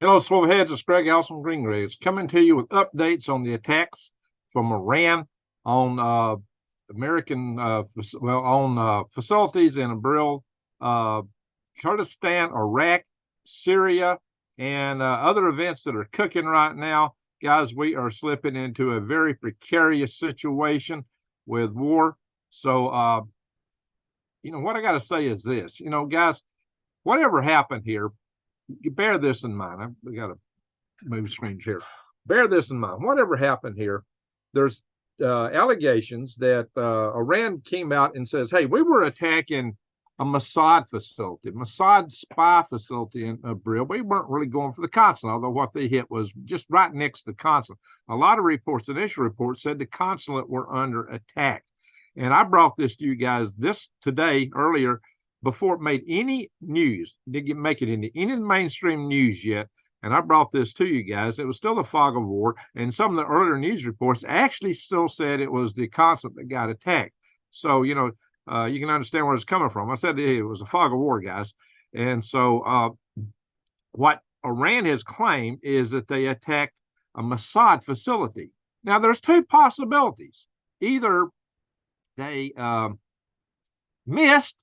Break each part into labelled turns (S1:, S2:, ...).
S1: Hello, Swellheads. It's Greg House from Green Graves coming to you with updates on the attacks from Iran on American, facilities in Abril, uh, Kurdistan, Iraq, Syria, and other events that are cooking right now. Guys, we are slipping into a very precarious situation with war. So, what I got to say is this, guys, whatever happened here, you bear this in mind. We got to move screens here. Bear this in mind. Whatever happened here, there's allegations that Iran came out and says, hey, we were attacking a Mossad facility, Mossad spy facility in Abril. We weren't really going for the consulate, although what they hit was just right next to the consulate. A lot of reports, initial reports, said the consulate were under attack. And I brought this to you guys today, earlier, before it made any news. Didn't make it into any mainstream news yet. And I brought this to you guys. It was still a fog of war. And some of the earlier news reports actually still said it was the consulate that got attacked. So, you can understand where it's coming from. I said it was a fog of war, guys. And so what Iran has claimed is that they attacked a Mossad facility. Now, there's two possibilities. Either they missed,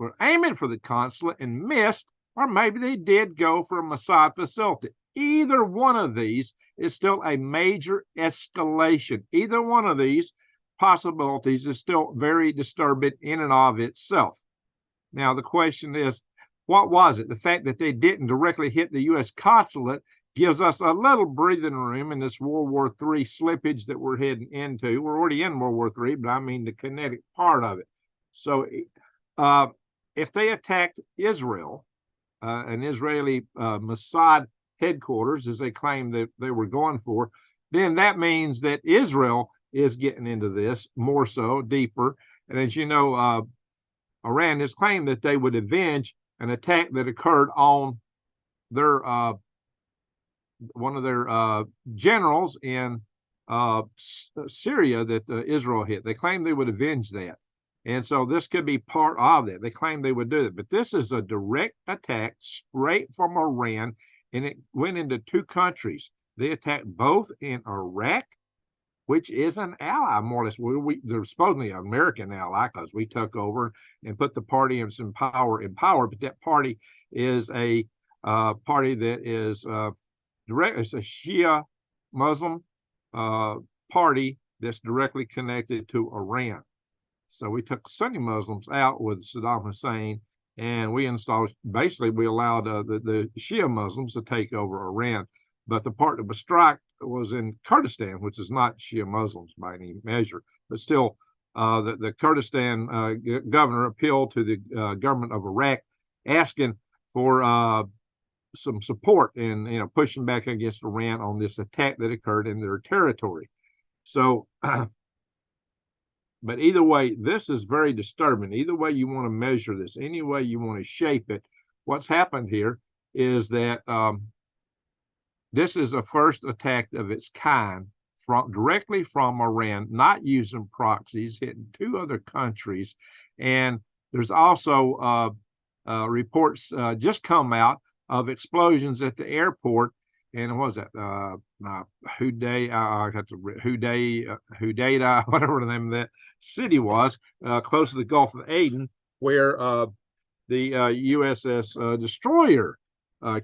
S1: were aiming for the consulate and missed, or maybe they did go for a Mossad facility. Either one of these is still a major escalation. Either one of these possibilities is still very disturbing in and of itself. Now, the question is, what was it? The fact that they didn't directly hit the U.S. consulate gives us a little breathing room in this World War III slippage that we're heading into. We're already in World War III, but I mean the kinetic part of it. So if they attacked Israel, an Israeli Mossad headquarters, as they claim that they were going for, then that means that Israel is getting into this more so, deeper. And as you know, Iran has claimed that they would avenge an attack that occurred on their one of their generals in Syria that Israel hit. They claim they would avenge that. And so this could be part of that. They claim they would do it. But this is a direct attack straight from Iran, and it went into two countries. They attacked both in Iraq, which is an ally, more or less. They're supposedly an American ally because we took over and put the party in some power in power. But that party is a party that is direct. It's a Shia Muslim party that's directly connected to Iran. So we took Sunni Muslims out with Saddam Hussein, and we allowed the Shia Muslims to take over Iran. But the part that was struck was in Kurdistan, which is not Shia Muslims by any measure. But still, the Kurdistan governor appealed to the government of Iraq, asking for some support in pushing back against Iran on this attack that occurred in their territory. So but either way, this is very disturbing. Either way you want to measure this, any way you want to shape it, what's happened here is that this is a first attack of its kind directly from Iran, not using proxies, hitting two other countries. And there's also reports just come out of explosions at the airport. And what was that? Hudaydah, whatever the name of that city was, close to the Gulf of Aden, where the USS Destroyer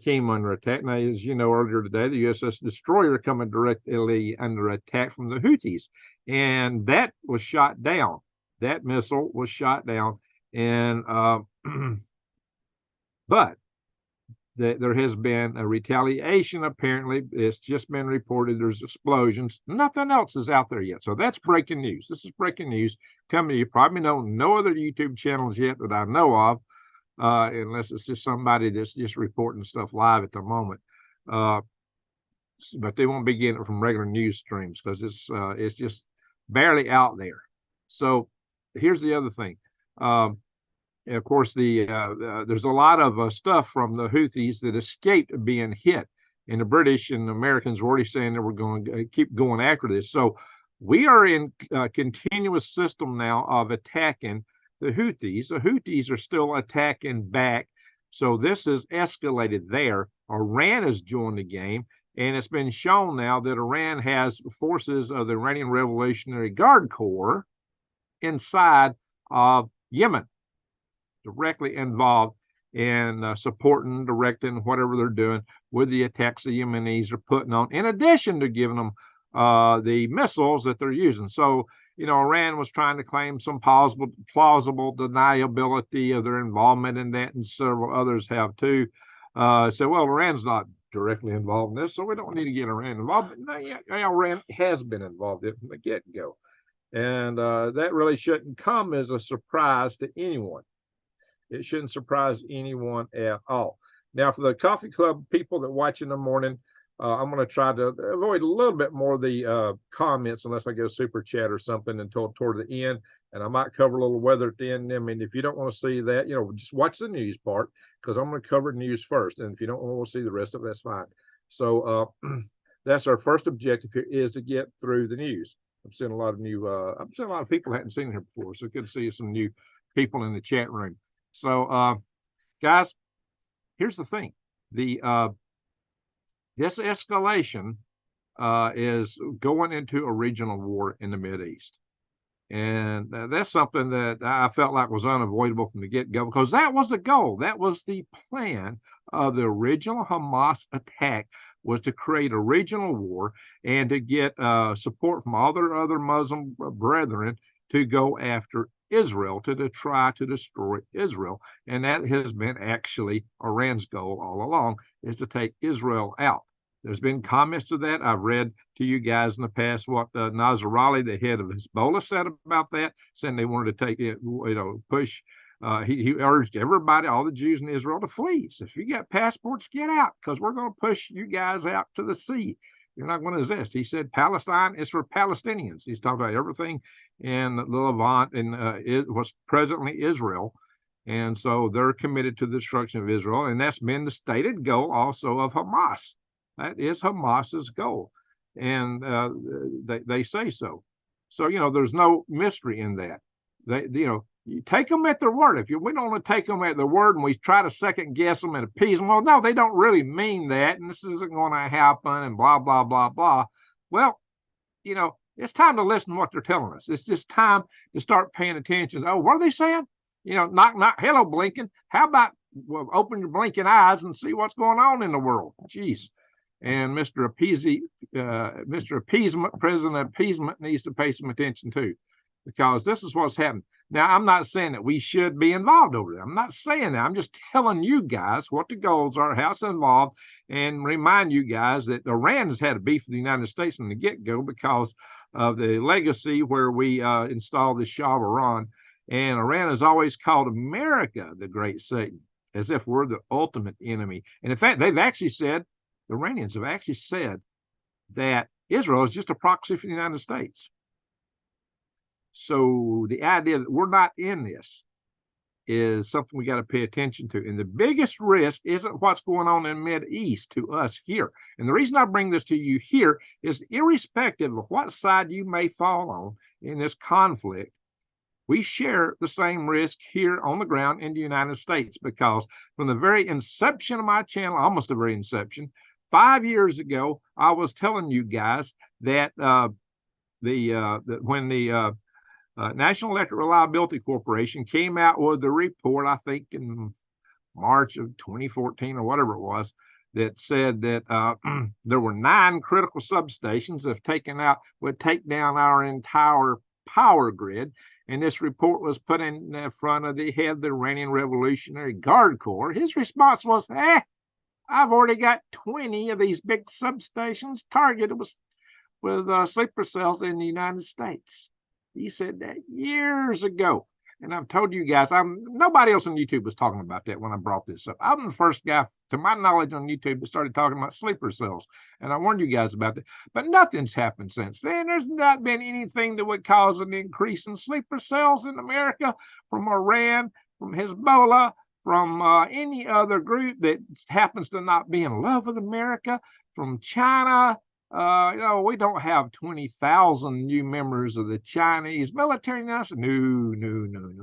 S1: came under attack. Now, as you know, earlier today, the USS Destroyer coming directly under attack from the Houthis, and that was shot down. That missile was shot down, and but there has been a retaliation. Apparently, it's just been reported there's explosions. Nothing else is out there yet. So that's breaking news. This is breaking news coming to you. Probably no other YouTube channels yet that I know of, unless it's just somebody that's just reporting stuff live at the moment. But they won't be getting it from regular news streams because it's just barely out there. So here's the other thing. Of course, there's a lot of stuff from the Houthis that escaped being hit, and the British and the Americans were already saying that we're going to keep going after this. So we are in a continuous system now of attacking the Houthis. The Houthis are still attacking back. So this has escalated there. Iran has joined the game, and it's been shown now that Iran has forces of the Iranian Revolutionary Guard Corps inside of Yemen, directly involved in supporting, directing whatever they're doing with the attacks the Yemenis are putting on, in addition to giving them the missiles that they're using. So, Iran was trying to claim some plausible deniability of their involvement in that, and several others have too. So, well, Iran's not directly involved in this, so we don't need to get Iran involved. But no, yeah, Iran has been involved from the get-go. And that really shouldn't come as a surprise to anyone. It shouldn't surprise anyone at all. Now, for the coffee club people that watch in the morning, I'm going to try to avoid a little bit more of the comments unless I get a super chat or something until toward the end. And I might cover a little weather at the end. I mean, if you don't want to see that, just watch the news part, because I'm going to cover news first. And if you don't want to see the rest of it, that's fine. So that's our first objective here, is to get through the news. I'm seeing a lot of people I hadn't seen here before. So good to see some new people in the chat room. So, guys, here's the thing. This escalation is going into a regional war in the Mideast. And that's something that I felt like was unavoidable from the get-go, because that was the goal. That was the plan of the original Hamas attack, was to create a regional war and to get support from all their other Muslim brethren to go after Israel, to try to destroy Israel. And that has been actually Iran's goal all along, is to take Israel out. There's been comments to that. I've read to you guys in the past what Nasrallah, the head of Hezbollah, said about that, saying they wanted to take it, push. He urged everybody, all the Jews in Israel, to flee. So if you got passports, get out, because we're going to push you guys out to the sea. You're not going to exist. He said Palestine is for Palestinians. He's talking about everything in the Levant and it was presently Israel. And so they're committed to the destruction of Israel. And that's been the stated goal also of Hamas. That is Hamas's goal. And they say so. So, there's no mystery in that. You take them at their word. If we don't want to take them at their word and we try to second guess them and appease them, well, no, they don't really mean that, and this isn't going to happen, and blah, blah, blah, blah. Well, it's time to listen to what they're telling us. It's just time to start paying attention. Oh, what are they saying? Knock, hello, Blinken. How about open your blinking eyes and see what's going on in the world? Jeez. And Mr. Appeasement, President Appeasement, needs to pay some attention too, because this is what's happening. Now, I'm not saying that we should be involved over there. I'm not saying that. I'm just telling you guys what the goals are, how it's involved, and remind you guys that Iran has had a beef with the United States from the get-go because of the legacy where we installed the Shah of Iran. And Iran has always called America the great Satan, as if we're the ultimate enemy. And in fact, they've actually said, the Iranians have actually said, that Israel is just a proxy for the United States. So the idea that we're not in this is something we got to pay attention to. And the biggest risk isn't what's going on in the Mideast to us here. And the reason I bring this to you here is, irrespective of what side you may fall on in this conflict, we share the same risk here on the ground in the United States, because from the very inception of my channel, almost the very inception, 5 years ago, I was telling you guys that when the National Electric Reliability Corporation came out with the report, I think in March of 2014 or whatever it was, that said that there were 9 critical substations that would take down our entire power grid. And this report was put in front of the head of the Iranian Revolutionary Guard Corps. His response was, I've already got 20 of these big substations targeted with sleeper cells in the United States. He said that years ago. And I've told you guys, nobody else on YouTube was talking about that when I brought this up. I'm the first guy, to my knowledge, on YouTube that started talking about sleeper cells. And I warned you guys about that. But nothing's happened since then. There's not been anything that would cause an increase in sleeper cells in America from Iran, from Hezbollah, from any other group that happens to not be in love with America, from China. We don't have 20,000 new members of the Chinese military now. So no.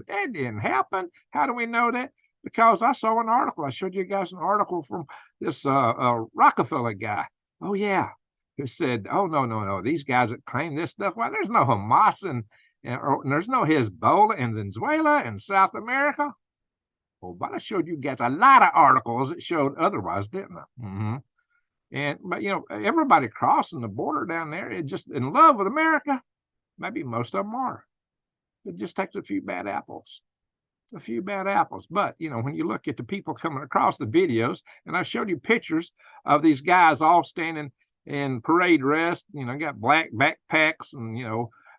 S1: That didn't happen. How do we know that? because I saw an article. I showed you guys an article from this Rockefeller guy. Oh, yeah. Who said, oh, no. These guys that claim this stuff, well, there's no Hamas and there's no Hezbollah in Venezuela and South America. Well, but I showed you guys a lot of articles that showed otherwise, didn't I? But everybody crossing the border down there is just in love with America. Maybe most of them are. It just takes a few bad apples. A few bad apples. But when you look at the people coming across the videos, and I showed you pictures of these guys all standing in parade rest, got black backpacks and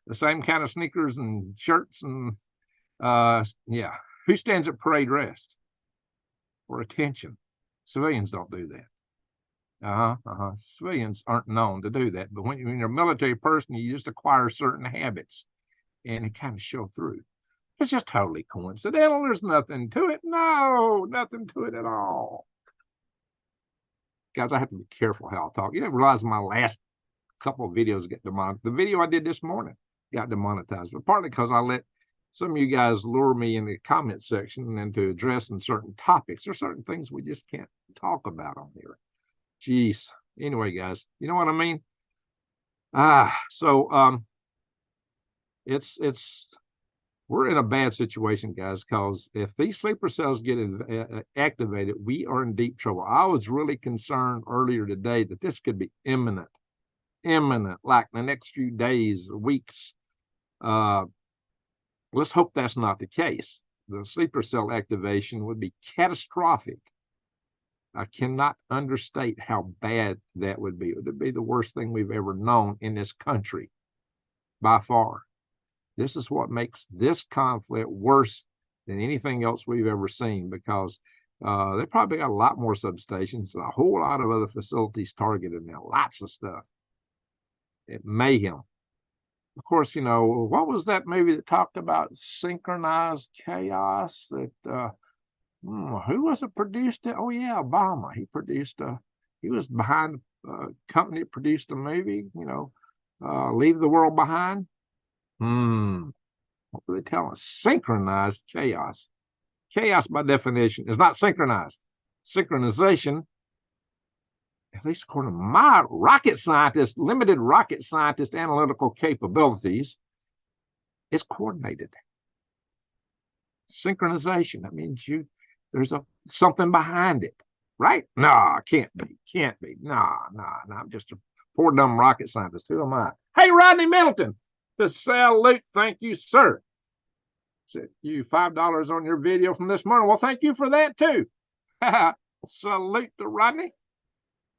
S1: the same kind of sneakers and shirts and who stands at parade rest? For attention. Civilians don't do that. Civilians aren't known to do that. But when you're a military person, you just acquire certain habits and it kind of show through. It's just totally coincidental. There's nothing to it. No, nothing to it at all. Guys, I have to be careful how I talk. You didn't realize my last couple of videos get demonetized. The video I did this morning got demonetized, but partly because I let some of you guys lure me in the comment section into addressing certain topics. There are certain things we just can't talk about on here. Jeez. Anyway, guys, you know what I mean? We're in a bad situation, guys, because if these sleeper cells get activated, we are in deep trouble. I was really concerned earlier today that this could be imminent, like the next few days or weeks. Let's hope that's not the case. The sleeper cell activation would be catastrophic. I cannot understate how bad that would be. It would be the worst thing we've ever known in this country, by far. This is what makes this conflict worse than anything else we've ever seen, because they probably got a lot more substations, a whole lot of other facilities targeted now, lots of stuff. Mayhem. Of course, what was that movie that talked about synchronized chaos? That who was it produced it? Oh yeah, Obama. He was behind a company that produced a movie, Leave the World Behind. What were they telling us? Synchronized chaos. Chaos, by definition, is not synchronized. Synchronization, at least according to my limited rocket scientist analytical capabilities, is coordinated. Synchronization, that means there's something behind it, right? No, can't be. No, I'm just a poor dumb rocket scientist. Who am I? Hey, Rodney Middleton. The salute, thank you, sir. Said you $5 on your video from this morning. Well, thank you for that too. Salute to Rodney.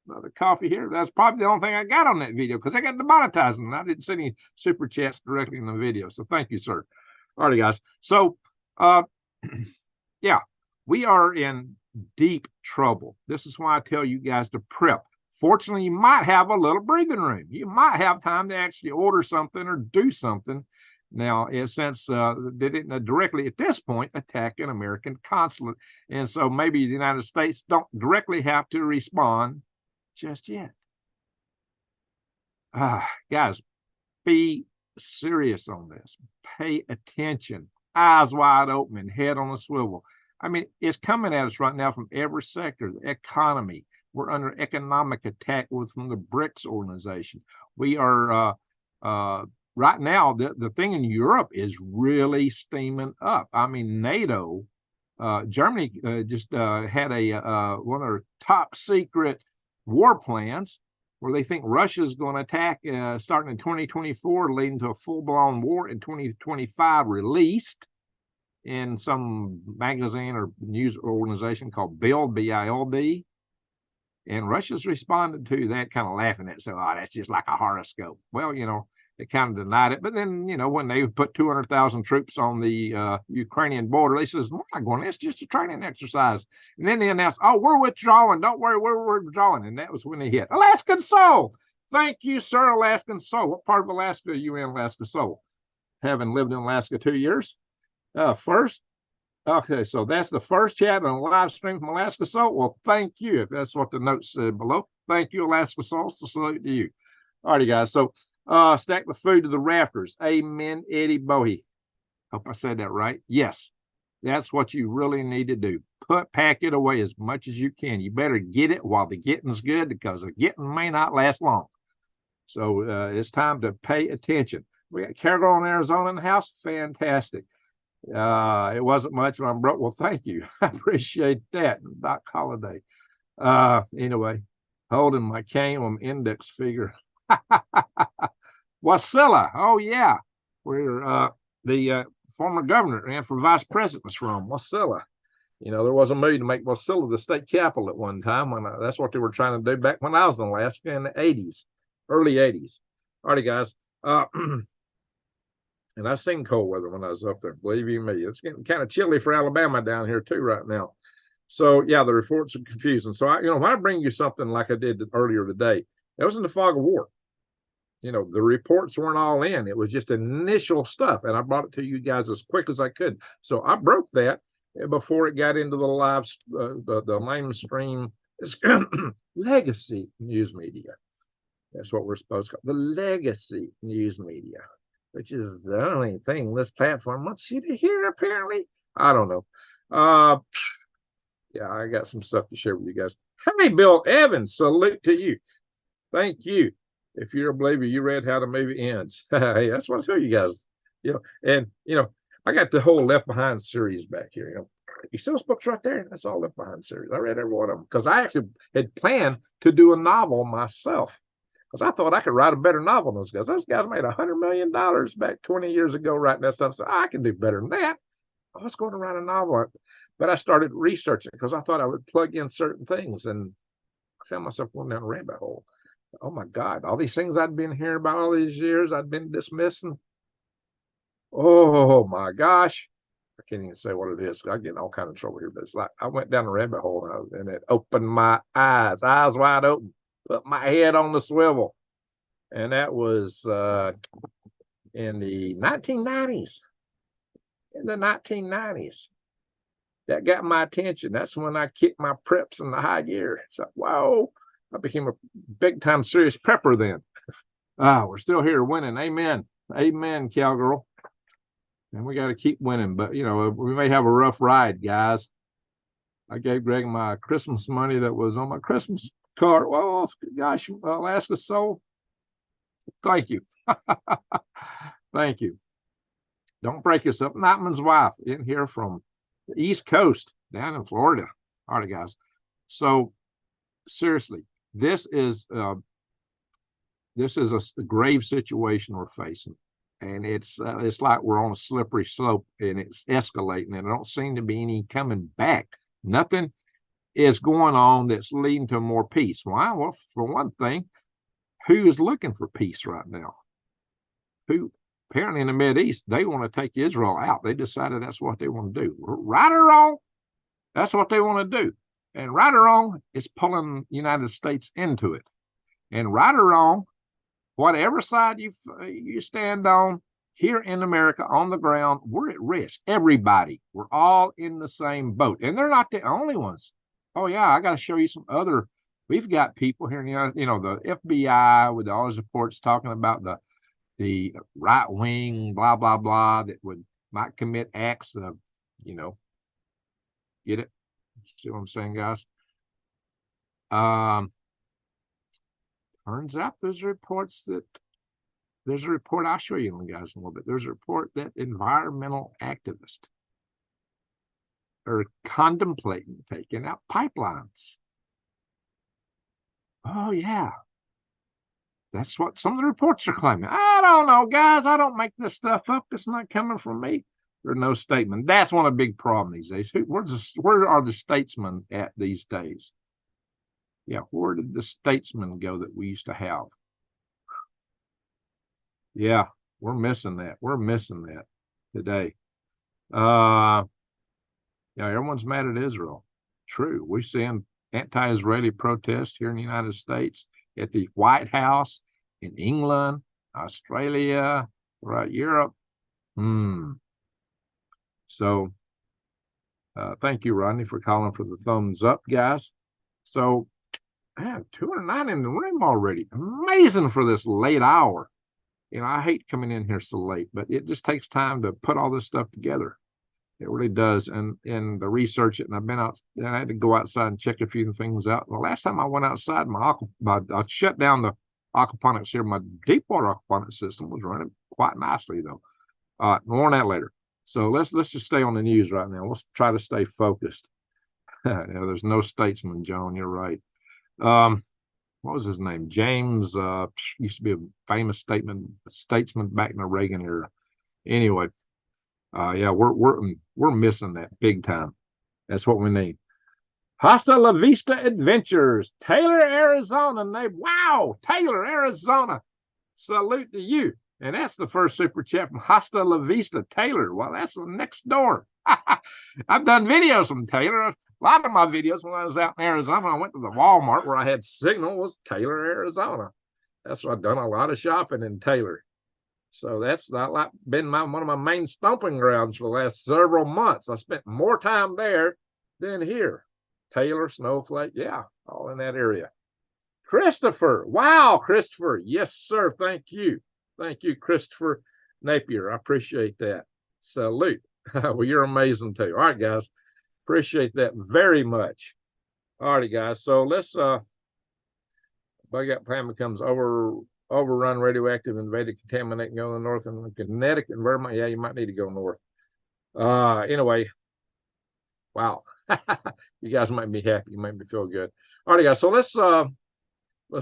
S1: Another coffee here. That's probably the only thing I got on that video because I got demonetized and I didn't see any super chats directly in the video. So thank you, sir. All right, guys. So yeah, we are in deep trouble. This is why I tell you guys to prep. Fortunately, you might have a little breathing room. You might have time to actually order something or do something. Now, since they didn't directly at this point attack an American consulate, and so maybe the United States don't directly have to respond just yet. Guys, be serious on this. Pay attention. Eyes wide open and head on a swivel. I mean, it's coming at us right now from every sector. The economy. We're under economic attack from the BRICS organization. We are right now. The thing in Europe is really steaming up. I mean, NATO, Germany just had one of their top secret war plans where they think Russia is going to attack starting in 2024, leading to a full-blown war in 2025. Released in some magazine or news organization called Bild, B-I-L-D. And Russia's responded to that, kind of laughing at it. So, that's just like a horoscope. Well, they kind of denied it. But then, when they put 200,000 troops on the Ukrainian border, they says, "We're not going. It's just a training exercise." And then they announced, "Oh, we're withdrawing. Don't worry, we're withdrawing." And that was when they hit. Alaskan Soul. Thank you, sir, Alaskan Soul. What part of Alaska are you in, Alaska Soul? Having lived in Alaska 2 years. First. Okay, so that's the first chat on a live stream from Alaska Soul. Well, thank you. If that's what the notes said below. Thank you, Alaska Soul. So salute to you. All righty, guys. So stack the food to the rafters. Amen, Eddie Bowie. Hope I said that right. Yes. That's what you really need to do. Pack it away as much as you can. You better get it while the getting's good, because the getting may not last long. So it's time to pay attention. We got Carol in Arizona in the house. Fantastic. It wasn't much, but I'm broke. Well, thank you. I appreciate that. Doc Holiday. Anyway, holding my cane on index finger. Wasilla. Oh, yeah. Where the former governor ran for vice president was from. Wasilla. You know, there was a move to make Wasilla the state capital at one time. That's what they were trying to do back when I was in Alaska in the 80s, early 80s. All right, guys. And I've seen cold weather when I was up there. Believe you me, it's getting kind of chilly for Alabama down here too right now. So yeah, the reports are confusing. So when I bring you something like I did earlier today, that was in the fog of war. The reports weren't all in. It was just initial stuff, and I brought it to you guys as quick as I could. So I broke that before it got into the live, the mainstream legacy news media. That's what we're supposed to call the legacy news media, which is the only thing this platform wants you to hear, apparently. I don't know. Yeah, I got some stuff to share with you guys. Hey, Bill Evans, salute to you. Thank you. If you're a believer, you read how the movie ends. Hey, that's what I tell you guys. And I got the whole Left Behind series back here. You see those books right there? That's all Left Behind series. I read every one of them because I actually had planned to do a novel myself, because I thought I could write a better novel than those guys. Those guys made $100 million back 20 years ago writing that stuff. So I can do better than that. I was going to write a novel. But I started researching because I thought I would plug in certain things, and I found myself going down a rabbit hole. Oh my God, all these things I'd been hearing about all these years, I'd been dismissing. Oh my gosh. I can't even say what it is. I get in all kinds of trouble here, but it's like I went down a rabbit hole and it opened my eyes wide open, put my head on the swivel. And that was in the 1990s. In the 1990s. That got my attention. That's when I kicked my preps in the high gear. So, whoa, I became a big time serious prepper then. We're still here winning. Amen. Amen, cowgirl. And we got to keep winning. But, we may have a rough ride, guys. I gave Greg my Christmas money that was on my Christmas card. Well, gosh, Alaska soul. Thank you. Thank you. Don't break yourself. Nightman's wife in here from the East Coast down in Florida. All right, guys. So seriously, this is a grave situation we're facing, and it's like we're on a slippery slope, and it's escalating, and there don't seem to be any coming back. Nothing is going on that's leading to more peace. Why? Well, for one thing, who is looking for peace right now? Who? Apparently in the Mideast, they want to take Israel out. They decided that's what they want to do. Right or wrong, that's what they want to do. And right or wrong, it's pulling the United States into it. And right or wrong, whatever side you stand on, here in America, on the ground, we're at risk. Everybody. We're all in the same boat. And they're not the only ones. Oh, yeah, I got to show you some other. We've got people here, the FBI with all those reports talking about the right wing, blah, blah, blah, that might commit acts of, get it? See what I'm saying, guys? Turns out there's report, I'll show you guys in a little bit. There's a report that environmental activists are contemplating taking out pipelines. Oh, yeah. That's what some of the reports are claiming. I don't know, guys. I don't make this stuff up. It's not coming from me. There's no statement. That's one of the big problems these days. Where are the statesmen at these days? Yeah, where did the statesmen go that we used to have? Yeah, we're missing that. We're missing that today. Yeah, everyone's mad at Israel. True. We're seeing anti-Israeli protests here in the United States, at the White House, in England, Australia, right, Europe. So thank you, Rodney, for calling for the thumbs up, guys. So man, 209 in the room already. Amazing for this late hour. I hate coming in here so late, but it just takes time to put all this stuff together. It really does. And the research it, and I've been out, and I had to go outside and check a few things out. The last time I went outside, I shut down the aquaponics here. My deep water aquaponics system was running quite nicely though. More on that later. So let's just stay on the news right now. Let's try to stay focused. There's no statesman, John. You're right. What was his name? James used to be a famous statesman back in the Reagan era. Anyway, yeah, we're missing that big time. That's what we need. Hasta la vista adventures, Taylor, Arizona. Wow, Taylor, Arizona. Salute to you. And that's the first super chat from Hasta la vista, Taylor. Well, that's next door. I've done videos from Taylor. A lot of my videos when I was out in Arizona, I went to the Walmart where I had signal was Taylor, Arizona. That's where I've done a lot of shopping in Taylor. So that's not been one of my main stomping grounds for the last several months. I spent more time there than here. Taylor, Snowflake, yeah, all in that area. Christopher, wow, Christopher, yes, sir, thank you. Thank you, Christopher Napier. I appreciate that. Salute. Well, you're amazing too. All right, guys, appreciate that very much. All righty, guys, so let's, bug out plan becomes overrun, radioactive, invaded, contaminate, go to the north, and Connecticut and Vermont. Yeah, you might need to go north. Anyway, wow. You guys might be happy. You might be feel good. All right, guys. So let's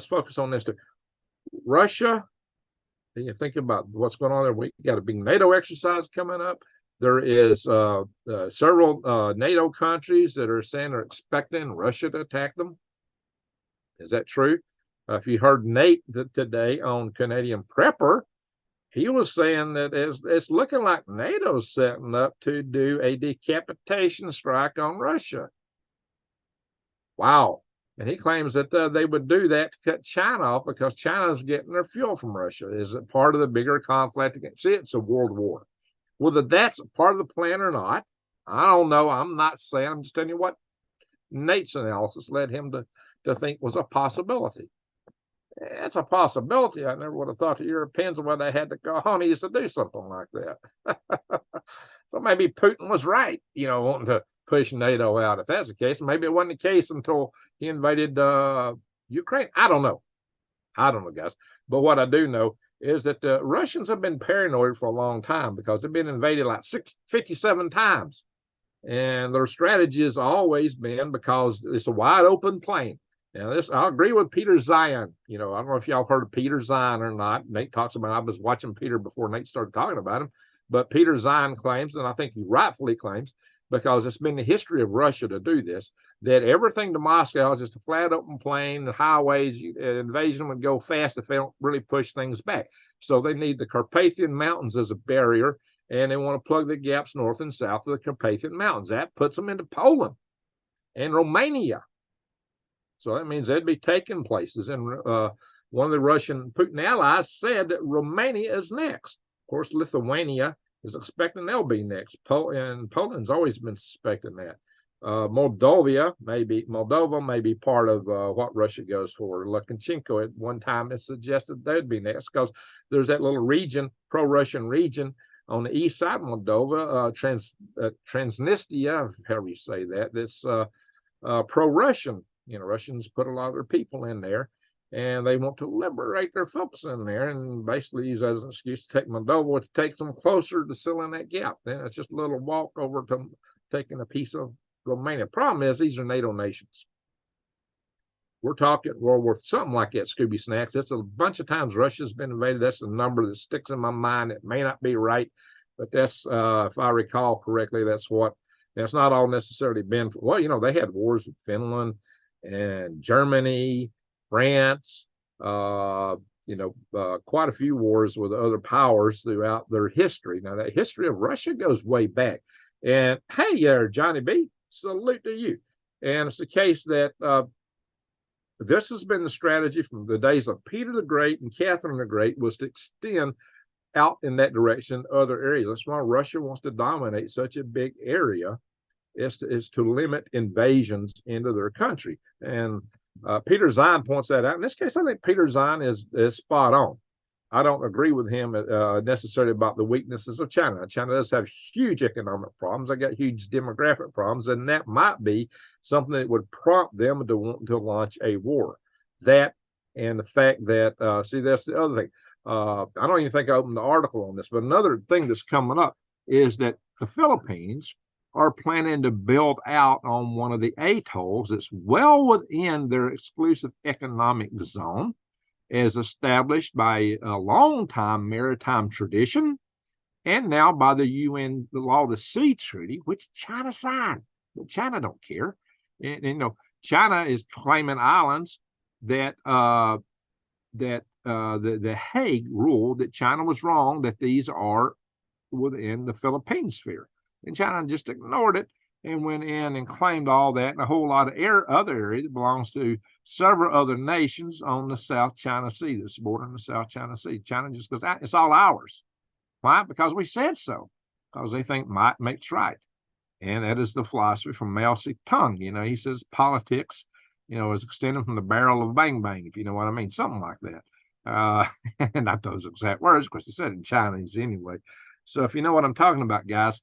S1: focus on this too. Russia. And you think about what's going on there. We got a big NATO exercise coming up. There is several NATO countries that are saying they're expecting Russia to attack them. Is that true? If you heard Nate today on Canadian Prepper, he was saying that it's looking like NATO's setting up to do a decapitation strike on Russia. Wow. And he claims that they would do that to cut China off because China's getting their fuel from Russia. Is it part of the bigger conflict? See, it's a world war. Whether that's part of the plan or not, I don't know. I'm not saying. I'm just telling you what Nate's analysis led him to think was a possibility. It's a possibility. I never would have thought the Europeans would have had the cojones to do something like that. So maybe Putin was right, wanting to push NATO out. If that's the case, maybe it wasn't the case until he invaded Ukraine. I don't know, guys. But what I do know is that the Russians have been paranoid for a long time because they've been invaded like 57 times. And their strategy has always been because it's a wide open plain. Now, I agree with Peter Zion. I don't know if y'all heard of Peter Zion or not. Nate talks about it. I was watching Peter before Nate started talking about him. But Peter Zion claims, and I think he rightfully claims, because it's been the history of Russia to do this, that everything to Moscow is just a flat open plain, the highways, invasion would go fast if they don't really push things back. So they need the Carpathian Mountains as a barrier, and they want to plug the gaps north and south of the Carpathian Mountains. That puts them into Poland and Romania. So that means they'd be taking places. And one of the Russian Putin allies said that Romania is next. Of course, Lithuania is expecting they'll be next. And Poland's always been suspecting that. Moldova may be part of what Russia goes for. Lukashenko at one time has suggested they'd be next because there's that little region, pro-Russian region on the east side of Moldova, Transnistria, however you say that, that's pro-Russian. Russians put a lot of their people in there, and they want to liberate their folks in there and basically use as an excuse to take Moldova, which takes them closer to filling that gap. Then it's just a little walk over to taking a piece of Romania. Problem is, these are NATO nations. We're talking World War, something like that, Scooby Snacks. That's a bunch of times Russia's been invaded. That's the number that sticks in my mind. It may not be right, but that's, if I recall correctly, that's not all necessarily been, they had wars with Finland and Germany, France, quite a few wars with other powers throughout their history. Now, that history of Russia goes way back. And hey, Johnny B, salute to you. And it's the case that this has been the strategy from the days of Peter the Great and Catherine the Great, was to extend out in that direction other areas. That's why Russia wants to dominate such a big area, is to limit invasions into their country. And Peter Zion points that out. In this case, I think Peter Zion is spot on. I don't agree with him necessarily about the weaknesses of China. China does have huge economic problems. They got huge demographic problems, and that might be something that would prompt them to want to launch a war. That and the fact that, see, that's the other thing. I don't even think I opened the article on this, but another thing that's coming up is that the Philippines are planning to build out on one of the atolls that's well within their exclusive economic zone, as established by a long-time maritime tradition and now by the UN, the Law of the Sea Treaty, which China signed. But China don't care. And you know, China is claiming islands that the Hague ruled that China was wrong, that these are within the Philippine sphere. And China just ignored it and went in and claimed all that and a whole lot of other area that belongs to several other nations on the South China Sea, that's bordering the South China Sea. China just goes, it's all ours. Why? Because we said so. Because they think might makes right. And that is the philosophy from Mao Zedong. You know, he says politics, you know, is extended from the barrel of bang bang, if you know what I mean, something like that. And not those exact words, of course, he said in Chinese anyway. So if you know what I'm talking about, guys,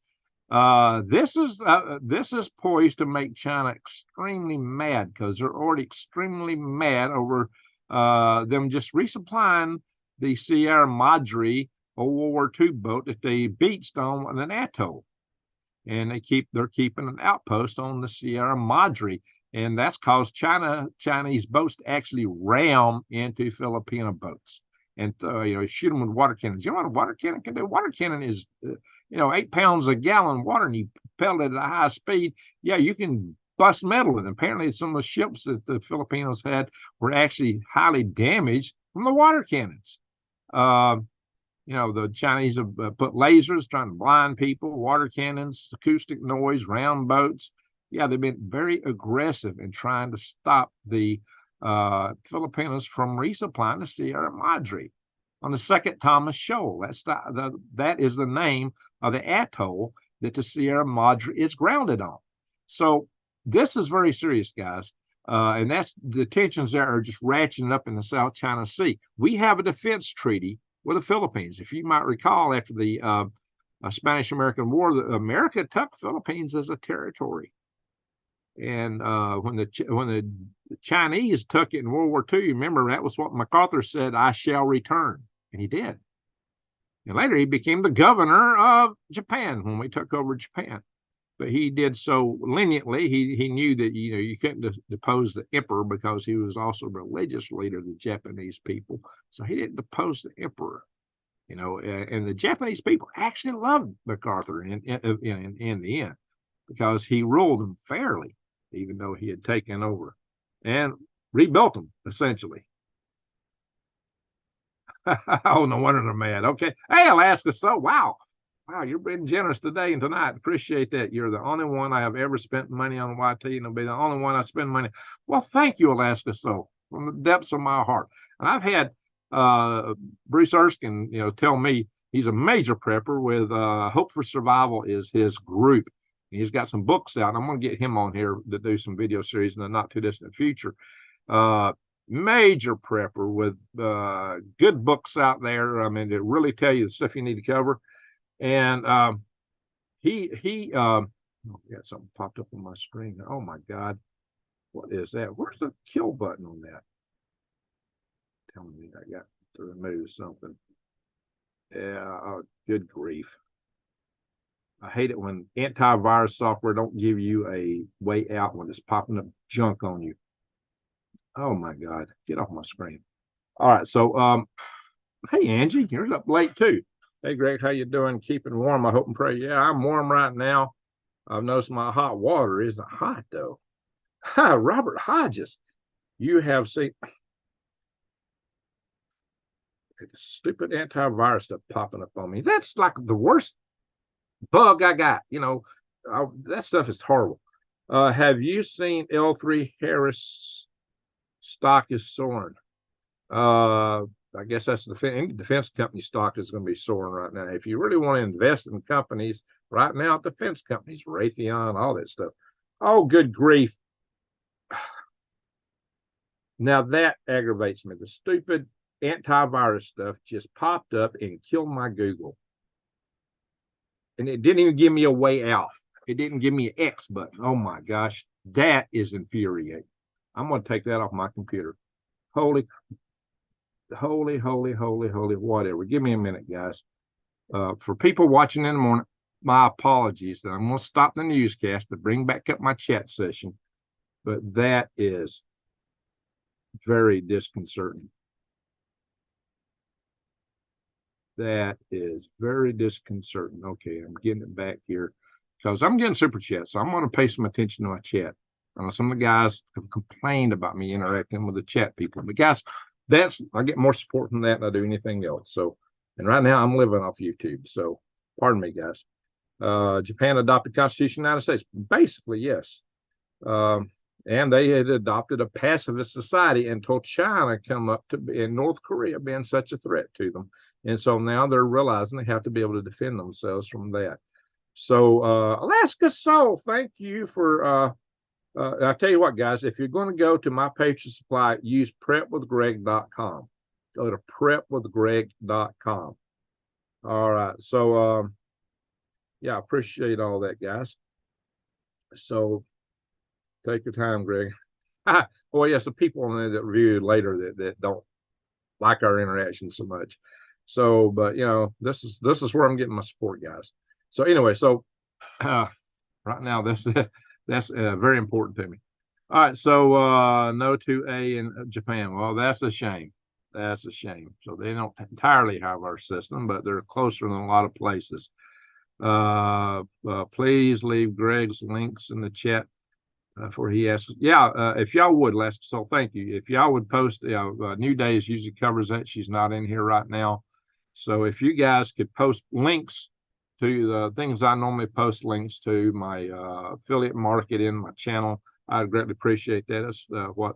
S1: this is poised to make China extremely mad, because they're already extremely mad over them just resupplying the Sierra Madre, a World War II boat that they beached on an atoll, and they're keeping an outpost on the Sierra Madre, and that's caused Chinese boats to actually ram into Filipino boats and you know, shoot them with water cannons. You know what a water cannon can do? Water cannon is 8 pounds a gallon of water, and you propel it at a high speed. Yeah, you can bust metal with it. Apparently, some of the ships that the Filipinos had were actually highly damaged from the water cannons. The Chinese have put lasers trying to blind people, water cannons, acoustic noise, round boats. Yeah, they've been very aggressive in trying to stop the Filipinos from resupplying the Sierra Madre on the Second Thomas Shoal. That is the name of the atoll that the Sierra Madre is grounded on. So this is very serious, guys. And that's the tensions there are just ratcheting up in the South China Sea. We have a defense treaty with the Philippines. If you might recall, after the Spanish-American War, America took the Philippines as a territory. And when the Chinese took it in World War II, remember, that was what MacArthur said, I shall return. And he did. And later he became the governor of Japan when we took over Japan. But he did so leniently. He knew that you couldn't depose the emperor, because he was also a religious leader of the Japanese people. So he didn't depose the emperor. And the Japanese people actually loved MacArthur in the end, because he ruled them fairly, even though he had taken over and rebuilt them essentially. Oh, no wonder they're mad. Okay. Hey, Alaska. So, wow, you're being generous today and tonight. Appreciate that. You're the only one I have ever spent money on YT, and it'll be the only one I spend money. Well, thank you, Alaska. So, from the depths of my heart. And I've had Bruce Erskine, tell me he's a major prepper with Hope for Survival is his group. And he's got some books out. I'm going to get him on here to do some video series in the not too distant future. Major prepper with good books out there. I mean, to really tell you the stuff you need to cover. And he got something popped up on my screen. Oh my God, what is that? Where's the kill button on that? Telling me I got to remove something. Yeah, oh, good grief. I hate it when antivirus software don't give you a way out when it's popping up junk on you. Oh my God, get off my screen. All right, so hey Angie, you're up late too. Hey Greg, how you doing? Keeping warm, I hope and pray. Yeah, I'm warm right now. I've noticed my hot water isn't hot though. Hi, Robert Hodges. You have seen stupid antivirus stuff popping up on me. That's like the worst bug I got. That stuff is horrible. Have you seen L3 Harris stock is soaring? I guess that's any defense company stock is going to be soaring right now. If you really want to invest in companies right now, defense companies, Raytheon, all that stuff. Oh, good grief. Now that aggravates me. The stupid antivirus stuff just popped up and killed my Google. And it didn't even give me a way out. It didn't give me an X button. Oh my gosh, that is infuriating. I'm going to take that off my computer. Holy, whatever. Give me a minute, guys. For people watching in the morning, my apologies that I'm going to stop the newscast to bring back up my chat session. But that is very disconcerting. That is very disconcerting. Okay, I'm getting it back here because I'm getting super chat, so I'm going to pay some attention to my chat. I know some of the guys have complained about me interacting with the chat people, but guys, I get more support from that than I do anything else. So, and right now I'm living off YouTube. So, pardon me, guys. Japan adopted Constitution of the United States. Basically, yes. And they had adopted a pacifist society until China come up to be, and North Korea being such a threat to them. And so now they're realizing they have to be able to defend themselves from that. So Alaska Soul, thank you for, I'll tell you what, guys, if you're going to go to my Patriot Supply, use prepwithgreg.com. Go to prepwithgreg.com. All right. So, yeah, I appreciate all that, guys. So take your time, Greg. Well, yes, the people on there that review later that don't like our interaction so much. So, but you know, this is where I'm getting my support, guys. So anyway, so right now that's very important to me. All right, so no to A in Japan. Well, that's a shame. That's a shame. So they don't entirely have our system, but they're closer than a lot of places. Please leave Greg's links in the chat for he asks. Yeah, if y'all would, Les. So thank you. If y'all would post, New Days usually covers that. She's not in here right now. So if you guys could post links to the things I normally post links to, my affiliate marketing, my channel, I'd greatly appreciate that. That's what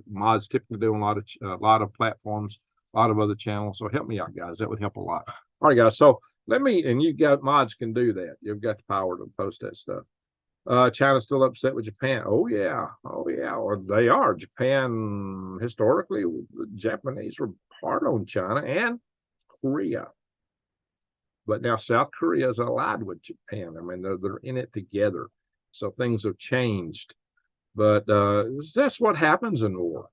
S1: mods typically do on a lot of platforms, a lot of other channels. So help me out, guys. That would help a lot. All right, guys. So and you got mods can do that. You've got the power to post that stuff. China's still upset with Japan. Oh yeah. Or they are. Japan, historically, the Japanese were hard on China and Korea. But now South Korea is allied with Japan. I mean, they're in it together. So things have changed. But that's what happens in war.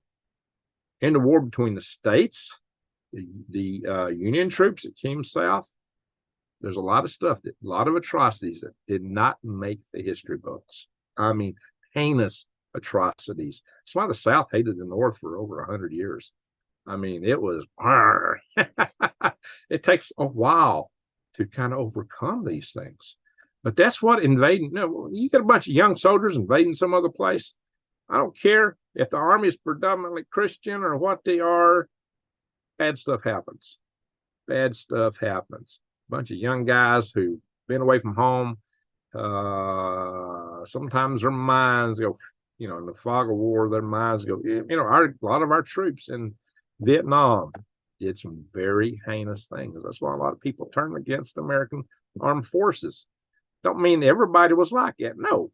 S1: In the war between the states, the Union troops that came south, there's a lot of stuff, a lot of atrocities that did not make the history books. I mean, heinous atrocities. That's why the South hated the North for over 100 years. I mean, it was, it takes a while to kind of overcome these things. But that's what invading, you get a bunch of young soldiers invading some other place. I don't care if the army is predominantly Christian or what they are, bad stuff happens. Bad stuff happens. A bunch of young guys who've been away from home. Sometimes their minds go, in the fog of war, their minds go, a lot of our troops in Vietnam did some very heinous things. That's why a lot of people turn against American armed forces. Don't mean everybody was like that, no.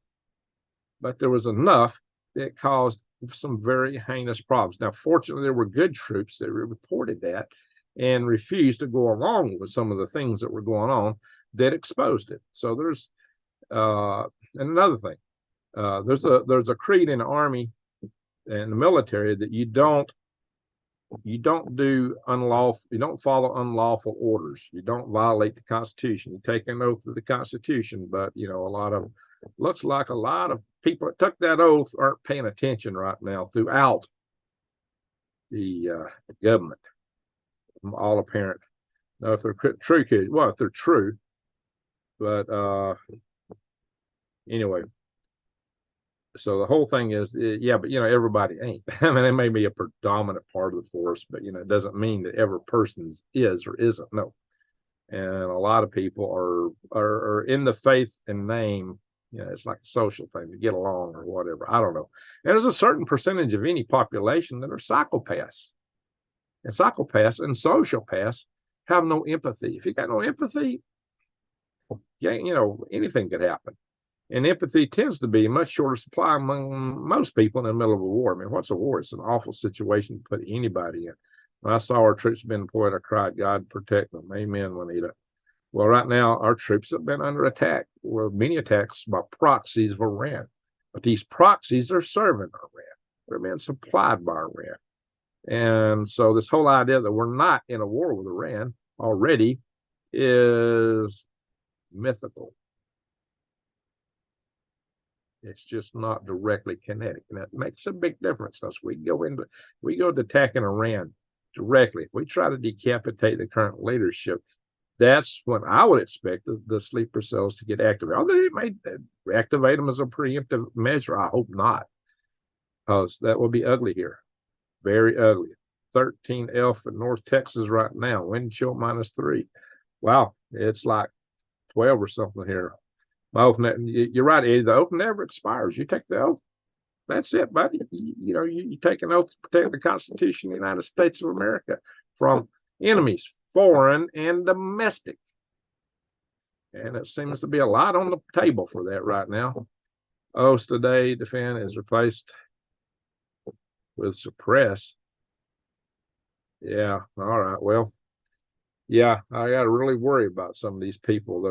S1: But there was enough that caused some very heinous problems. Now, fortunately, there were good troops that reported that and refused to go along with some of the things that were going on that exposed it. So there's, and another thing, there's a creed in the army and the military that you don't do unlawful, you don't follow unlawful orders. You don't violate the Constitution. You take an oath to the Constitution, but looks like a lot of people that took that oath aren't paying attention right now throughout the government. All apparent. Now, if they're true kids, well, if they're true, but anyway. So the whole thing is, but everybody ain't. I mean, it may be a predominant part of the force, but it doesn't mean that every person is or isn't. No, and a lot of people are in the faith and name. It's like a social thing to get along or whatever. I don't know. And there's a certain percentage of any population that are psychopaths, and psychopaths and sociopaths have no empathy. If you got no empathy, anything could happen. And empathy tends to be a much shorter supply among most people in the middle of a war. I mean, what's a war? It's an awful situation to put anybody in. When I saw our troops being deployed, I cried, God protect them. Amen, Juanita. Well, right now, our troops have been under attack. Well, many attacks by proxies of Iran. But these proxies are serving Iran. They're being supplied by Iran. And so this whole idea that we're not in a war with Iran already is mythical. It's just not directly kinetic. And that makes a big difference because we go to attacking Iran directly. If we try to decapitate the current leadership, that's when I would expect the sleeper cells to get activated. Although they may activate them as a preemptive measure, I hope not, because that will be ugly here. Very ugly. 13F in North Texas right now, wind chill -3. Wow, it's like 12 or something here. My oath, you're right, Eddie. The oath never expires. You take the oath. That's it, buddy. You take an oath to protect the Constitution of the United States of America from enemies, foreign and domestic. And it seems to be a lot on the table for that right now. Oaths today, defend is replaced with suppress. Yeah, all right. Well, yeah, I got to really worry about some of these people.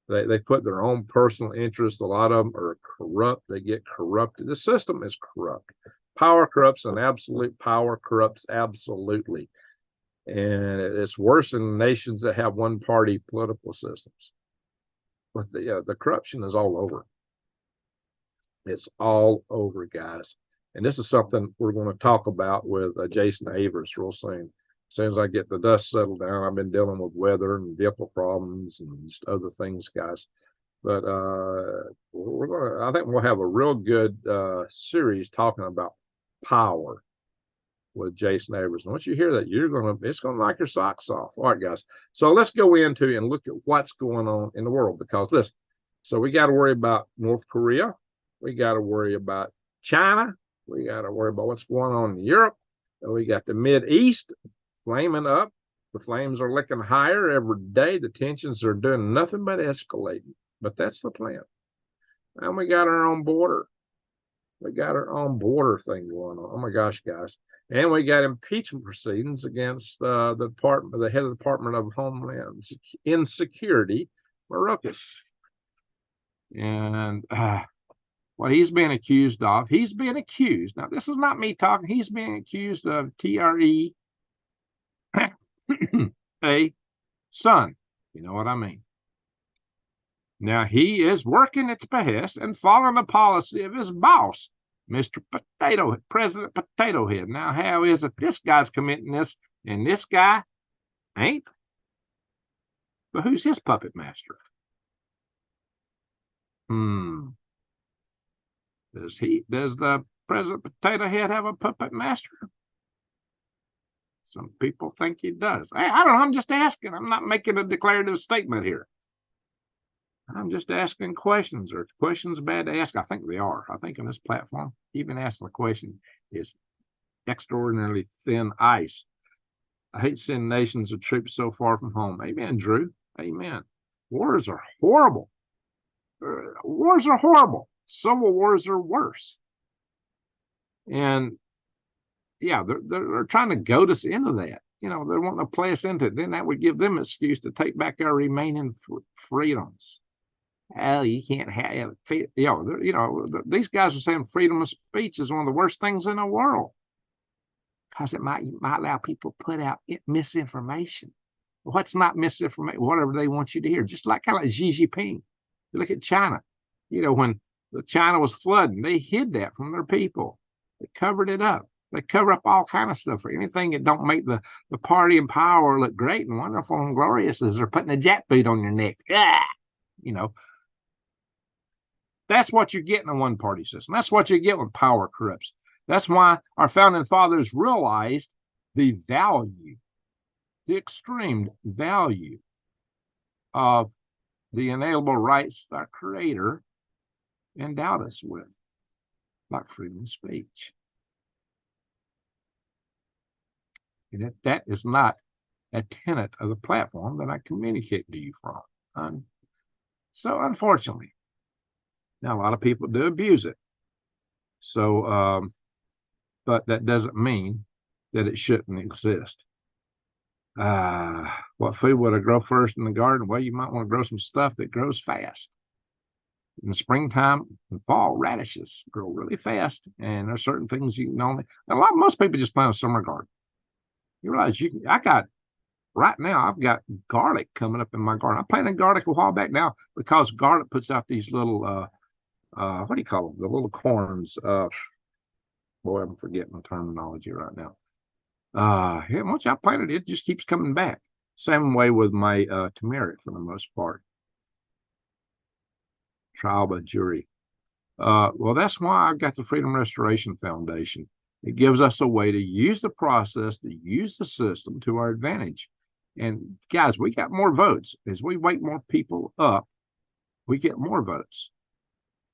S1: They put their own personal interest. A lot of them are corrupt. They get corrupted. The system is corrupt. Power corrupts, and absolute power corrupts absolutely. And it's worse in nations that have one-party political systems. But the corruption is all over. It's all over, guys. And this is something we're going to talk about with Jason Avers real soon. As soon as I get the dust settled down, I've been dealing with weather and vehicle problems and just other things, guys. But I think we'll have a real good series talking about power with Jason Avers. And once you hear that, it's gonna knock your socks off. All right, guys. So let's go into and look at what's going on in the world, because listen, so we got to worry about North Korea, we got to worry about China, we got to worry about what's going on in Europe, and we got the Mid East flaming up. The flames are licking higher every day. The tensions are doing nothing but escalating. But that's the plan. And we got our own border. We got our own border thing going on. Oh my gosh, guys. And we got impeachment proceedings against the head of the Department of Homeland Security, Marukas. And what he's being accused of, now this is not me talking, he's being accused of TRE a son. You know what I mean? Now, he is working at the behest and following the policy of his boss, Mr. President Potato Head. Now, how is it this guy's committing this and this guy ain't? But who's his puppet master? Does the President Potato Head have a puppet master? Some people think he does. I don't know. I'm just asking. I'm not making a declarative statement here. I'm just asking questions. Are questions bad to ask? I think they are. I think on this platform, even asking a question is extraordinarily thin ice. I hate seeing nations of troops so far from home. Amen, Drew. Amen. Wars are horrible. Wars are horrible. Civil wars are worse. And yeah, they're trying to goad us into that. They're wanting to play us into it. Then that would give them an excuse to take back our remaining freedoms. Oh, you can't have, these guys are saying freedom of speech is one of the worst things in the world because it might allow people to put out misinformation. What's not misinformation? Whatever they want you to hear. Just kind of like Xi Jinping. You look at China. When China was flooding, they hid that from their people. They covered it up. They cover up all kind of stuff for anything that don't make the party in power look great and wonderful and glorious as they're putting a jackboot on your neck. That's what you get in a one-party system. That's what you get when power corrupts. That's why our founding fathers realized the extreme value of the inalienable rights that our Creator endowed us with, like freedom of speech. And that is not a tenet of the platform that I communicate to you from. So, unfortunately, now a lot of people do abuse it. So, but that doesn't mean that it shouldn't exist. What food would I grow first in the garden? Well, you might want to grow some stuff that grows fast. In the springtime and fall, radishes grow really fast, and there's certain things you can only. Most people just plant a summer garden. You realize right now I've got garlic coming up in my garden. I planted garlic a while back now because garlic puts out these little what do you call them? The little corns. Boy, I'm forgetting the terminology right now. Yeah, once I planted it, it just keeps coming back. Same way with my turmeric for the most part. Trial by jury. Well, that's why I've got the Freedom Restoration Foundation. It gives us a way to use the process, to use the system to our advantage. And guys, we got more votes. As we wake more people up, we get more votes.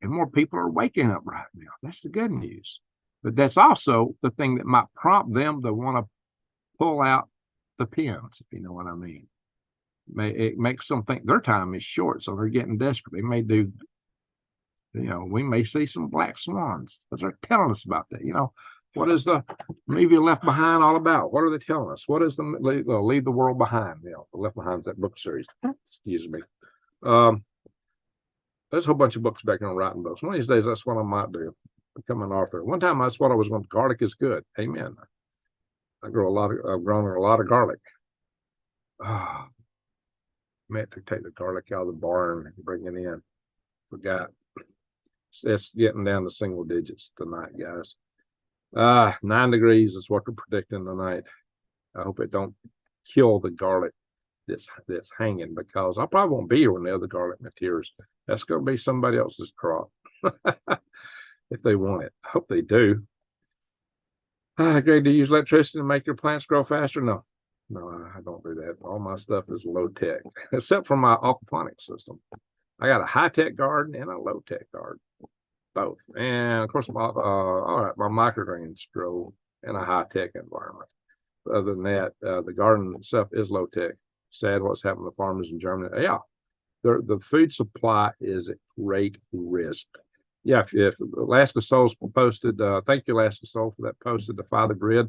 S1: And more people are waking up right now. That's the good news. But that's also the thing that might prompt them to want to pull out the pens, if you know what I mean. It makes them think their time is short, so they're getting desperate. They may do, we may see some black swans because they're telling us about that. What is the movie Left Behind all about? What are they telling us? What is the Leave the World Behind? Left Behind's that book series. Excuse me. There's a whole bunch of books back on writing books. One of these days, that's what I might do. Become an author. One time, that's what I was going. Garlic is good. Amen. I've grown a lot of garlic. I meant to take the garlic out of the barn and bring it in. Forgot. It's getting down to single digits tonight, guys. 9 degrees is what we're predicting tonight. I hope it don't kill the garlic that's hanging, because I probably won't be here when the other garlic matures. That's going to be somebody else's crop if they want it. I hope they do. Greg, do you use electricity to make your plants grow faster? No, I don't do that. All my stuff is low tech, except for my aquaponic system. I got a high tech garden and a low tech garden, both. And of course, my microgreens grow in a high tech environment. Other than that, the garden itself is low tech. Sad what's happened to farmers in Germany. Yeah, the food supply is at great risk. Yeah, if Alaska Soul's posted, thank you, Alaska Soul, for that post to Defy the Grid.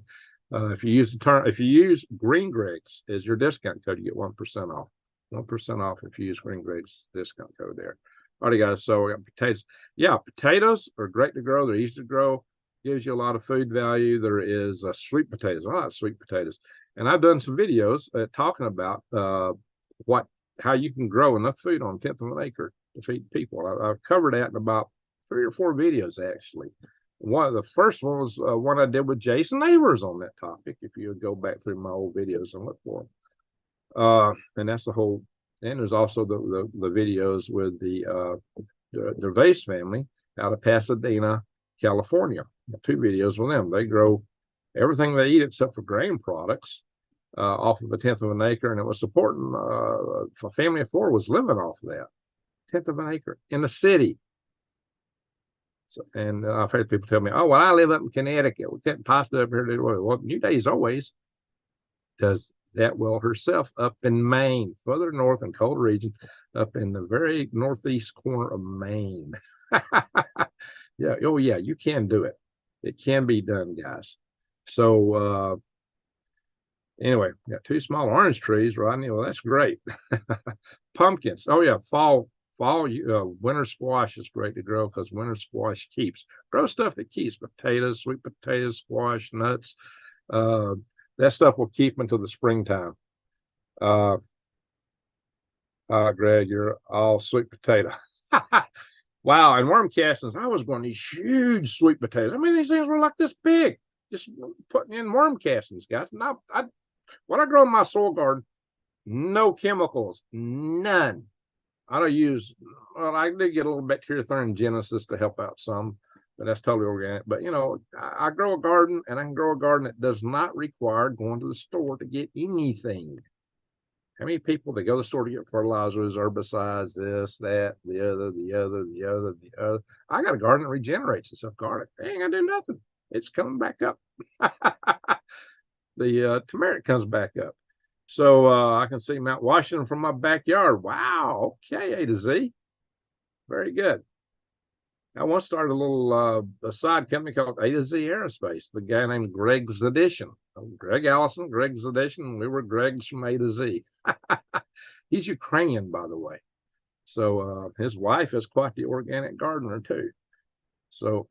S1: If you use Green Greg's as your discount code, you get 1% off. 1% off if you use Green Greg's discount code there. All right, guys. So we got potatoes. Yeah, potatoes are great to grow. They're easy to grow. Gives you a lot of food value. There is sweet potatoes. I like sweet potatoes, and I've done some videos talking about how you can grow enough food on 1/10 of an acre to feed people. I've covered that in about 3 or 4 videos, actually. One of the first one was one I did with Jason Neighbors on that topic. If you would go back through my old videos and look for them, and that's the whole. And there's also the videos with the Vase family out of Pasadena, California. 2 videos with them. They grow everything they eat except for grain products off of 1/10 of an acre, and it was supporting a family of 4 was living off of that 1/10 of an acre in the city. So, and I've heard people tell me, "Oh, well, I live up in Connecticut. We can't pasta up here." Well, New Day's always does that well herself up in Maine, further north in cold region, up in the very northeast corner of Maine. Yeah, oh yeah, you can do it. It can be done, guys. So anyway, got 2 small orange trees, Rodney. Well, that's great. Pumpkins. Oh yeah, fall, winter squash is great to grow because winter squash keeps. Grow stuff that keeps. Potatoes, sweet potatoes, squash, nuts. That stuff will keep until the springtime. Greg, you're all sweet potato. Wow, and worm castings. I was growing these huge sweet potatoes. I mean, these things were like this big. Just putting in worm castings, guys. Now, when I grow in my soil garden, no chemicals, none. I don't use. Well, I did get a little bacteriotherm genesis to help out some, but that's totally organic. But I grow a garden, and I can grow a garden that does not require going to the store to get anything. How many people that go to the store to get fertilizers, herbicides, this, that, the other? I got a garden that regenerates itself. Garlic, I ain't gonna do nothing. It's coming back up. The turmeric comes back up. So I can see Mount Washington from my backyard. Wow. Okay, A to Z. Very good. I once started a little side company called A to Z Aerospace. The guy named Greg Zedition. Greg Allison, Greg Zedition. We were Gregs from A to Z. He's Ukrainian, by the way. So his wife is quite the organic gardener too. So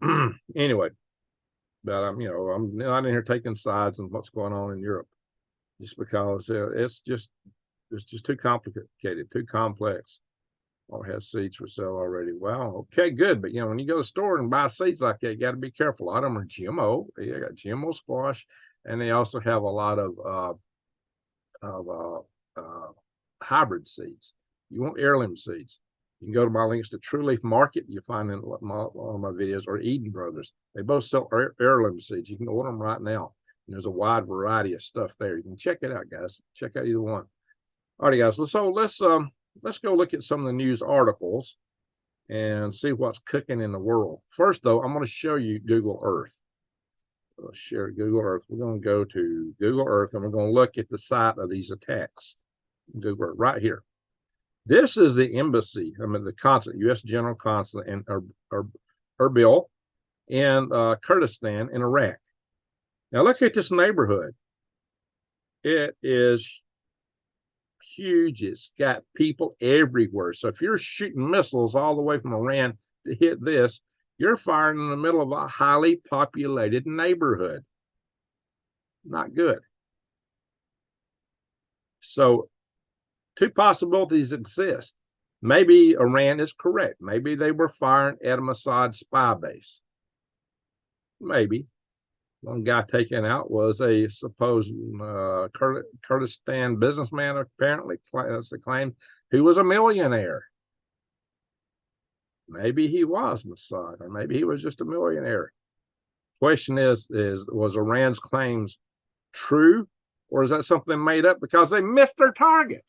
S1: anyway, but I'm not in here taking sides on what's going on in Europe, just because it's just too complicated, too complex. Or has seeds for sale already. Well, okay, good. But when you go to the store and buy seeds like that, you got to be careful. A lot of them are GMO. They got GMO squash, and they also have a lot of hybrid seeds. You want heirloom seeds. You can go to my links to True Leaf Market. You find in all my videos, or Eden Brothers. They both sell heirloom seeds. You can order them right now. And there's a wide variety of stuff there. You can check it out, guys. Check out either one. All right, guys. Let's go look at some of the news articles and see what's cooking in the world. First, though, I'm going to show you Google Earth. Let's share Google Earth. We're going to go to Google Earth, and we're going to look at the site of these attacks. Google Earth, right here. This is the embassy, the consulate, U.S. General Consulate in Erbil in Kurdistan in Iraq. Now, look at this neighborhood. It is huge. It's got people everywhere. So if you're shooting missiles all the way from Iran to hit this, you're firing in the middle of a highly populated neighborhood. Not good. So two possibilities exist. Maybe Iran is correct. Maybe they were firing at a Mossad spy base. Maybe. One guy taken out was a supposed Kurdistan businessman, apparently, that's the claim, who was a millionaire. Maybe he was Mossad, or maybe he was just a millionaire. Question is was Iran's claims true, or is that something made up because they missed their target?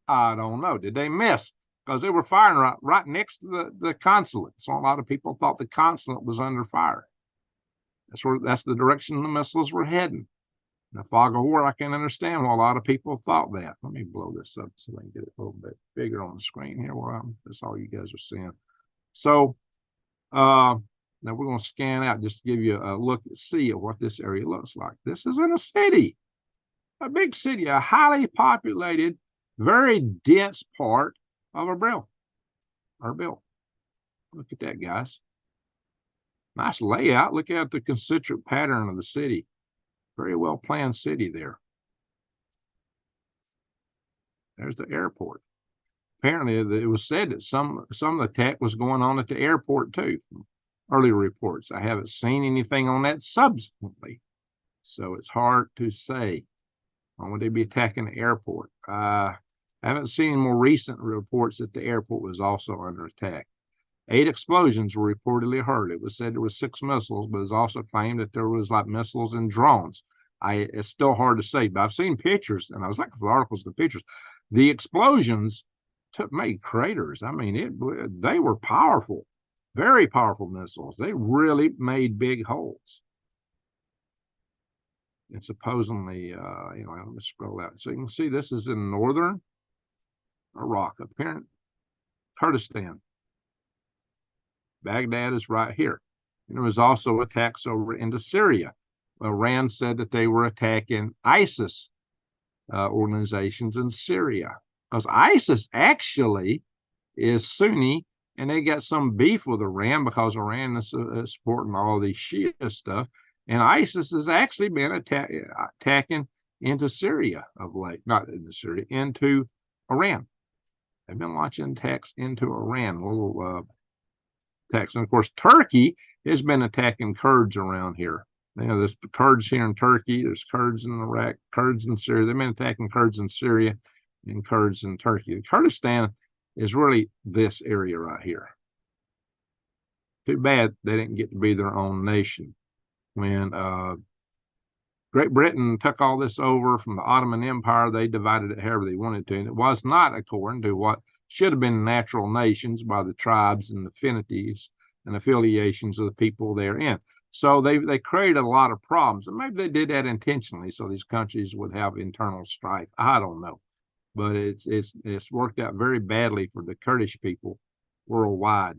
S1: I don't know. Did they miss? Because they were firing right next to the consulate. So a lot of people thought the consulate was under fire. That's the direction the missiles were heading. In the fog of war, I can understand why a lot of people thought that. Let me blow this up so I can get it a little bit bigger on the screen here. Well, that's all you guys are seeing. So now we're going to scan out just to give you a look and see at what this area looks like. This is in a city, a big city, a highly populated, very dense part of Erbil. Look at that, guys. Nice layout. Look at the concentric pattern of the city. Very well planned city there. There's the airport. Apparently, it was said that some of the attack was going on at the airport too. From earlier reports. I haven't seen anything on that subsequently, so it's hard to say. Why would they be attacking the airport? I haven't seen more recent reports that the airport was also under attack. 8 explosions were reportedly heard. It was said there were 6 missiles, but it's also claimed that there was like missiles and drones. It's still hard to say, but I've seen pictures, and I was looking for articles and pictures. The explosions made craters. I mean, they were powerful, very powerful missiles. They really made big holes. And supposedly, let me scroll out. So you can see this is in northern Iraq, apparent Kurdistan. Baghdad is right here. And there was also attacks over into Syria. Iran said that they were attacking ISIS organizations in Syria, because ISIS actually is Sunni, and they got some beef with Iran because Iran is supporting all these Shia stuff. And ISIS has actually been attacking into Syria of late, not into Syria, into Iran. They've been launching attacks into Iran, little attacks. And of course, Turkey has been attacking Kurds around here. There's Kurds here in Turkey, there's Kurds in Iraq, Kurds in Syria. They've been attacking Kurds in Syria and Kurds in Turkey. Kurdistan is really this area right here. Too bad they didn't get to be their own nation. When Great Britain took all this over from the Ottoman Empire, they divided it however they wanted to, and it was not according to what should have been natural nations by the tribes and affinities and affiliations of the people therein. So they created a lot of problems, and maybe they did that intentionally so these countries would have internal strife. I don't know, but it's worked out very badly for the Kurdish people worldwide.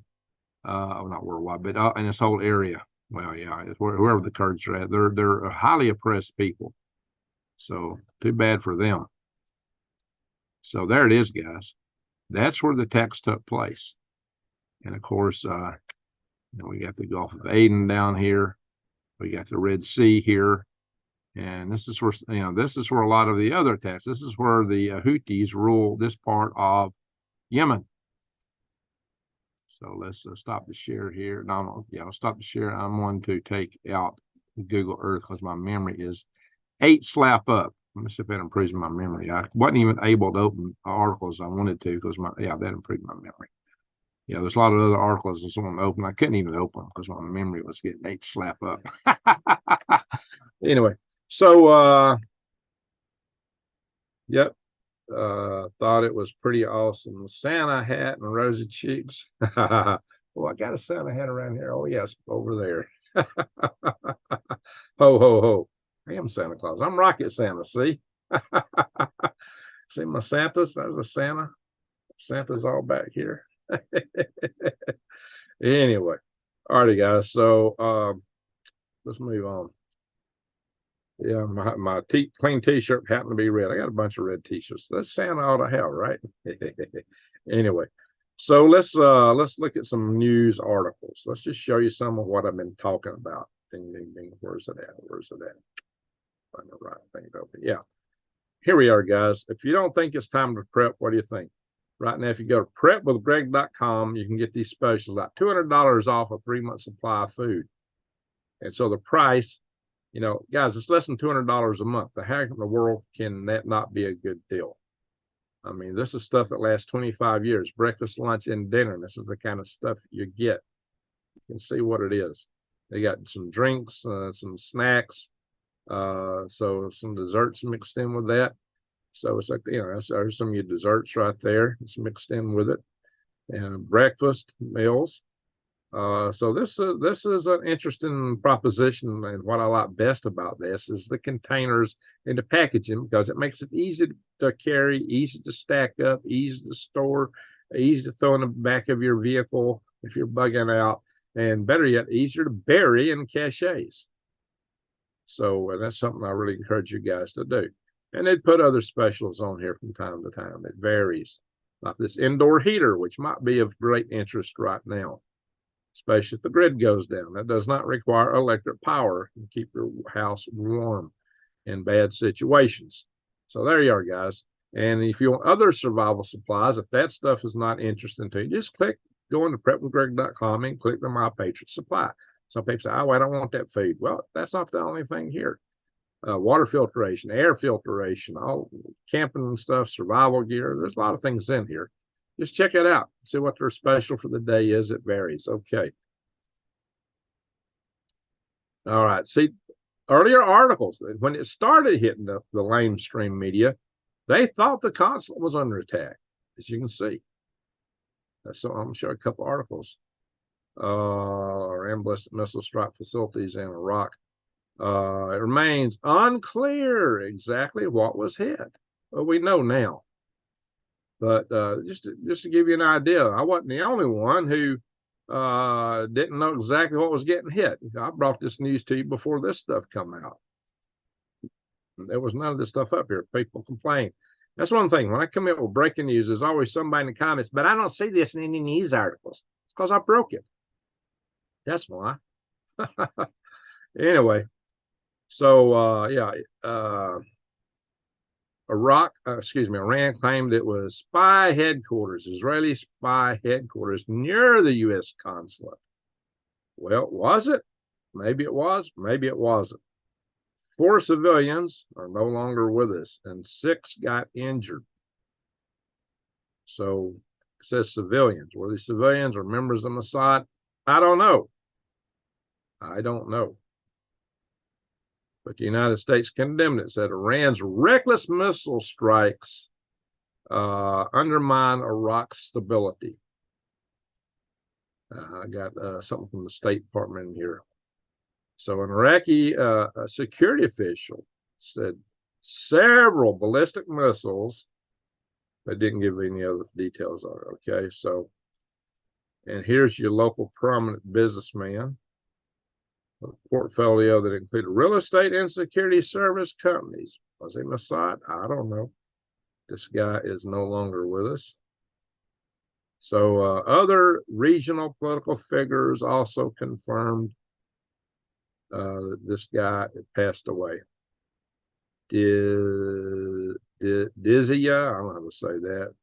S1: not worldwide, but in this whole area. Well, yeah, wherever the Kurds are at, they're a highly oppressed people. So too bad for them. So there it is, guys. That's where the attacks took place. And of course, we got the Gulf of Aden down here. We got the Red Sea here. And this is where, this is where a lot of the other attacks, this is where the Houthis rule this part of Yemen. So let's stop the share here. No, yeah, I'll stop the share. I'm going to take out Google Earth because my memory is 8 slap up. Let me see if that improves my memory. I wasn't even able to open articles I wanted to because that improved my memory. Yeah, there's a lot of other articles I wanted to open. I couldn't even open because my memory was getting 8 slap up. Anyway, so yep. Thought it was pretty awesome. Santa hat and rosy cheeks. Oh, I got a Santa hat around here. Oh, yes, over there. Ho, ho, ho. I am Santa Claus. I'm Rocket Santa, see? See my Santas? There's a Santa. Santa's all back here. Anyway, all righty, guys. So let's move on. Yeah, my clean t-shirt happened to be red. I got a bunch of red t-shirts. That's Santa ought to have, right? Anyway, so let's look at some news articles. Let's just show you some of what I've been talking about. Ding, ding, ding. Where's it at? Where's it at? Find the right thing to open. Yeah, here we are, guys. If you don't think it's time to prep, what do you think? Right now, if you go to prepwithgreg.com, you can get these specials, like $200 off a 3-month supply of food. And so the price, guys, it's less than $200 a month. The heck in the world can that not be a good deal? I mean, this is stuff that lasts 25 years, breakfast, lunch, and dinner. This is the kind of stuff you get. You can see what it is. They got some drinks, some snacks, so some desserts mixed in with that. So it's like, there's some of your desserts right there. It's mixed in with it. And breakfast meals. So this is an interesting proposition, and what I like best about this is the containers and the packaging, because it makes it easy to carry, easy to stack up, easy to store, easy to throw in the back of your vehicle if you're bugging out, and better yet, easier to bury in caches. So that's something I really encourage you guys to do. And they'd put other specials on here from time to time. It varies, like this indoor heater, which might be of great interest right now, especially if the grid goes down. That does not require electric power to keep your house warm in bad situations. So there you are, guys. And if you want other survival supplies, if that stuff is not interesting to you, just go into prepwithgreg.com and click the My Patriot Supply. Some people say, oh, I don't want that food. Well, that's not the only thing here. Water filtration, air filtration, all camping stuff, survival gear. There's a lot of things in here. Just check it out. See what their special for the day is. It varies. Okay. All right. See, earlier articles, when it started hitting the lamestream media, they thought the consulate was under attack, as you can see. So I'm going to show a couple articles. Iran ballistic missile strike facilities in Iraq. It remains unclear exactly what was hit. Well, we know now. But just to give you an idea, I wasn't the only one who didn't know exactly what was getting hit. I brought this news to you before this stuff come out. There was none of this stuff up here. People complain. That's one thing. When I come in with breaking news, there's always somebody in the comments, but I don't see this in any news articles. It's because I broke it. That's why. Anyway, so Iran claimed it was spy headquarters, Israeli spy headquarters near the U.S. consulate. Well, was it? Maybe it was, maybe it wasn't. 4 civilians are no longer with us, and 6 got injured. So it says civilians. Were these civilians or members of Mossad? I don't know. I don't know. But the United States condemned it, said Iran's reckless missile strikes undermine Iraq's stability. I got something from the State Department in here. So an Iraqi security official said several ballistic missiles. They didn't give any other details on it. Okay, so And here's your local prominent businessman. A portfolio that included real estate and security service companies. Was he Mossad? I don't know. This guy is no longer with us. So other regional political figures also confirmed this guy passed away. Dizia, I don't know how to say that.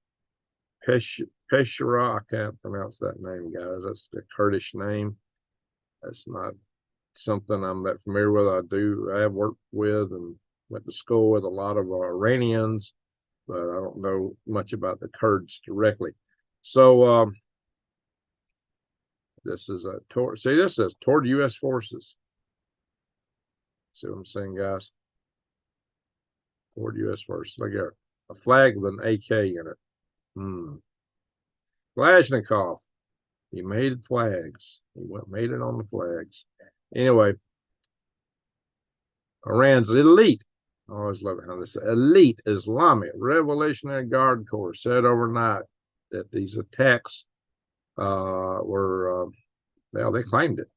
S1: Peshara, I can't pronounce that name, guys. That's the Kurdish name. That's not something I'm that familiar with. I have worked with and went to school with a lot of Iranians, but I don't know much about the Kurds directly. So this is a this says toward U.S. forces. See what I'm saying, guys? Toward U.S. forces. Look here, a flag with an AK in it. Kalashnikov. He made flags. He made it on the flags. Anyway, Iran's elite, I always love how this elite Islamic Revolutionary Guard Corps said overnight that these attacks were, well, they claimed it,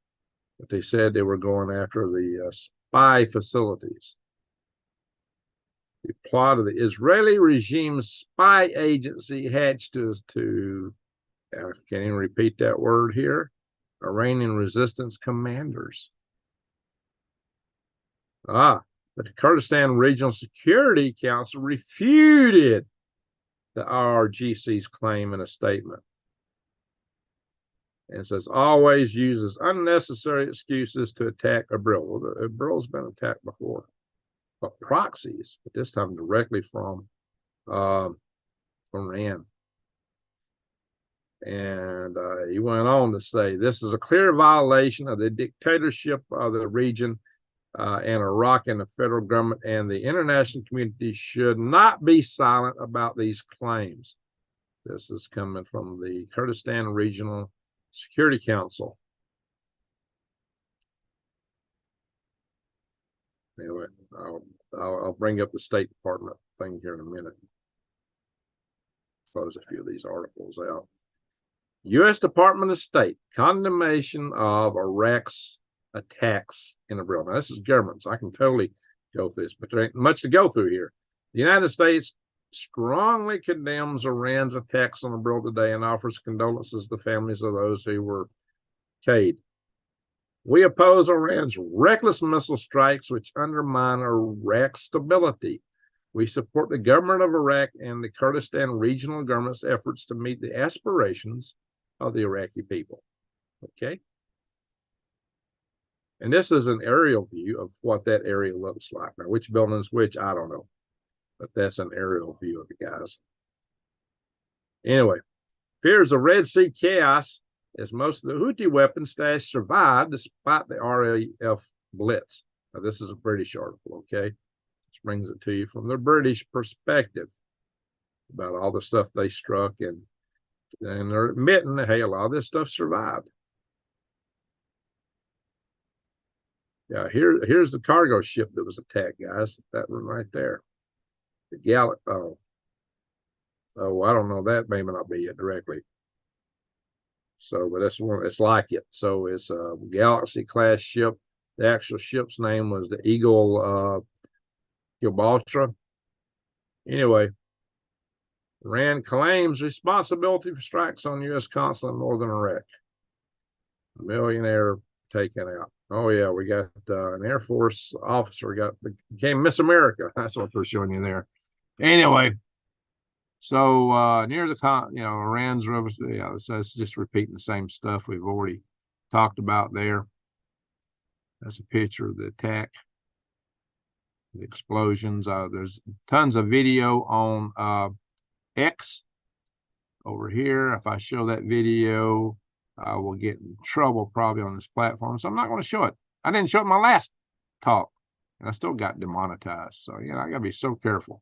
S1: but they said they were going after the spy facilities. The plot of the Israeli regime's spy agency hatched to I can't even repeat that word here, Iranian resistance commanders. But the Kurdistan Regional Security Council refuted the IRGC's claim in a statement. And says, always uses unnecessary excuses to attack Erbil. Well, Erbil's been attacked before, but proxies, but this time directly from Iran. And he went on to say, this is a clear violation of the dictatorship of the region and Iraq, and the federal government and the international community should not be silent about these claims. This is coming from the Kurdistan Regional Security Council. Anyway, I'll bring up the State Department thing here in a minute. Close a few of these articles out. U.S. Department of State condemnation of Iraq's attacks in Erbil. Now, this is government, so I can totally go through this, but there ain't much to go through here. The United States strongly condemns Iran's attacks on Erbil today and offers condolences to the families of those who were killed. We oppose Iran's reckless missile strikes, which undermine Iraq's stability. We support the government of Iraq and the Kurdistan regional government's efforts to meet the aspirations of the Iraqi people. Okay? And this is an aerial view of what that area looks like. Now, which building is which, I don't know. But that's an aerial view of it, guys. Anyway, fears of Red Sea chaos as most of the Houthi weapon stash survived despite the RAF blitz. Now, this is a British article, okay? This brings it to you from the British perspective about all the stuff they struck, and they're admitting that, hey, a lot of this stuff survived. Yeah, here's the cargo ship that was attacked, guys. That one right there. The I don't know, that may not be it directly. So, but that's one, it's like it. So it's a Galaxy class ship. The actual ship's name was the Eagle Gibraltar. Anyway, Iran claims responsibility for strikes on U.S. consulate in northern Iraq. A millionaire taken out. Oh yeah, we got an Air Force officer became Miss America. That's what they're showing you there. Anyway, so near the Iran's revolution. Yeah, so it's just repeating the same stuff we've already talked about there. That's a picture of the attack, the explosions. There's tons of video on X over here. If I show that video, I will get in trouble probably on this platform, so I'm not going to show it. I didn't show it in my last talk, and I still got demonetized. So, I got to be so careful.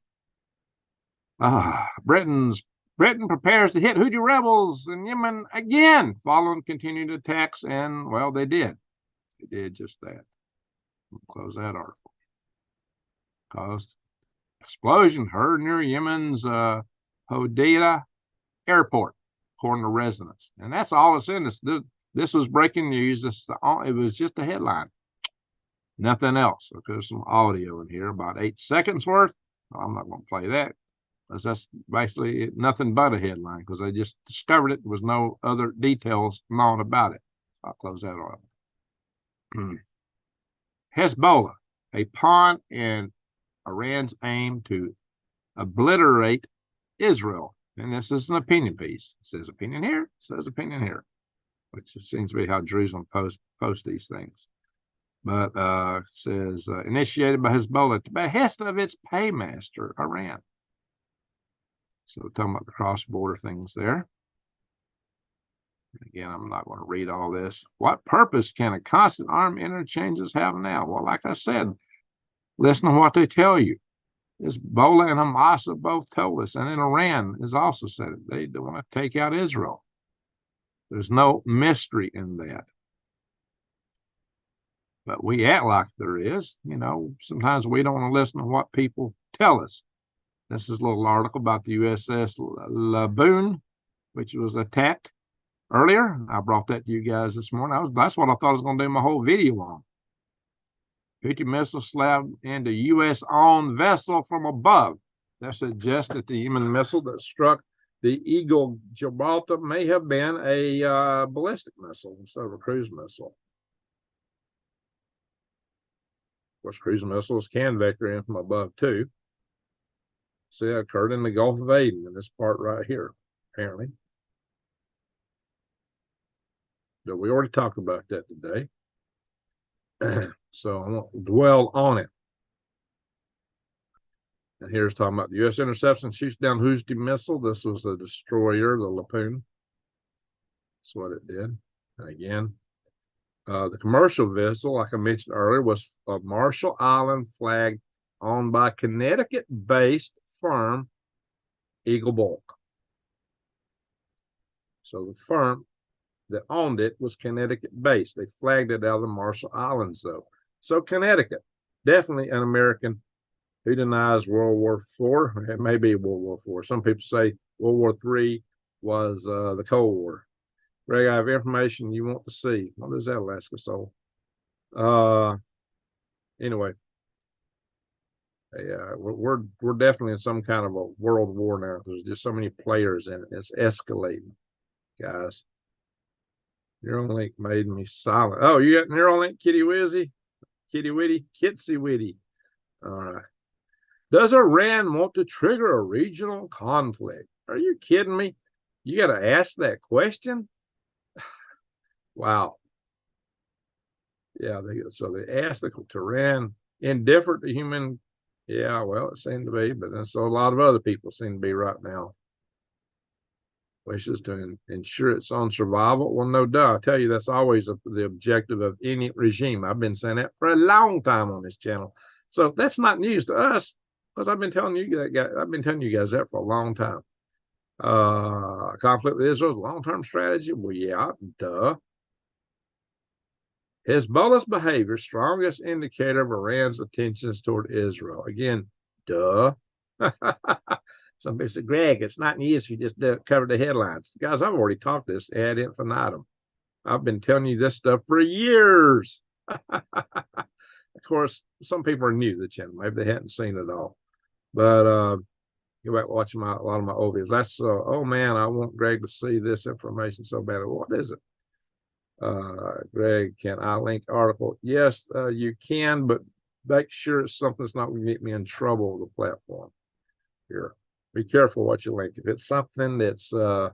S1: Britain prepares to hit Houthi rebels in Yemen again following continued attacks, and, well, they did. They did just that. We'll close that article. Caused explosion heard near Yemen's Hodeidah airport. according to residents. And that's all it's in this. This was breaking news. It was just a headline. Nothing else. So there's some audio in here, about 8 seconds worth. Well, I'm not going to play that, because that's basically nothing but a headline, because they just discovered it. There was no other details known about it. I'll close that off. Hezbollah, a pawn in Iran's aim to obliterate Israel. And this is an opinion piece. It says opinion here, it says opinion here, which seems to be how Jerusalem post these things. But says initiated by Hezbollah to behest of its paymaster, Iran. So we're talking about the cross-border things there. Again, I'm not going to read all this. What purpose can a constant armed interchanges have now? Well, like I said, listen to what they tell you. Hezbollah and Hamas have both told us, and then Iran has also said it. They don't want to take out Israel. There's no mystery in that. But we act like there is. You know, sometimes we don't want to listen to what people tell us. This is a little article about the USS Laboon, which was attacked earlier. I brought that to you guys this morning. That's what I thought I was going to do my whole video on. Houthi missile slammed into U.S.-owned vessel from above. That suggests that the Yemen missile that struck the Eagle Gibraltar may have been a ballistic missile instead of a cruise missile. Of course, cruise missiles can vector in from above too. See, it occurred in the Gulf of Aden in this part right here, apparently. So we already talked about that today. So I won't dwell on it. And here's talking about the U.S. interception shoots down Houthi missile. This was the destroyer, the Lapoon. That's what it did. And again, the commercial vessel, like I mentioned earlier, was a Marshall Island flag owned by Connecticut-based firm Eagle Bulk. So the firm that owned it was Connecticut-based. They flagged it out of the Marshall Islands, though. So Connecticut, definitely an American. Who denies World War IV? It may be World War IV. Some people say World War III was the Cold War. Greg, I have information you want to see. What is that, Alaska Soul? Anyway, yeah, we're definitely in some kind of a world war now. There's just so many players in it. It's escalating, guys. Neuralink made me silent. Oh, you got Neuralink, Kitty Wizzy, Kitty Witty, Kitsy Witty. All right. Does Iran want to trigger a regional conflict? Are you kidding me? You got to ask that question. Wow. Yeah, so they asked the Iran, indifferent to human. Yeah, well, it seemed to be, but then so a lot of other people seem to be right now. Wishes to ensure its own survival. Well, no doubt. I tell you, that's always the objective of any regime. I've been saying that for a long time on this channel. So that's not news to us, because I've been telling you guys that for a long time. Conflict with Israel's long-term strategy. Well, yeah, duh. Hezbollah's behavior, strongest indicator of Iran's attentions toward Israel. Again, duh. Somebody said, Greg, it's not news if you just cover the headlines. Guys, I've already talked this ad infinitum. I've been telling you this stuff for years. Of course, some people are new to the channel. Maybe they hadn't seen it all. But go back watching a lot of my old videos. That's, oh man, I want Greg to see this information so bad. What is it? Greg, can I link article? Yes, you can, but make sure it's something that's not going to get me in trouble with the platform here. Be careful what you link. If it's something that's you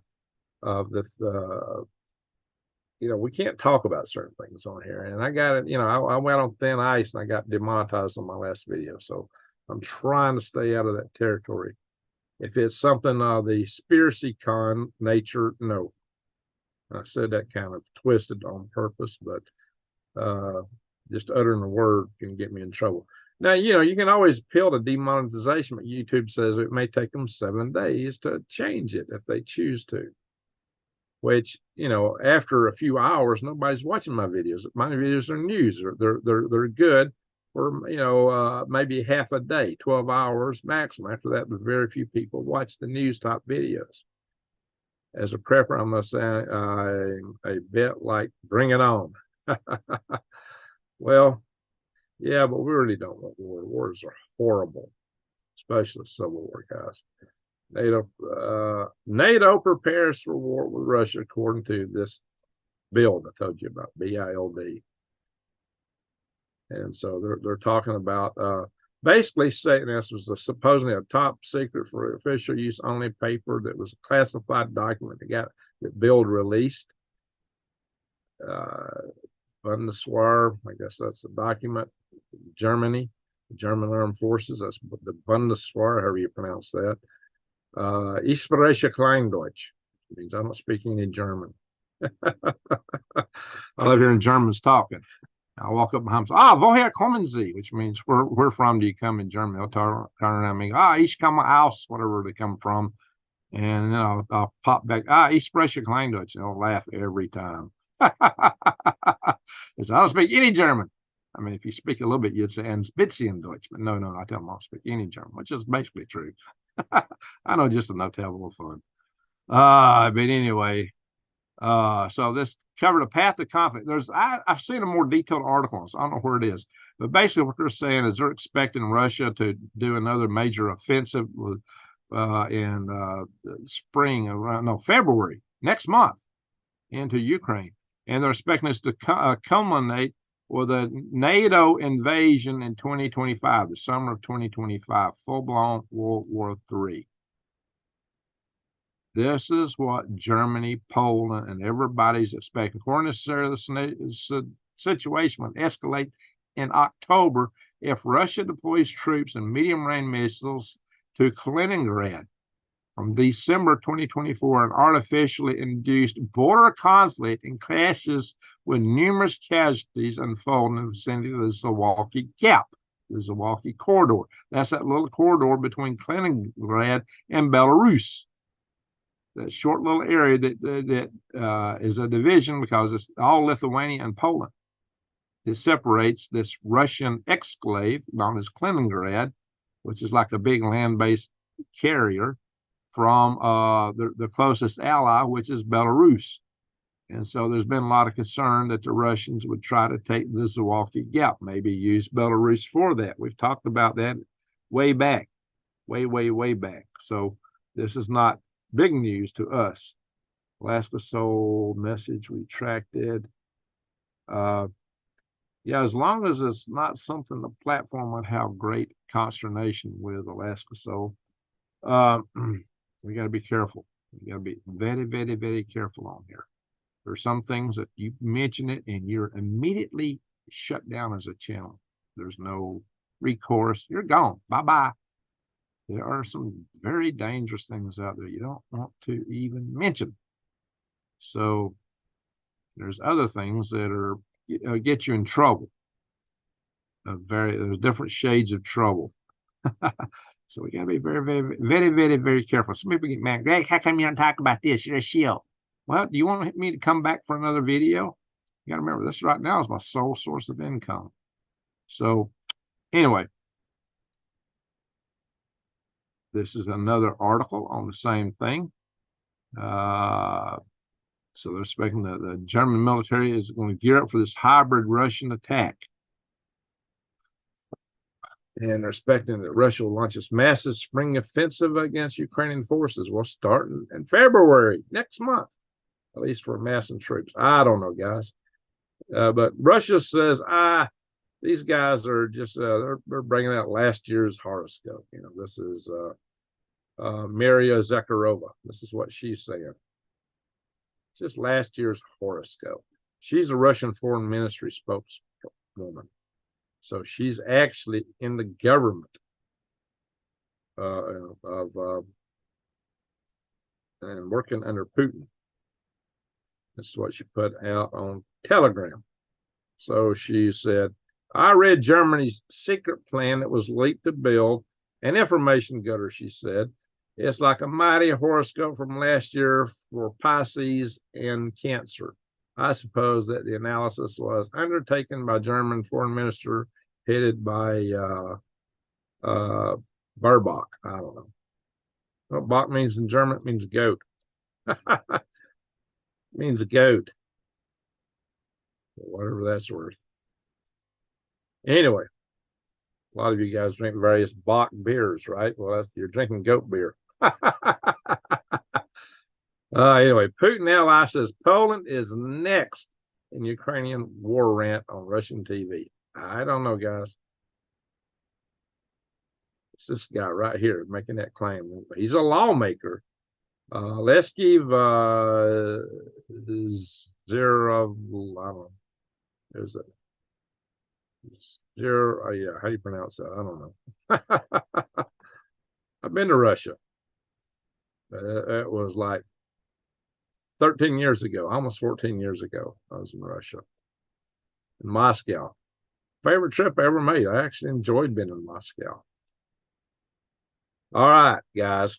S1: know, we can't talk about certain things on here. And I got it, you know, I went on thin ice and I got demonetized on my last video. So I'm trying to stay out of that territory. If it's something of the conspiracy con nature, no. I said that kind of twisted on purpose, but just uttering the word can get me in trouble. Now, you know, you can always appeal to demonetization, but YouTube says it may take them 7 days to change it if they choose to. Which, you know, after a few hours, nobody's watching my videos. My videos are news. They're good for, you know, maybe half a day, 12 hours maximum. After that, very few people watch the news type videos. As a prepper, I must say a bit like bring it on. Well, yeah, but we really don't want war. Wars are horrible, especially civil war, guys. NATO prepares for war with Russia according to this build I told you about, BILD. And so they're talking about basically saying this was supposedly a top secret for official use only paper that was a classified document that Bild released. Bundeswehr, I guess that's the document. Germany, German Armed Forces, that's the Bundeswehr, however you pronounce that. Ich spreche Kleindeutsch, which means I don't speak any German. I love hearing Germans talking. I walk up behind them, woher kommen Sie? Which means where from do you come in German? They'll turn around and go, ich komme aus, whatever they come from. And then I'll pop back, ich spreche Kleindeutsch. And they'll laugh every time. I don't speak any German. I mean, if you speak a little bit, you'd say, and bisschen Deutsch. But no, I tell them I don't speak any German, which is basically true. I know just enough to have a little fun. But anyway, so this covered a path of conflict. I've seen a more detailed article on this. I don't know where it is, but basically what they're saying is they're expecting Russia to do another major offensive in February next month into Ukraine, and they're expecting this to culminate with a NATO invasion in 2025, the summer of 2025, full-blown World War III. This is what Germany, Poland, and everybody's expecting. According to Sarah, the situation will escalate in October if Russia deploys troops and medium-range missiles to Kaliningrad. From December 2024, an artificially induced border conflict and clashes with numerous casualties unfold in the vicinity of the Suwalki Gap, the Suwalki corridor. That's that little corridor between Kaliningrad and Belarus. That short little area that is a division because it's all Lithuania and Poland. It separates this Russian exclave known as Kaliningrad, which is like a big land-based carrier, from the closest ally, which is Belarus. And so there's been a lot of concern that the Russians would try to take the Suwalki Gap, maybe use Belarus for that. We've talked about that way back, way back. So this is not big news to us. Alaska Soul message retracted. Yeah, as long as it's not something the platform would have great consternation with, Alaska Soul. We got to be careful. We got to be very careful on here. There's some things that you mention it and you're immediately shut down as a channel. There's no recourse. You're gone. Bye-bye. There are some very dangerous things out there you don't want to even mention. So there's other things that are get you in trouble. There's different shades of trouble. So we got to be very careful. Some people get mad. Greg, how come you don't talk about this? You're a shield. Well, do you want me to come back for another video? You got to remember, this right now is my sole source of income. So anyway, this is another article on the same thing. So they're expecting the German military is going to gear up for this hybrid Russian attack. And they're expecting that Russia will launch its massive spring offensive against Ukrainian forces. Will start in February, next month, at least for massing troops. I don't know, guys. But Russia says, these guys are just, they're bringing out last year's horoscope. You know, this is Maria Zakharova. This is what she's saying. It's just last year's horoscope. She's a Russian foreign ministry spokeswoman. So she's actually in the government and working under Putin. This is what she put out on Telegram. So she said, I read Germany's secret plan that was leaked to build an information gutter, she said. It's like a mighty horoscope from last year for Pisces and Cancer. I suppose that the analysis was undertaken by German foreign minister headed by Baerbock. I don't know. What Bach means in German, it means goat. Means a goat, whatever that's worth. Anyway, a lot of you guys drink various Bach beers, right? Well, you're drinking goat beer. Anyway, Putin ally says Poland is next in Ukrainian war rant on Russian TV. I don't know, guys. It's this guy right here making that claim. He's a lawmaker. Let's give zero. I don't know. There's a zero. Yeah, how do you pronounce that? I don't know. I've been to Russia. It was like 13 years ago, almost 14 years ago. I was in Russia, in Moscow. Favorite trip I ever made. I actually enjoyed being in Moscow. All right, guys.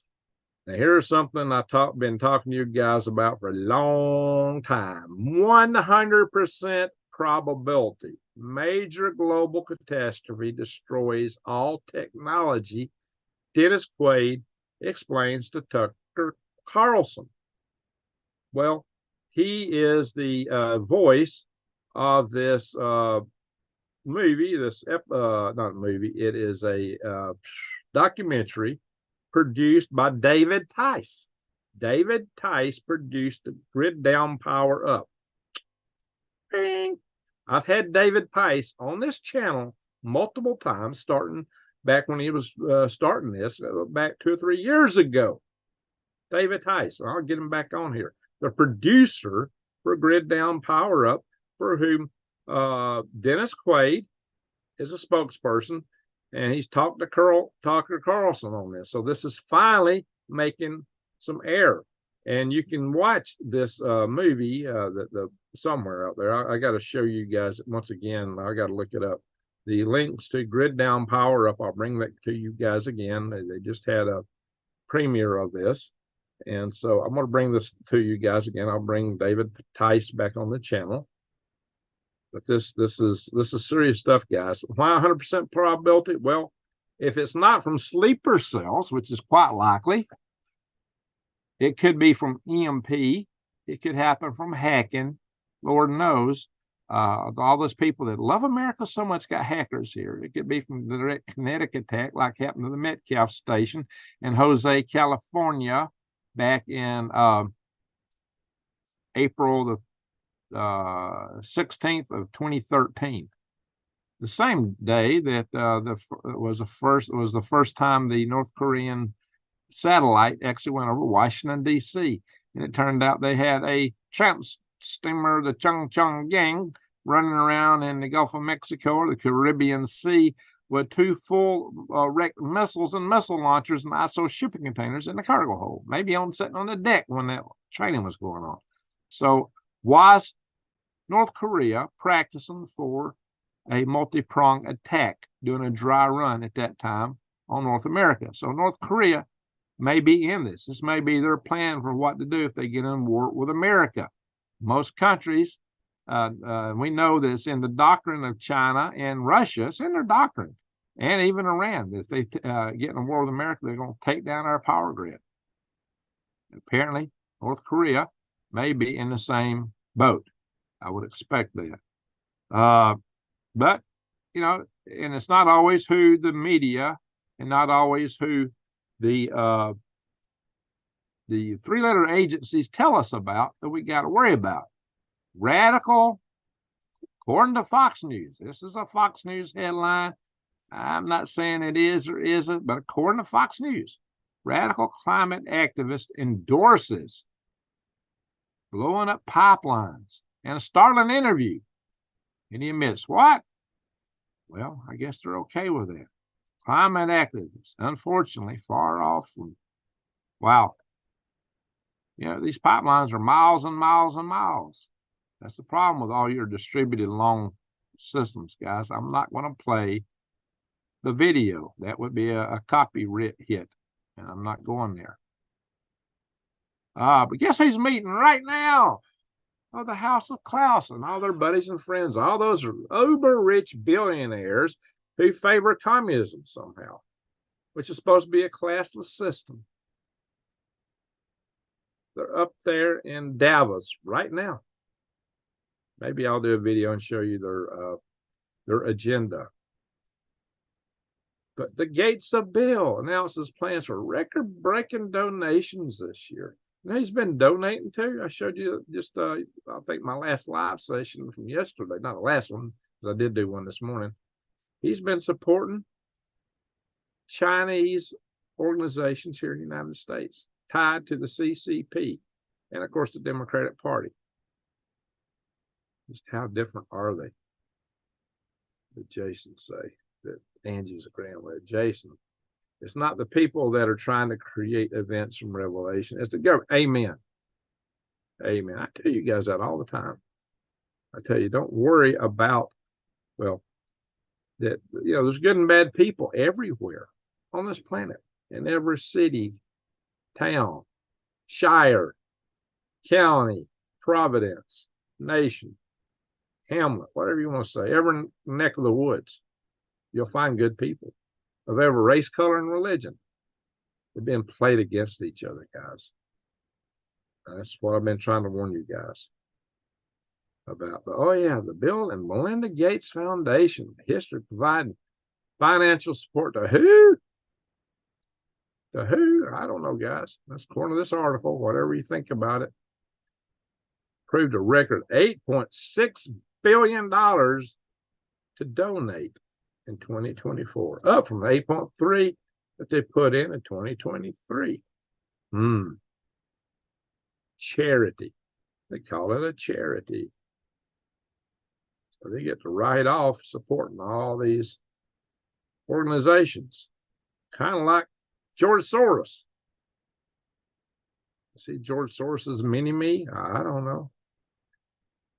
S1: Now, here's something been talking to you guys about for a long time. 100% probability. Major global catastrophe destroys all technology. Dennis Quaid explains to Tucker Carlson. Well, he is the voice of this movie. Not movie. It is a documentary produced by David Tice. David Tice produced Grid Down, Power Up. Bing. I've had David Tice on this channel multiple times, starting back when he was starting this, back 2 or 3 years ago. David Tice, I'll get him back on here. The producer for Grid Down, Power Up, for whom Dennis Quaid is a spokesperson, and he's talked to Tucker Carlson on this. So this is finally making some air, and you can watch this movie somewhere out there. I got to show you guys once again. I got to look it up. The links to Grid Down, Power Up, I'll bring that to you guys again. They just had a premiere of this, and so I'm going to bring this to you guys again. I'll bring David Tice back on the channel. But this is serious stuff, guys. Why 100% probability? Well, if it's not from sleeper cells, which is quite likely, it could be from EMP. It could happen from hacking. Lord knows. All those people that love America so much got hackers here. It could be from the direct kinetic attack, like happened to the Metcalf station in Jose, California, back in April the 16th of 2013, the same day that was the first time the North Korean satellite actually went over Washington D.C. and it turned out they had a tramp steamer, the Chung Gang, running around in the Gulf of Mexico or the Caribbean Sea with 2 full wrecked missiles and missile launchers and ISO shipping containers in the cargo hold, maybe sitting on the deck when that training was going on. So was North Korea practicing for a multi-pronged attack, doing a dry run at that time on North America? So North Korea may be in this. This may be their plan for what to do if they get in war with America. Most countries, we know that it's in the doctrine of China and Russia. It's in their doctrine, and even Iran. If they get in a war with America, they're going to take down our power grid. Apparently, North Korea may be in the same boat. I would expect that. But, you know, and it's not always who the media and not always who the 3-letter agencies tell us about that we got to worry about. Radical, according to Fox News. This is a Fox News headline. I'm not saying it is or isn't, but according to Fox News, radical climate activist endorses blowing up pipelines and a startling interview. And he admits what? Well, I guess they're okay with that. Climate activists, unfortunately, far off from, wow. You know, these pipelines are miles and miles and miles. That's the problem with all your distributed long systems, guys. I'm not going to play the video. That would be a copyright hit, and I'm not going there. But guess who's meeting right now? Oh, the House of Klaus and all their buddies and friends. All those uber-rich billionaires who favor communism somehow, which is supposed to be a classless system. They're up there in Davos right now. Maybe I'll do a video and show you their agenda. But the Gates of Bill announces plans for record-breaking donations this year. And he's been donating too. I showed you just, I think my last live session from yesterday, not the last one, because I did do one this morning. He's been supporting Chinese organizations here in the United States tied to the CCP and, of course, the Democratic Party. Just how different are they? Did Jason say that Angie's agreeing with Jason? It's not the people that are trying to create events from Revelation. It's the government. Amen. Amen. I tell you guys that all the time. I tell you, don't worry about, well, that, you know, there's good and bad people everywhere on this planet, in every city, town, shire, county, providence, nation, hamlet, whatever you want to say, every neck of the woods, you'll find good people of every race, color, and religion. They're being played against each other, guys. That's what I've been trying to warn you guys about. But, oh, yeah, the Bill and Melinda Gates Foundation, history providing financial support to who? To who? I don't know, guys. That's according to this article, whatever you think about it. Proved a record $8.6 billion to donate in 2024, up from the 8.3 that they put in 2023. Charity. They call it a charity. So they get to write off supporting all these organizations. Kind of like George Soros. See George Soros's mini-me? I don't know.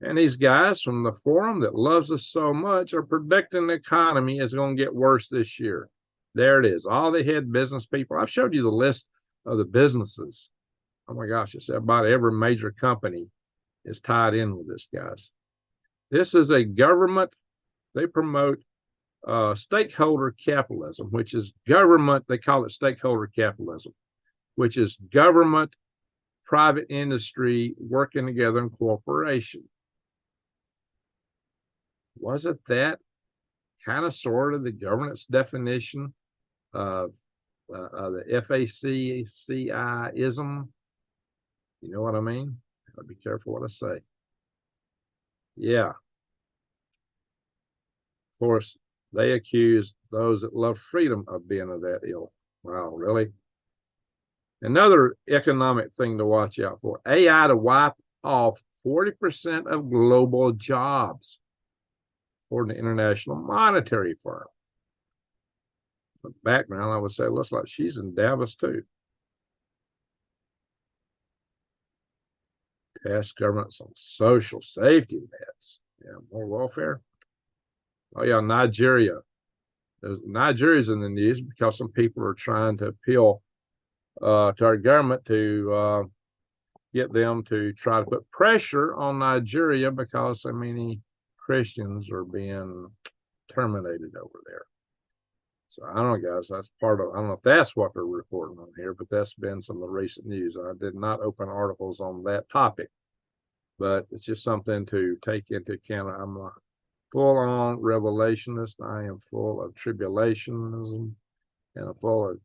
S1: And these guys from the forum that loves us so much are predicting the economy is going to get worse this year. There it is. All the head business people. I've showed you the list of the businesses. Oh my gosh, it's about every major company is tied in with this, guys. This is a government. They promote stakeholder capitalism, which is government. They call it stakeholder capitalism, which is government, private industry working together in cooperation. Wasn't that kind of sort of the governance definition of the FACCI-ism? You know what I mean? Gotta be careful what I say. Yeah. Of course, they accuse those that love freedom of being of that ilk. Wow, really? Another economic thing to watch out for, AI to wipe off 40% of global jobs, according to International Monetary Fund. The background, I would say, looks like she's in Davos too. Task governments on social safety nets. Yeah, more welfare. Oh yeah, Nigeria. Nigeria's in the news because some people are trying to appeal to our government to get them to try to put pressure on Nigeria because so many Christians are being terminated over there. So I don't know, guys, that's part of, I don't know if that's what they're reporting on here, but that's been some of the recent news. I did not open articles on that topic, but it's just something to take into account. I'm a full-on revelationist. I am full of tribulationism and I'm full of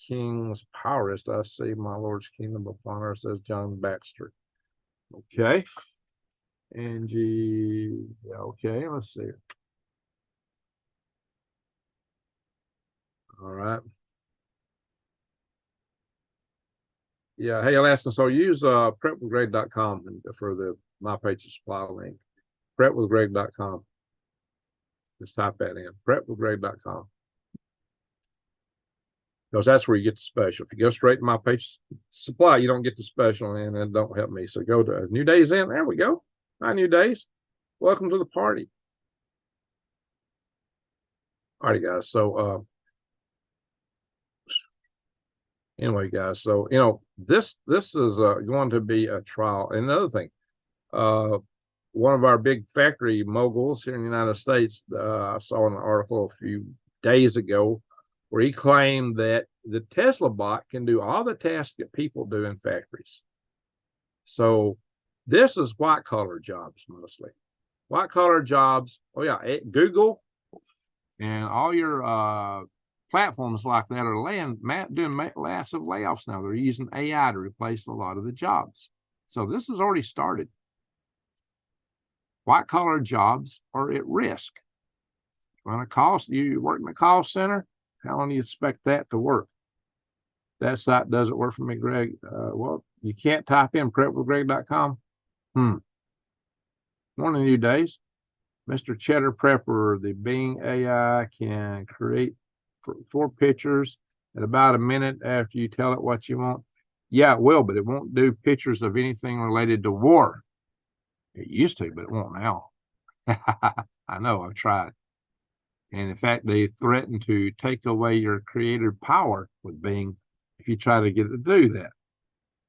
S1: King's powerist. I see my Lord's kingdom upon her, says John Baxter. Okay. Angie, yeah, okay, let's see. All right. Yeah, hey, Alaska, so use prepwithgreg.com for the My Patriot Supply link. Prepwithgreg.com. Just type that in, prepwithgreg.com. Because that's where you get the special. If you go straight to My Patriot Supply, you don't get the special, and it don't help me. So go to New Days in. There we go. Hi, New Days. Welcome to the party. All right, guys. So anyway, guys. So this is going to be a trial. And another thing, one of our big factory moguls here in the United States, I saw an article a few days ago where he claimed that the Tesla bot can do all the tasks that people do in factories. So this is white collar jobs mostly. White collar jobs. Oh yeah, Google and all your platforms like that are doing massive layoffs now. They're using AI to replace a lot of the jobs. So this has already started. White collar jobs are at risk. When you work in a call center, how long do you expect that to work? That site doesn't work for me, Greg. Well, you can't type in prepwithgreg.com. One of the new days, Mr. Cheddar Prepper, the Bing AI can create 4 pictures at about a minute after you tell it what you want. Yeah, it will, but it won't do pictures of anything related to war. It used to, but it won't now. I know, I've tried. And in fact, they threaten to take away your creative power with Bing if you try to get it to do that.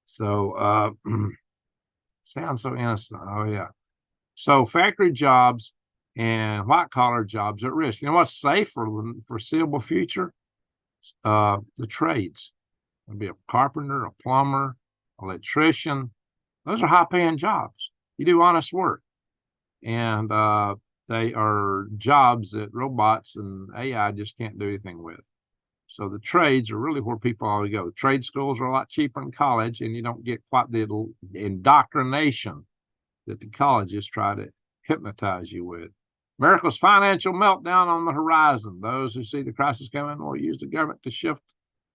S1: So, sounds so innocent. Oh, yeah. So factory jobs and white collar jobs at risk. You know what's safe for the foreseeable future? The trades. It'll be a carpenter, a plumber, electrician. Those are high paying jobs. You do honest work. And they are jobs that robots and AI just can't do anything with. So the trades are really where people ought to go. The trade schools are a lot cheaper in college, and you don't get quite the indoctrination that the colleges try to hypnotize you with. America's financial meltdown on the horizon. Those who see the crisis coming will use the government to shift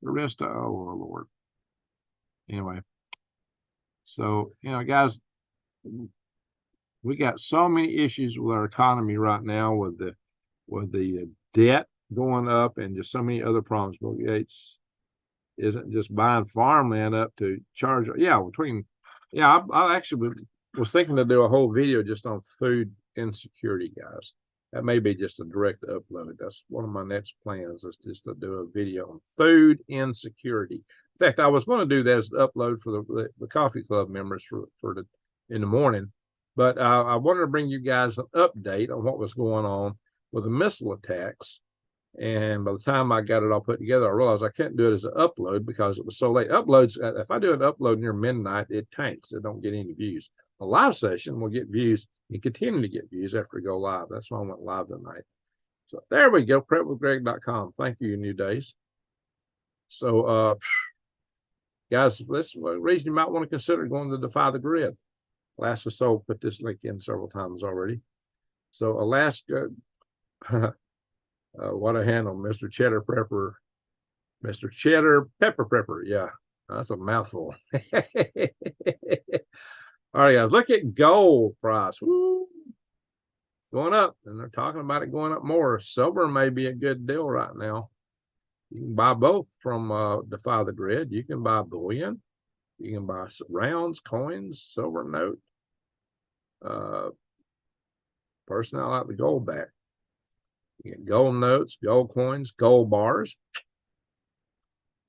S1: the risk to, oh, Lord. Anyway, so, guys, we got so many issues with our economy right now with the debt going up and just so many other problems. Bill Gates isn't just buying farmland up to charge. I actually was thinking to do a whole video just on food insecurity, guys. That may be just a direct upload. That's one of my next plans, is just to do a video on food insecurity. In fact, I was going to do that as an upload for the coffee club members in the morning. But I wanted to bring you guys an update on what was going on with the missile attacks. And by the time I got it all put together, I realized I couldn't do it as an upload because it was so late. Uploads, if I do an upload near midnight, it tanks. It don't get any views. A live session will get views and continue to get views after we go live. That's why I went live tonight. So there we go, prepwithgreg.com. Thank you, New Days. So, guys, this is a reason you might want to consider going to Defy the Grid. Alaska Soul put this link in several times already. So Alaska, what a handle, Mr. Cheddar Prepper. Mr. Cheddar Pepper Prepper. Yeah, that's a mouthful. All right, guys, look at gold price. Woo. Going up, and they're talking about it going up more. Silver may be a good deal right now. You can buy both from Defy the Grid. You can buy bullion. You can buy rounds, coins, silver note. Personally, I like the gold back. You get gold notes, gold coins, gold bars.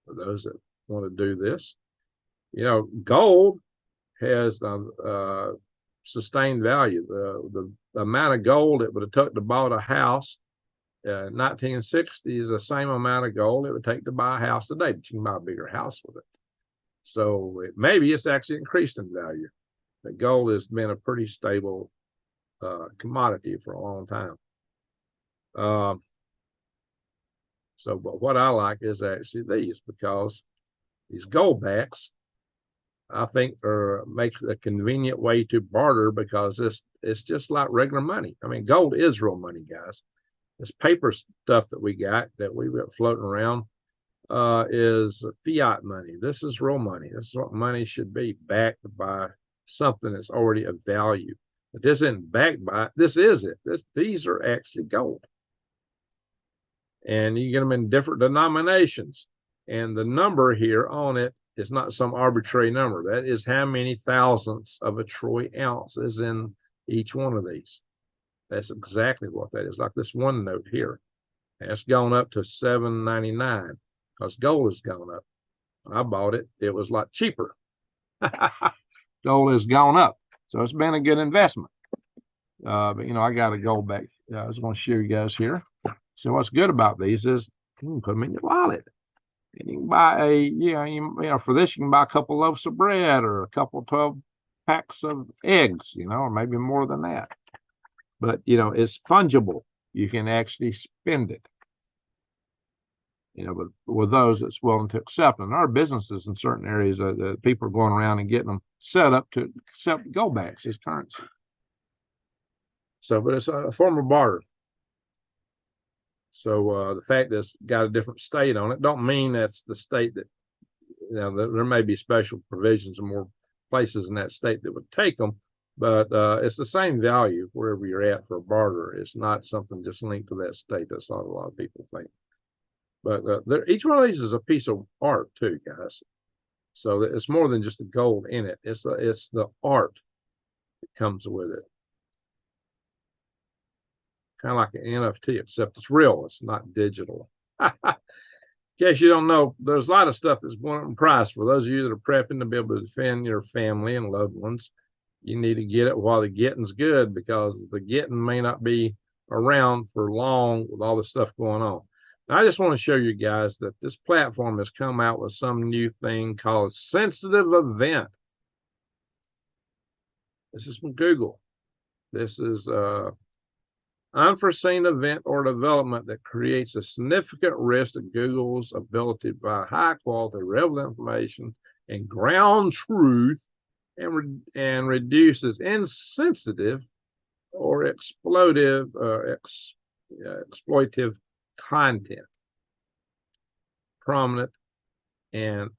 S1: For those that want to do this, gold has sustained value. The amount of gold it would have took to buy a house in 1960 is the same amount of gold it would take to buy a house today, but you can buy a bigger house with it. So maybe it's actually increased in value. But gold has been a pretty stable commodity for a long time. But what I like is actually these, because these gold backs, I think, makes a convenient way to barter, because it's just like regular money. I mean, gold is real money, guys. This paper stuff that we got floating around is fiat money. This is real money. This is what money should be, backed by something that's already of value. But this isn't backed by, this is it. These are actually gold. And you get them in different denominations. And the number here on it is not some arbitrary number. That is how many thousandths of a troy ounce is in each one of these. That's exactly what that is. Like this one note here. And it's gone up to $7.99 because gold has gone up. When I bought it, it was a lot cheaper. Gold has gone up. So it's been a good investment. But I got a gold back. I was going to show you guys here. So what's good about these is you can put them in your wallet. And you can buy for this, you can buy a couple loaves of bread or a couple 12 packs of eggs, or maybe more than that. But, it's fungible. You can actually spend it, but with those that's willing to accept. And our businesses in certain areas, the people are going around and getting them set up to accept go-backs as currency. So, but it's a form of barter. So the fact that it's got a different state on it don't mean that's the state that, there may be special provisions in more places in that state that would take them, but it's the same value wherever you're at for a barter. It's not something just linked to that state. That's not a lot of people think. But each one of these is a piece of art too, guys. So it's more than just the gold in it. It's the art that comes with it. Kind of like an NFT, except it's real. It's not digital. In case you don't know, there's a lot of stuff that's going up in price. For those of you that are prepping to be able to defend your family and loved ones, you need to get it while the getting's good, because the getting may not be around for long with all the stuff going on. Now, I just want to show you guys that this platform has come out with some new thing called sensitive event. This is from Google. This is unforeseen event or development that creates a significant risk to Google's ability to provide high quality, relevant information and ground truth, and reduces insensitive or exploitive content, prominent and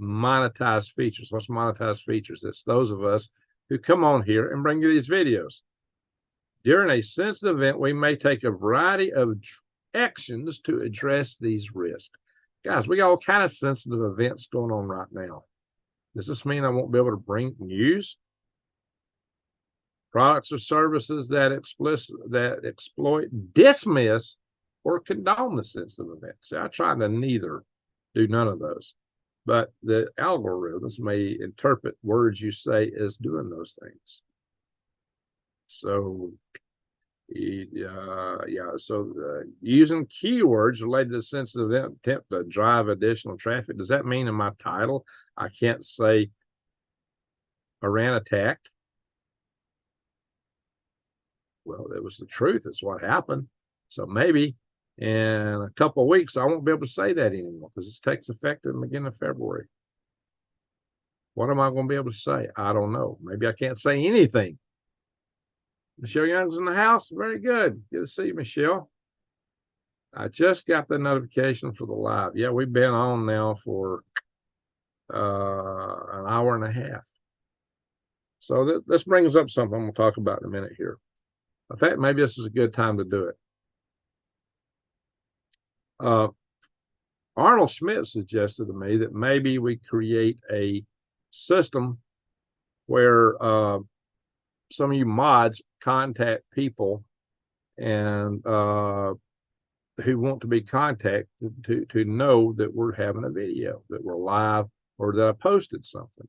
S1: monetized features. What's monetized features? It's those of us who come on here and bring you these videos. During a sensitive event, we may take a variety of actions to address these risks. Guys, we got all kind of sensitive events going on right now. Does this mean I won't be able to bring news? Products or services that exploit, dismiss, or condone the sensitive event. See, I try to neither do none of those. But the algorithms may interpret words you say as doing those things. So, using keywords related to sensitive event attempt to drive additional traffic. Does that mean in my title I can't say Iran attacked? Well, it was the truth. It's what happened. So maybe in a couple of weeks I won't be able to say that anymore, because it takes effect at the beginning of February. What am I going to be able to say? I don't know. Maybe I can't say anything. Michelle Young's in the house. Very good. Good to see you, Michelle. I just got the notification for the live. Yeah, we've been on now for an hour and a half. So this brings up something I'm going to talk about in a minute here. In fact, maybe this is a good time to do it. Arnold Schmidt suggested to me that maybe we create a system where some of you mods contact people and who want to be contacted to know that we're having a video, that we're live, or that I posted something.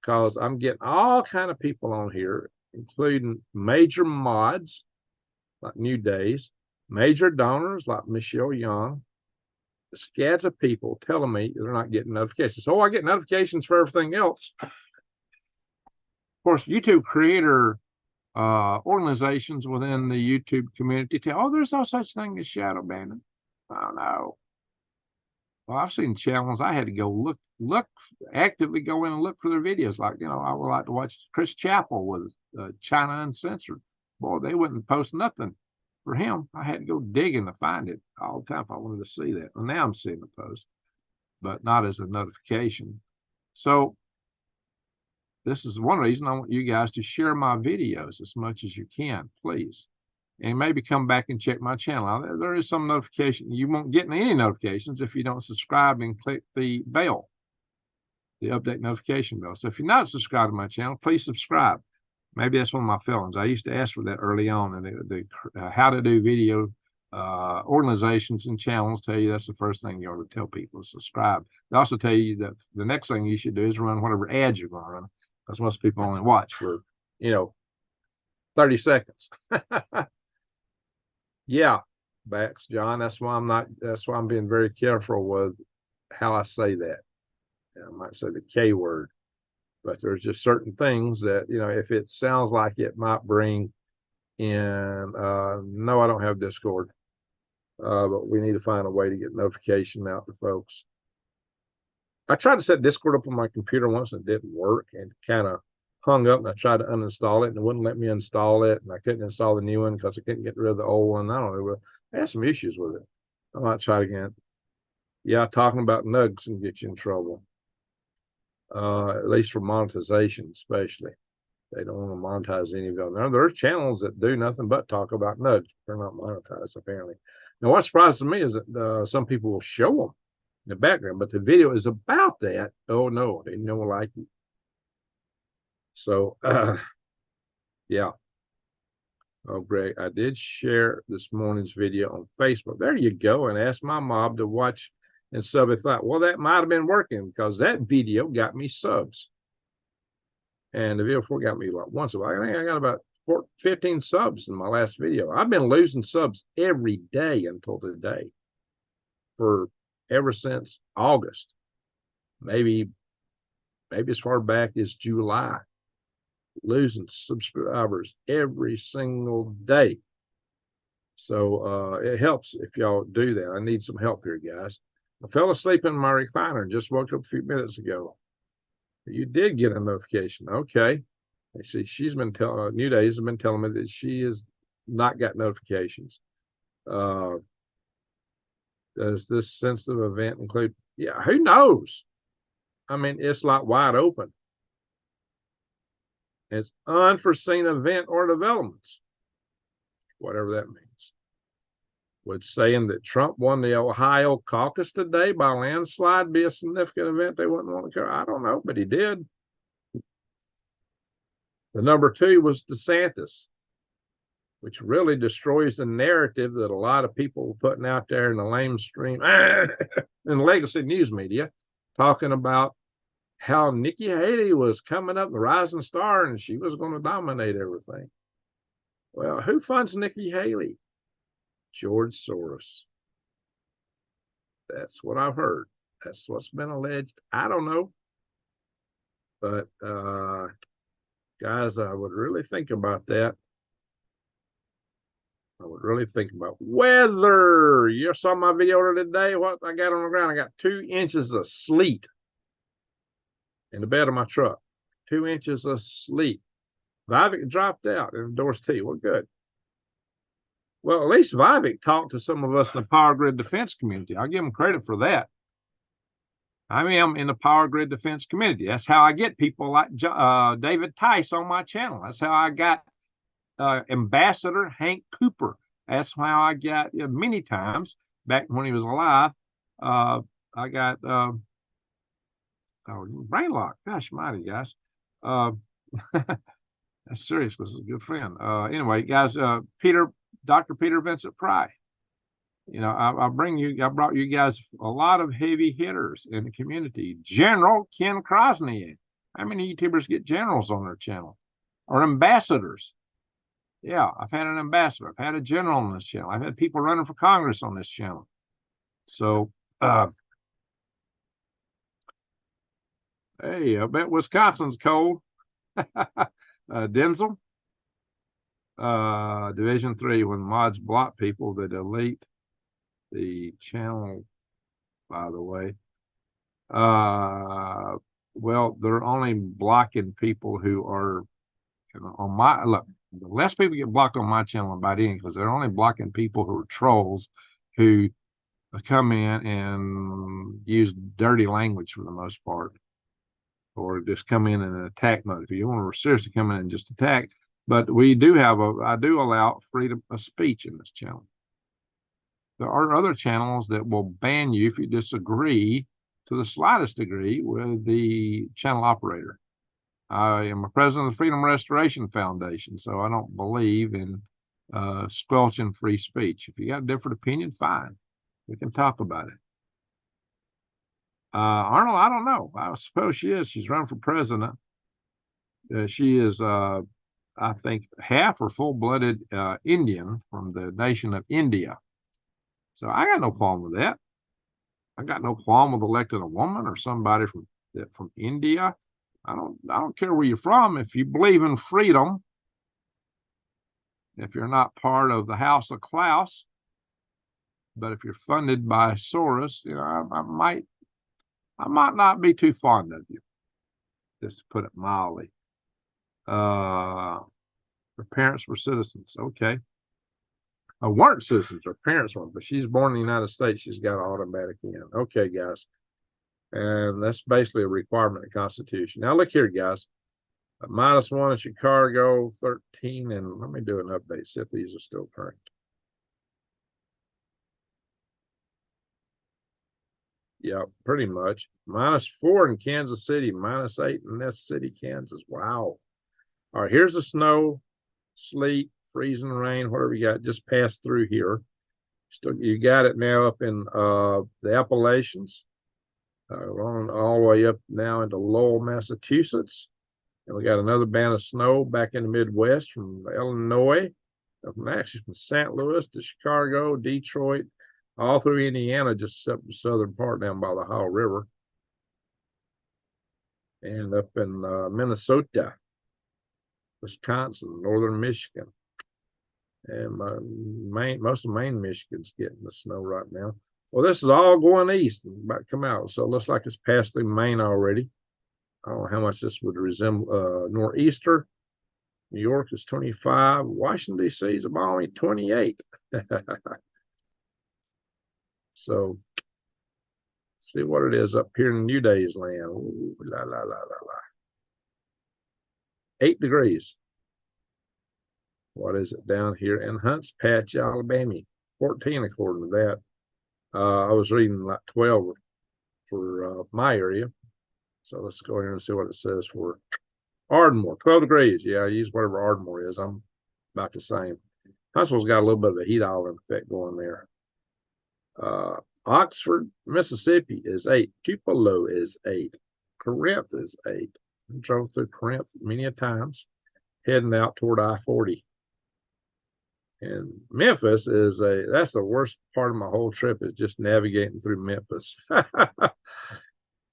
S1: Because I'm getting all kind of people on here, including major mods like New Days, major donors like Michelle Young, scads of people telling me they're not getting notifications. So I get notifications for everything else. Of course, YouTube creator organizations within the YouTube community tell, oh, there's no such thing as shadow banning. Oh, no. Well, I've seen channels I had to go actively go in and look for their videos. Like, I would like to watch Chris Chappell with China Uncensored. Boy, they wouldn't post nothing for him. I had to go digging to find it all the time if I wanted to see that. And now I'm seeing the post, but not as a notification. So this is one reason I want you guys to share my videos as much as you can, please. And maybe come back and check my channel. There is some notification. You won't get any notifications if you don't subscribe and click the bell, the update notification bell. So if you're not subscribed to my channel, please subscribe. Maybe that's one of my failings. I used to ask for that early on, and the how to do video organizations and channels tell you that's the first thing you ought to tell people, subscribe. They also tell you that the next thing you should do is run whatever ads you're going to run, because most people only watch for 30 seconds. Yeah, Bax, John, that's why I'm being very careful with how I say that. I might say the K word. But there's just certain things that, you know, if it sounds like it might bring in, no, I don't have Discord, but we need to find a way to get notification out to folks. I tried to set Discord up on my computer once and it didn't work, and kind of hung up, and I tried to uninstall it and it wouldn't let me install it, and I couldn't install the new one because I couldn't get rid of the old one. I don't know, I had some issues with it. I might try it again. Yeah, talking about nugs can get you in trouble, at least for monetization, especially. They don't want to monetize any of them. Now, there's channels that do nothing but talk about nugs. They're not monetized, apparently. Now, what surprises me is that some people will show them in the background, but the video is about that. Oh, no, they don't like it. So, yeah. Oh, Greg, I did share this morning's video on Facebook. There you go. And asked my mob to watch and sub. I thought, well, that might have been working because that video got me subs. And the video before got me like once a while. I think I got about 15 subs in my last video. I've been losing subs every day until today for ever since August, maybe as far back as July, losing subscribers every single day. So it helps if y'all do that. I need some help here, guys. I fell asleep in my recliner and just woke up a few minutes ago. You did get a notification. Okay. I see she's been telling, New Days have been telling me that she has not got notifications. Does this sensitive event include? Yeah, who knows? I mean, it's like wide open. It's unforeseen event or developments, whatever that means. Would saying that Trump won the Ohio caucus today by landslide be a significant event they wouldn't want to cover? I don't know, but he did. The number 2 was DeSantis, which really destroys the narrative that a lot of people were putting out there in the mainstream and legacy news media, talking about how Nikki Haley was coming up, the rising star, and she was going to dominate everything. Well, who funds Nikki Haley? George Soros. That's what I've heard. That's what's been alleged. I don't know. But, guys, I would really think about that. I would really think about weather. You saw my video today. What I got on the ground? I got 2 inches of sleet in the bed of my truck. 2 inches of sleet. Vivek dropped out and endorsed T. Well, good. Well, at least Vivek talked to some of us in the power grid defense community. I'll give him credit for that. I am in the power grid defense community. That's how I get people like David Tice on my channel. That's how I got Ambassador Hank Cooper. That's how I got many times back when he was alive. I got brain lock. Gosh, mighty guys. That's serious because he's a good friend. Anyway, guys, Dr. Peter Vincent Pry. You know, I brought you guys a lot of heavy hitters in the community. General Ken Krasny. How many YouTubers get generals on their channel? Or ambassadors? Yeah, I've had an ambassador. I've had a general on this channel. I've had people running for Congress on this channel. So, hey, I bet Wisconsin's cold. Denzel. Division 3, when mods block people, they delete the channel, by the way. Well, they're only blocking people who are, you know, on my, look, the less people get blocked on my channel about anything, because they're only blocking people who are trolls, who come in and use dirty language for the most part, or just come in an attack mode. If you want to seriously come in and just attack, but we do have I do allow freedom of speech in this channel. There are other channels that will ban you if you disagree to the slightest degree with the channel operator. I am a president of the Freedom Restoration Foundation, so I don't believe in squelching free speech. If you got a different opinion, fine. We can talk about it. Arnold, I don't know. I suppose she is. She's running for president. She is, I think, half or full-blooded Indian from the nation of India. So I got no problem with that. I got no problem with electing a woman or somebody from India. I don't care where you're from. If you believe in freedom, if you're not part of the House of Klaus, but if you're funded by Soros, I might not be too fond of you, just to put it mildly. Her parents were citizens. Okay. Weren't citizens. Her parents weren't, but she's born in the United States. She's got automatic in. Okay, guys. And that's basically a requirement of the Constitution. Now, look here, guys. -1 in Chicago, 13, and let me do an update, see if these are still current. Yeah, pretty much. -4 in Kansas City, -8 in Ness City, Kansas. Wow. All right, here's the snow, sleet, freezing rain, whatever you got, just passed through here. Still, you got it now up in the Appalachians, all the way up now into Lowell, Massachusetts. And we got another band of snow back in the Midwest from Illinois, actually from St. Louis to Chicago, Detroit, all through Indiana, just up the southern part down by the Ohio River. And up in Minnesota, Wisconsin, northern Michigan. And most of Maine, Michigan's getting the snow right now. Well, this is all going east and about to come out. So it looks like it's passed through Maine already. I don't know how much this would resemble nor'easter. New York is 25. Washington, D.C. is about only 28. So see what it is up here in New Day's land. Ooh, la, la, la, la, la. 8 degrees. What is it down here in Hunts Patch, Alabama? 14 according to that. I was reading like 12 for my area. So let's go here and see what it says for Ardmore. 12 degrees. Yeah, I use whatever Ardmore is. I'm about the same. Huntsville's got a little bit of a heat island effect going there. Oxford, Mississippi is 8. Tupelo is 8. Corinth is 8. I drove through Corinth many a times, heading out toward I-40. And Memphis is that's the worst part of my whole trip, is just navigating through Memphis.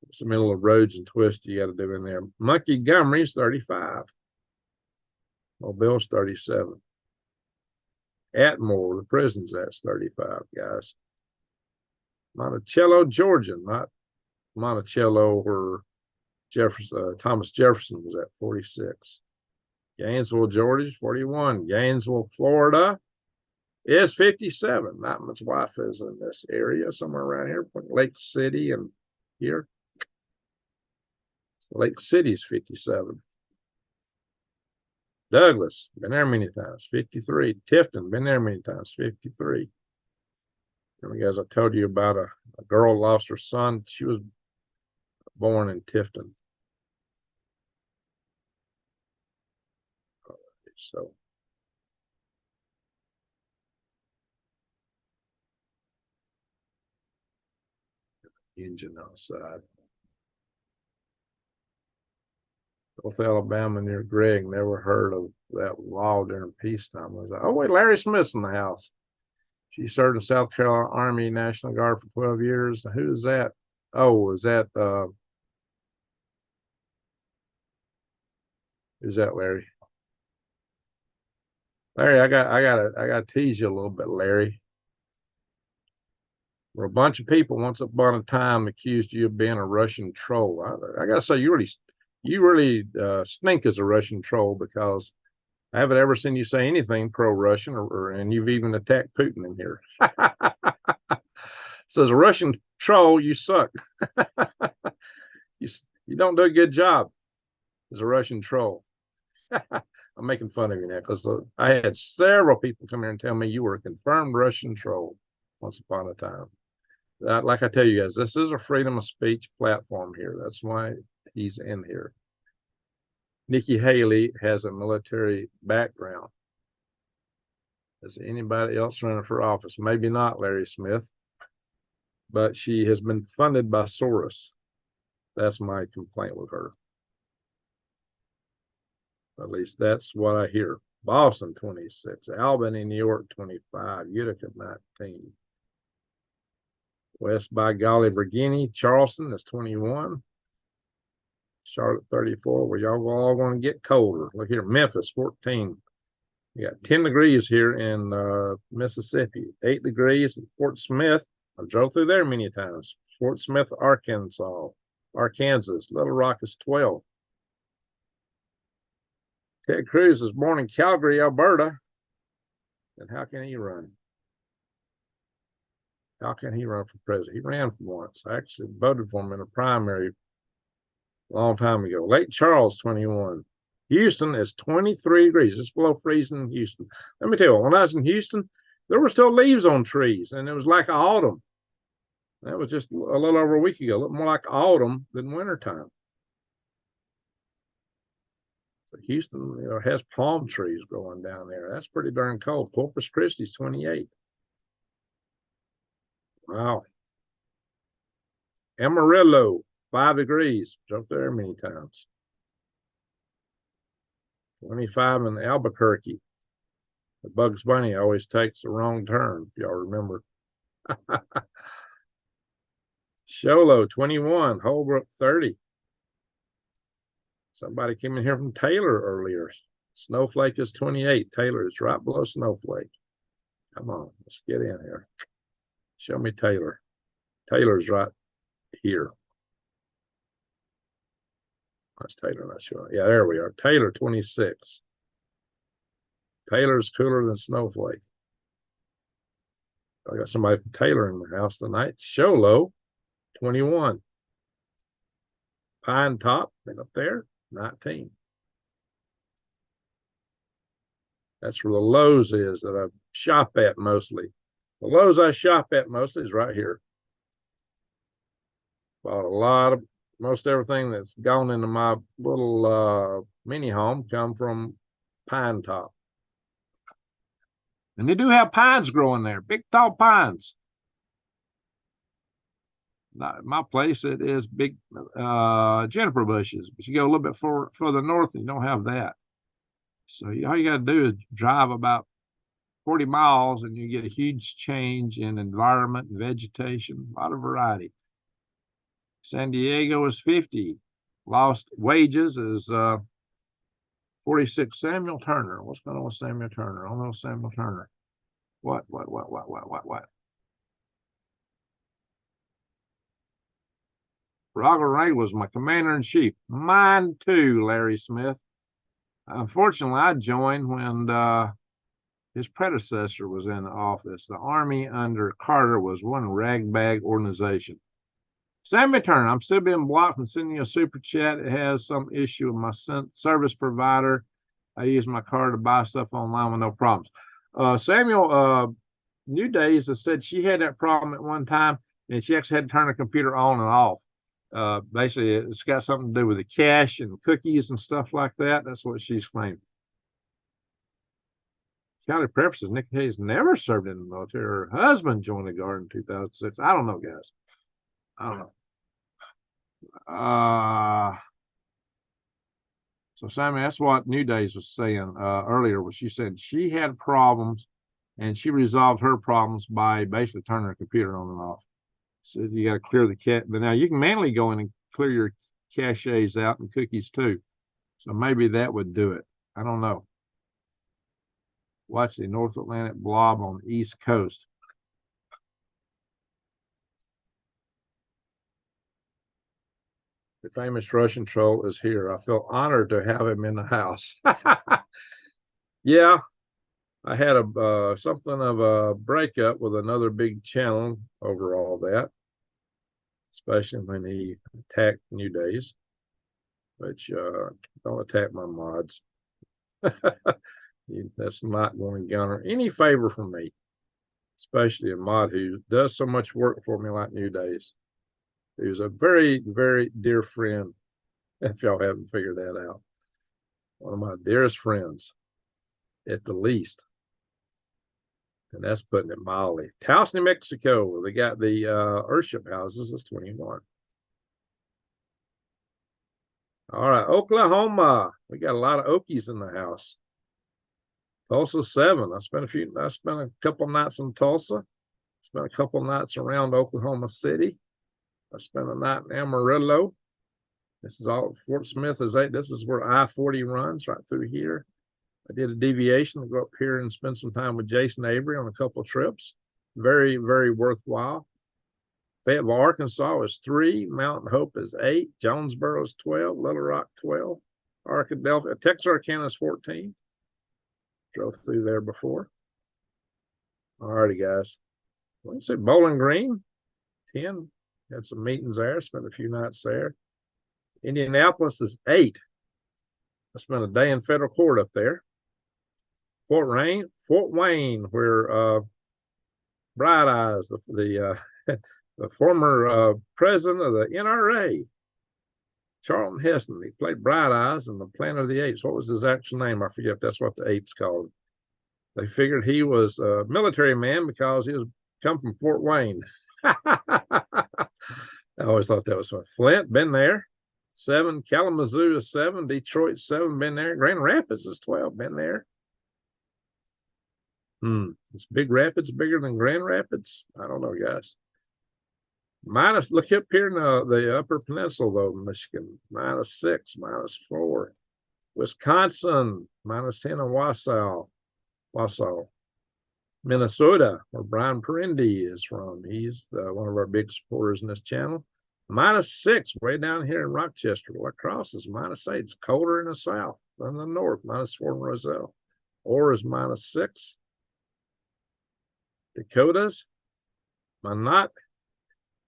S1: It's the middle of roads and twists you got to do in there. Montgomery's 35. Mobile's 37. Atmore, the prison's that's 35, guys. Monticello, Georgia, not Monticello where Thomas Jefferson was at, 46. Gainesville, Georgia, 41. Gainesville, Florida is 57. Not much wife is in this area, somewhere around here, Lake City and here. So Lake City's 57. Douglas, been there many times, 53. Tifton, been there many times, 53. Remember, guys, I told you about a girl lost her son. She was born in Tifton. So engine outside. North Alabama near Gregg, never heard of that law during peacetime. I was like, oh wait, Larry Smith's in the house. She served in South Carolina Army National Guard for 12 years. Who's that? Oh, is that who's that, Larry? Larry, I gotta tease you a little bit, Larry. Where a bunch of people once upon a time accused you of being a Russian troll. I gotta say, you really stink as a Russian troll, because I haven't ever seen you say anything pro-Russian, and you've even attacked Putin in here. So as a Russian troll, you suck. you don't do a good job as a Russian troll. I'm making fun of you now, because I had several people come here and tell me you were a confirmed Russian troll once upon a time. Like I tell you guys, this is a freedom of speech platform here. That's why he's in here. Nikki Haley has a military background. Is anybody else running for office? Maybe not Larry Smith, but she has been funded by Soros. That's my complaint with her. At least that's what I hear. Boston, 26. Albany, New York, 25. Utica, 19. West by golly, Virginia, Charleston is 21. Charlotte 34. Well, y'all all going to get colder. Look here, Memphis 14. You got 10 degrees here in Mississippi, 8 degrees at Fort Smith. I drove through there many times. Fort Smith, Arkansas. Little Rock is 12. Ted Cruz was born in Calgary, Alberta. And how can he run? How can he run for president? He ran for once. I actually voted for him in a primary a long time ago. Lake Charles, 21. Houston is 23 degrees. It's below freezing in Houston. Let me tell you, when I was in Houston, there were still leaves on trees, and it was like autumn. That was just a little over a week ago. A little more like autumn than wintertime. So Houston, has palm trees growing down there. That's pretty darn cold. Corpus Christi's 28. Wow. Amarillo, 5 degrees. Drove there many times. 25 in Albuquerque. The Bugs Bunny always takes the wrong turn, if y'all remember. Sholo, 21. Holbrook, 30. Somebody came in here from Taylor earlier. Snowflake is 28. Taylor is right below Snowflake. Come on, let's get in here. Show me Taylor. Taylor's right here. That's Taylor not showing. Yeah, there we are. Taylor, 26. Taylor's cooler than Snowflake. I got somebody from Taylor in the house tonight. Sholo, 21. Pine Top, been up there, 19. That's where the Lowe's is that I shop at mostly. The Lowe's I shop at mostly is right here. Bought a lot of, most everything that's gone into my little mini home come from Pine Top. And they do have pines growing there, big tall pines. Not my place, it is big juniper bushes, but you go a little bit further north and you don't have that. So all you got to do is drive about 40 miles and you get a huge change in environment and vegetation, a lot of variety. San Diego is 50. Lost wages is 46. Samuel Turner. What's going on with Samuel Turner? I don't know Samuel Turner. What? Robert Ray was my commander-in-chief. Mine too, Larry Smith. Unfortunately, I joined when his predecessor was in office. The Army under Carter was one ragbag organization. Samuel Turner, I'm still being blocked from sending you a super chat. It has some issue with my service provider. I use my card to buy stuff online with no problems. Samuel, New Days has said she had that problem at one time, and she actually had to turn her computer on and off. Basically, it's got something to do with the cache and cookies and stuff like that. That's what she's claiming. County purposes, Nikki Hayes never served in the military. Her husband joined the Guard in 2006. I don't know, guys. I don't know. So Sammy, that's what New Days was saying earlier. Was she said she had problems, and she resolved her problems by basically turning her computer on and off. So you got to clear the cache. But now you can manually go in and clear your caches out and cookies too. So maybe that would do it. I don't know. Watch the North Atlantic blob on the East Coast. The famous Russian troll is here. I feel honored to have him in the house. Yeah, I had something of a breakup with another big channel over all that, especially when he attacked New Days. Which don't attack my mods. That's not going to garner any favor from me, especially a mod who does so much work for me like New Days. Who's a very, very dear friend, if y'all haven't figured that out. One of my dearest friends, at the least. And that's putting it mildly. Taos, New Mexico, they got the Earthship houses. It's 21. All right, Oklahoma. We got a lot of Okies in the house. Tulsa 7. I spent a couple nights in Tulsa. Spent a couple nights around Oklahoma City. I spent a night in Amarillo. This is all, Fort Smith is 8. This is where I-40 runs, right through here. I did a deviation to go up here and spend some time with Jason Avery on a couple of trips. Very, very worthwhile. Fayetteville, Arkansas is 3. Mountain Hope is 8. Jonesboro is 12. Little Rock 12. Arkadelphia, Texarkana is 14. Drove through there before. All righty, guys. Let's say Bowling Green, 10. Had some meetings there. Spent a few nights there. Indianapolis is 8. I spent a day in federal court up there. Fort Wayne, where Bright Eyes, the former president of the NRA, Charlton Heston, he played Bright Eyes in the Planet of the Apes. What was his actual name? I forget. That's what the apes called him. They figured he was a military man because he was come from Fort Wayne. I always thought that was fun. Flint, been there. 7. Kalamazoo is 7. Detroit 7, been there. Grand Rapids is 12, been there. Is Big Rapids bigger than Grand Rapids? I don't know, guys. Minus, look up here in the Upper Peninsula, though, Michigan. -6, -4. Wisconsin, -10 in Wausau. Minnesota, where Brian Perendi is from. He's one of our big supporters in this channel. -6, way down here in Rochester. La Crosse is -8. It's colder in the south than the north. -4 in Roselle. Orr is -6. Dakotas, Minot.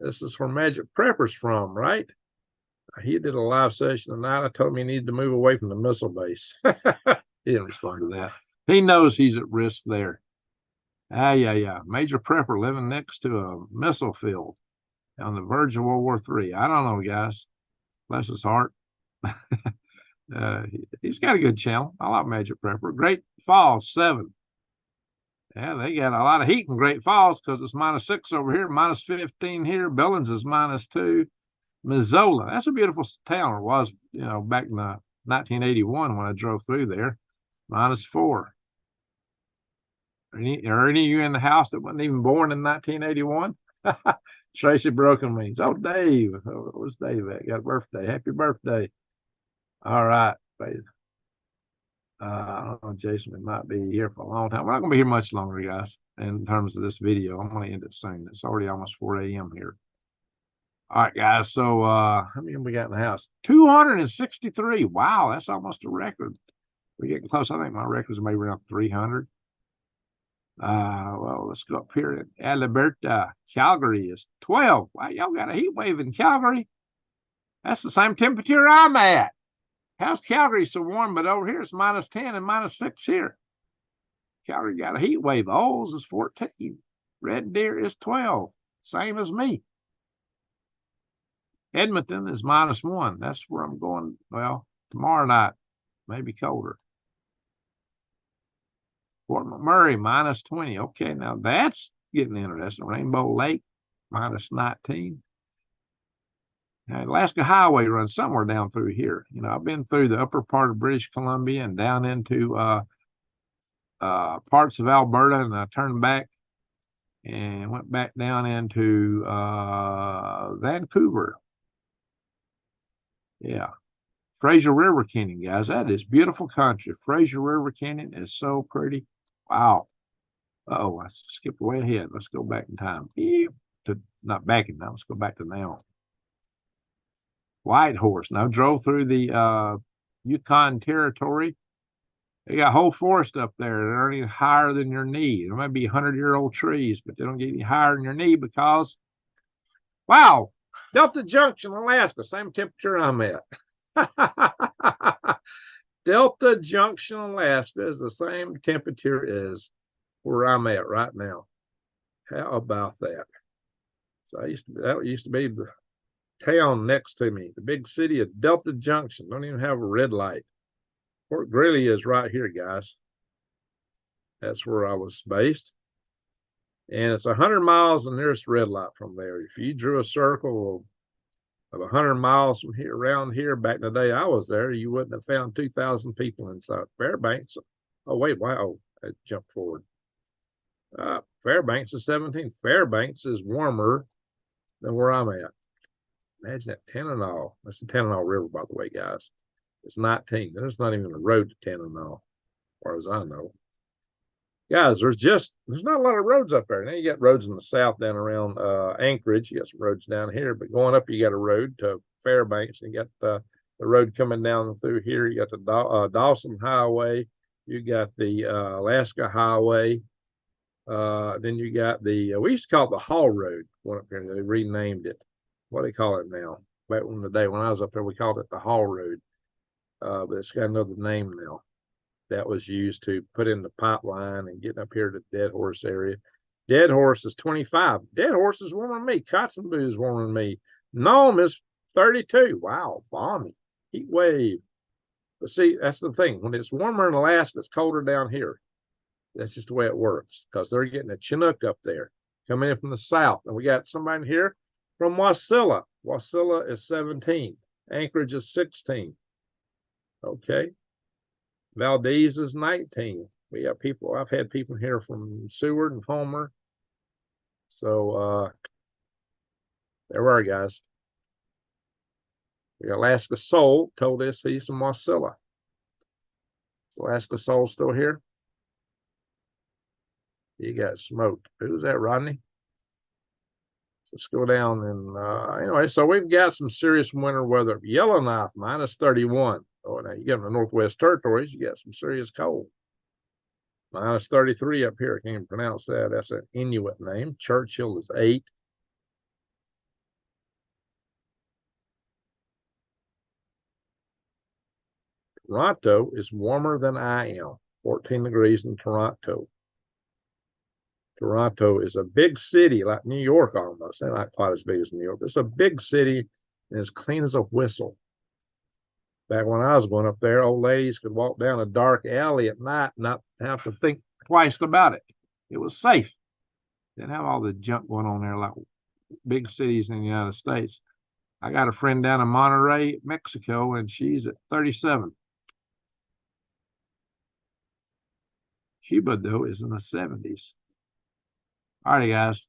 S1: This is where Magic Prepper's from, right? He did a live session tonight. I told him he needed to move away from the missile base. He didn't respond to that. He knows he's at risk there. Yeah. Major Prepper living next to a missile field on the verge of World War III. I don't know, guys. Bless his heart. He's got a good channel. I like Major Prepper. Great Falls, 7. Yeah, they got a lot of heat in Great Falls because it's -6 over here, -15 here. Billings is -2. Missoula, that's a beautiful town. It was, back in 1981 when I drove through there. -4. Are any of you in the house that wasn't even born in 1981? Tracy Broken means. Oh, Dave. Where's Dave at? Got a birthday. Happy birthday. All right. I don't know, Jason, we might be here for a long time. We're not going to be here much longer, guys, in terms of this video. I'm going to end it soon. It's already almost 4 a.m. here. All right, guys. So how many we got in the house? 263. Wow, that's almost a record. We're getting close. I think my record is maybe around 300. Well, let's go up here. Alberta, Calgary is 12. Wow, y'all got a heat wave in Calgary. That's the same temperature I'm at. How's Calgary so warm, but over here it's -10 and -6 here? Calgary got a heat wave. Olds is 14. Red Deer is 12. Same as me. Edmonton is -1. That's where I'm going. Well, tomorrow night, maybe colder. Fort McMurray, -20. Okay, now that's getting interesting. Rainbow Lake, -19. Now, Alaska Highway runs somewhere down through here. I've been through the upper part of British Columbia and down into parts of Alberta, and I turned back and went back down into Vancouver. Yeah. Fraser River Canyon, guys. That is beautiful country. Fraser River Canyon is so pretty. Wow. Uh-oh, I skipped way ahead. Let's go back in time. Not back in time. Let's go back to now. Whitehorse. Now, drove through the Yukon Territory. They got whole forest up there that are any higher than your knee. There might be 100-year-old trees, but they don't get any higher than your knee because, wow, Delta Junction, Alaska, same temperature I'm at. Delta Junction, Alaska is the same temperature as where I'm at right now. How about that? So that used to be the town next to me, the big city of Delta Junction. Don't even have a red light. Fort Greeley is right here, guys. That's where I was based. And it's 100 miles the nearest red light from there. If you drew a circle of 100 miles from here, around here, back in the day I was there, you wouldn't have found 2,000 people inside. Fairbanks, oh, wait, wow, I jumped forward. Fairbanks is 17. Fairbanks is warmer than where I'm at. Imagine that, Tananal. That's the Tananal River, by the way, guys. It's 19. There's not even a road to Tananal, as far as I know. Guys, there's not a lot of roads up there. Now you got roads in the south down around Anchorage. You got some roads down here, but going up, you got a road to Fairbanks. And you got the road coming down through here. You got the Dawson Highway. You got the Alaska Highway. Then you got the, we used to call it the Hall Road going up here. They renamed it. What do they call it now? Back in the day when I was up there, we called it the Hall Road. But it's got another name now. That was used to put in the pipeline and getting up here to the Dead Horse area. Dead Horse is 25. Dead Horse is warmer than me. Kotzebue is warmer than me. Nome is 32. Wow, balmy. Heat wave. But see, that's the thing. When it's warmer in Alaska, it's colder down here. That's just the way it works, because they're getting a Chinook up there coming in from the south. And we got somebody here from Wasilla. Wasilla is 17. Anchorage is 16. Okay. Valdez is 19. We have people, I've had people here from Seward and Homer. So there we are, guys. We got Alaska Soul told us he's from Wasilla. Alaska Soul still here? He got smoked. Who's that, Rodney? Let's go down and anyway, so we've got some serious winter weather. Yellowknife, minus 31. Oh, now you get in the Northwest Territories, you got some serious cold. Minus 33 up here. I can't even pronounce that. That's an Inuit name. Churchill is 8. Toronto is warmer than I am. 14 degrees in Toronto. Toronto is a big city, like New York almost. They're not quite as big as New York. It's a big city and as clean as a whistle. Back when I was going up there, old ladies could walk down a dark alley at night and not have to think twice about it. It was safe. Didn't have all the junk going on there like big cities in the United States. I got a friend down in Monterrey, Mexico, and she's at 37. Cuba, though, is in the 70s. All right, guys.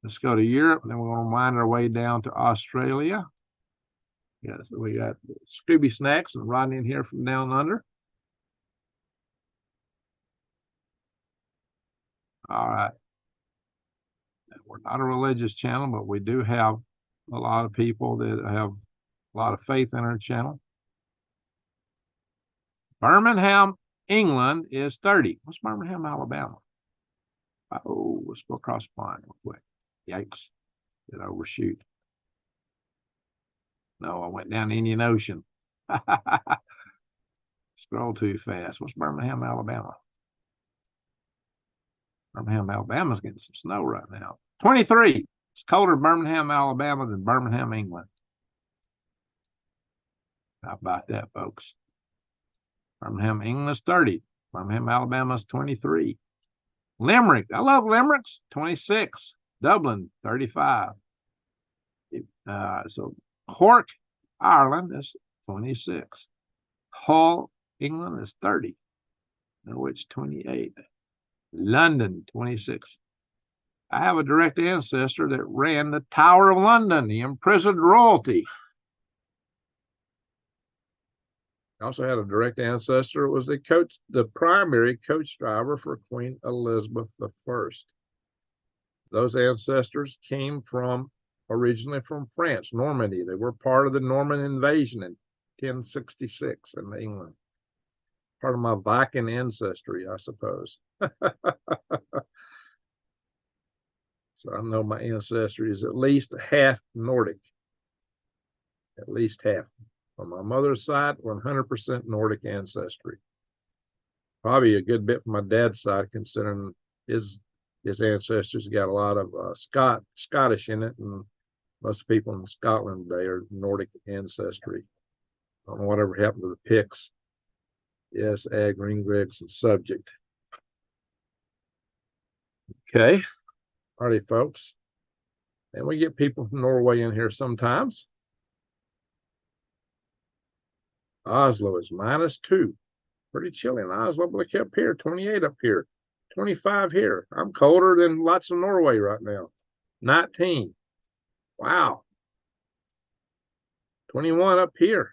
S1: Let's go to Europe, and then we're going to wind our way down to Australia. Yeah, so we got Scooby Snacks and Rodney in here from down under. All right. We're not a religious channel, but we do have a lot of people that have a lot of faith in our channel. Birmingham, England is 30. What's Birmingham, Alabama? Oh, let's go across the line real quick. Yikes. Did I overshoot? No, I went down the Indian Ocean. Scroll too fast. What's Birmingham, Alabama? Birmingham, Alabama's getting some snow right now. 23. It's colder in Birmingham, Alabama than Birmingham, England. How about that, folks? Birmingham, England is 30. Birmingham, Alabama is 23. Limerick. I love Limericks. 26. Dublin, 35. So Cork, Ireland is 26. Hull, England is 30. Norwich, 28. London, 26. I have a direct ancestor that ran the Tower of London, the imprisoned royalty. I also had a direct ancestor. It was the primary coach driver for Queen Elizabeth I. Those ancestors came originally from France, Normandy. They were part of the Norman invasion in 1066 in England. Part of my Viking ancestry, I suppose. So I know my ancestry is at least half Nordic. At least half. On my mother's side, 100% Nordic ancestry. Probably a good bit from my dad's side, considering his ancestors got a lot of Scottish in it, and most people in Scotland today are Nordic ancestry. I don't know whatever happened to the Picts. Yes, Ag, Ringgrigs, and subject. Okay. Alrighty, folks. And we get people from Norway in here sometimes. Oslo is -2. Pretty chilly in Oslo. Look up here, 28 up here, 25 here. I'm colder than lots of Norway right now. 19. Wow. 21 up here.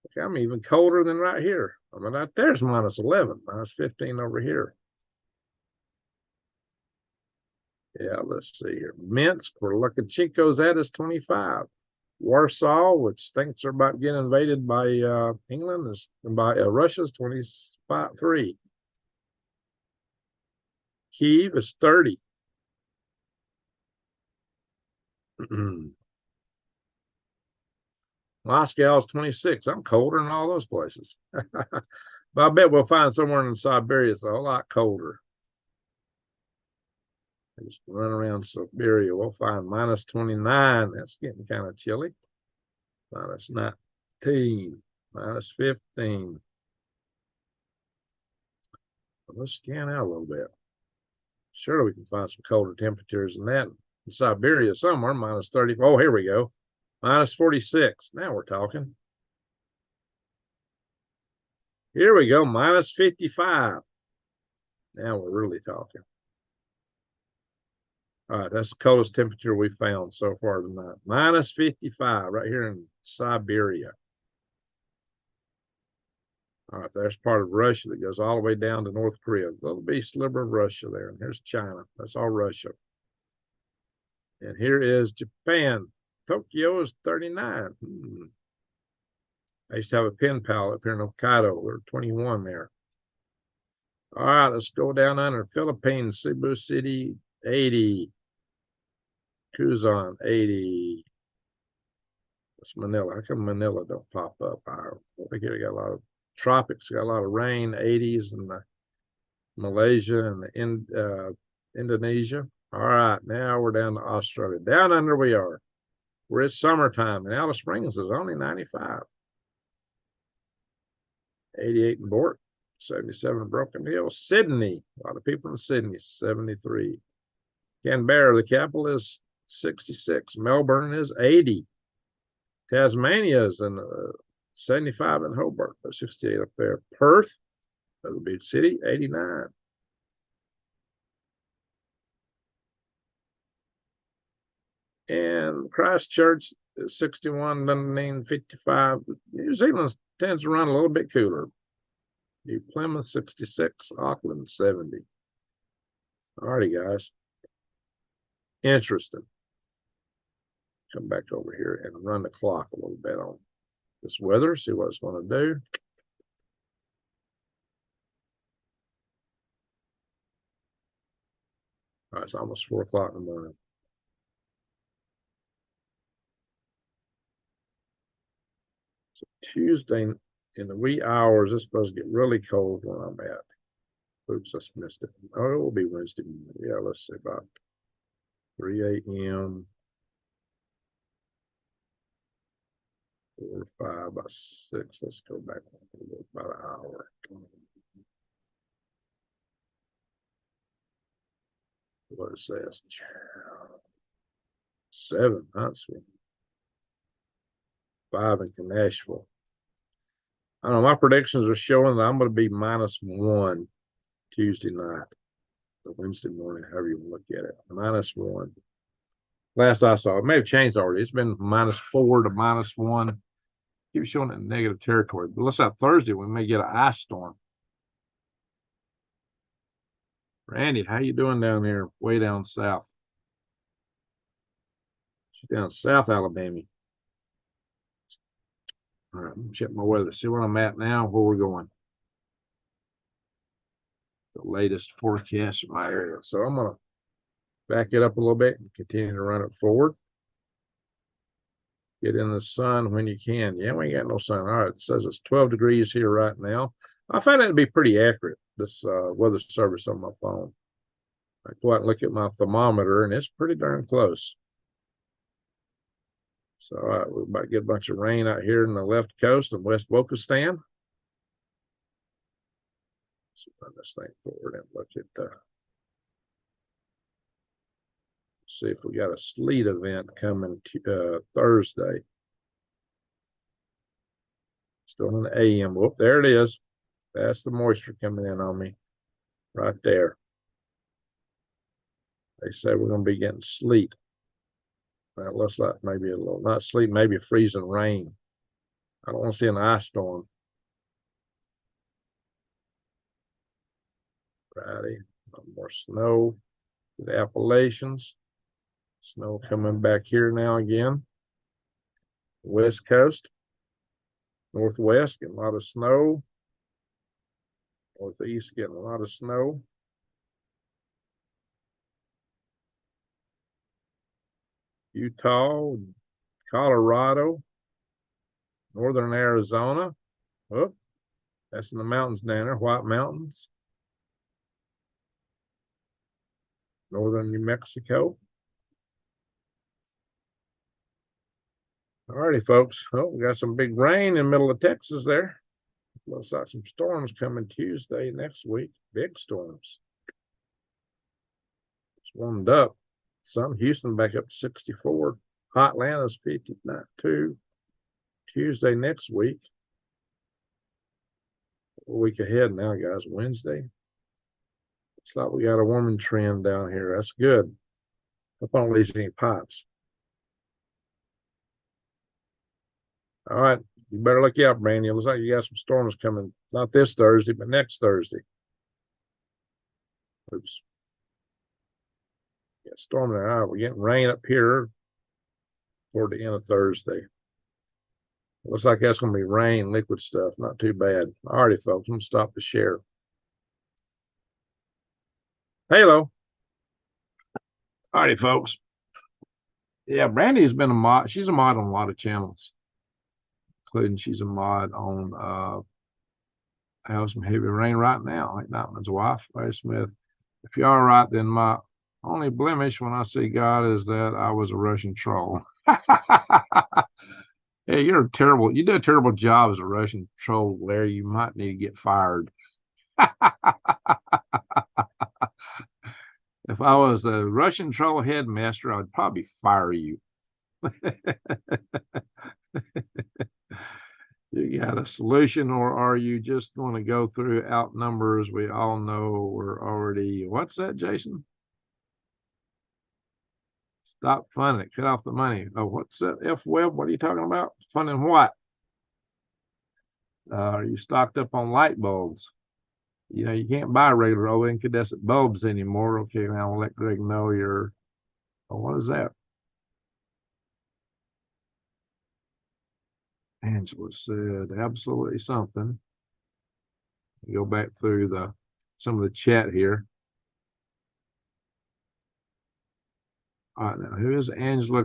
S1: Okay, I'm even colder than right here. I mean, right there's minus 11, minus 15 over here. Yeah, let's see here. Minsk, where Lukashenko's at, is 25. Warsaw, which thinks they're about getting invaded by England, is by Russia's 23. Kyiv is 30. Moscow's 26. I'm colder than all those places. But I bet we'll find somewhere in Siberia it's a whole lot colder. Just run around Siberia. We'll find minus 29. That's getting kind of chilly. Minus 19. Minus 15. Let's scan out a little bit. Surely we can find some colder temperatures than that in Siberia somewhere. Minus 30. Oh, here we go. Minus 46. Now we're talking. Here we go. Minus 55. Now we're really talking. All right, that's the coldest temperature we found so far tonight. Minus 55 right here in Siberia. All right, there's part of Russia that goes all the way down to North Korea. A little bitty sliver of Russia there. And here's China. That's all Russia. And here is Japan. Tokyo is 39. I used to have a pen pal up here in Hokkaido. We're 21 there. All right, let's go down under Philippines. Cebu City, 80. Quezon, 80. That's Manila. How come Manila don't pop up? I think we got a lot of tropics, got a lot of rain, 80s, and Malaysia and the Indonesia. All right, now we're down to Australia. Down under we are. We're at summertime, and Alice Springs is only 95. 88 in Bort, 77 in Broken Hill. Sydney, a lot of people in Sydney, 73. Canberra, the capital, is 66. Melbourne is 80. Tasmania is in 75 in Hobart, 68 up there. Perth, the beach city, 89. And Christchurch is 61, Dunedin 55. New Zealand tends to run a little bit cooler. New Plymouth 66, Auckland 70. All righty, guys. Interesting. Come back over here and run the clock a little bit on this weather, see what it's going to do. All right, it's almost 4 o'clock in the morning. So Tuesday in the wee hours, it's supposed to get really cold where I'm at. Oops, I missed it. Oh, it will be Wednesday morning. Yeah, let's see, about 3 a.m. 4 or 5 by 6. Let's go back about an hour. What it says. 7, Huntsville. 5 in Nashville. I don't know, my predictions are showing that I'm going to be -1 Tuesday night, or Wednesday morning, however you look at it. -1. Last I saw, it may have changed already. It's been -4 to -1. Keep showing it in negative territory. But let's say Thursday we may get an ice storm. Randy, how you doing down there, way down south? She's down South Alabama. All right, let me check my weather, see where I'm at now, where we're going. The latest forecast in my area. So I'm going to back it up a little bit and continue to run it forward. Get in the sun when you can. Yeah, we ain't got no sun. All right, it says it's 12 degrees here right now. I find that to be pretty accurate, this weather service on my phone. I go out and look at my thermometer, and it's pretty darn close. So we're about to get a bunch of rain out here in the left coast of West Wokistan. Let's run this thing forward and look at see if we got a sleet event coming Thursday. Still in the AM. Whoop, there it is. That's the moisture coming in on me right there. They say we're going to be getting sleet Well, looks like maybe a little, not sleep, maybe freezing rain. I don't want to see an ice storm. Friday, more snow. The Appalachians. Snow coming back here now again. West Coast. Northwest getting a lot of snow. Northeast getting a lot of snow. Utah, Colorado, northern Arizona. Oh, that's in the mountains down there, White Mountains. Northern New Mexico. All righty, folks. Oh, we got some big rain in the middle of Texas there. Looks like some storms coming Tuesday next week. Big storms. It's warmed up. Some Houston back up to 64. Hot Atlanta's 52. Tuesday next week. A week ahead now, guys. Wednesday. Looks like we got a warming trend down here. That's good. Hope I don't lose any pipes. All right. You better look out, Brandy. It looks like you got some storms coming. Not this Thursday, but next Thursday. Oops. Yeah, storm there. All right, we're getting rain up here toward the end of Thursday. Looks like that's going to be rain, liquid stuff. Not too bad. All righty, folks. I'm going to stop the share. Hello. All righty, folks. Yeah, Brandy has been a mod. She's a mod on a lot of channels, including she's a mod on Have Some Heavy Rain right now. Like Nightman's wife, Larry Smith. If you are right, then my only blemish when I see God is that I was a Russian troll. Hey, you do a terrible job as a Russian troll, Larry. You might need to get fired. If I was a Russian troll headmaster, I'd probably fire you. You got a solution, or are you just going to go through outnumbers? We all know we're already, what's that, Jason? Stop funding it, cut off the money. Oh, what's that, F-Web? What are you talking about? Funding what? Are you stocked up on light bulbs? You know, you can't buy regular old incandescent bulbs anymore. Okay, now I'll let Greg know you're, oh, what is that? Angela said absolutely something. Go back through some of the chat here. All right, now who is Angela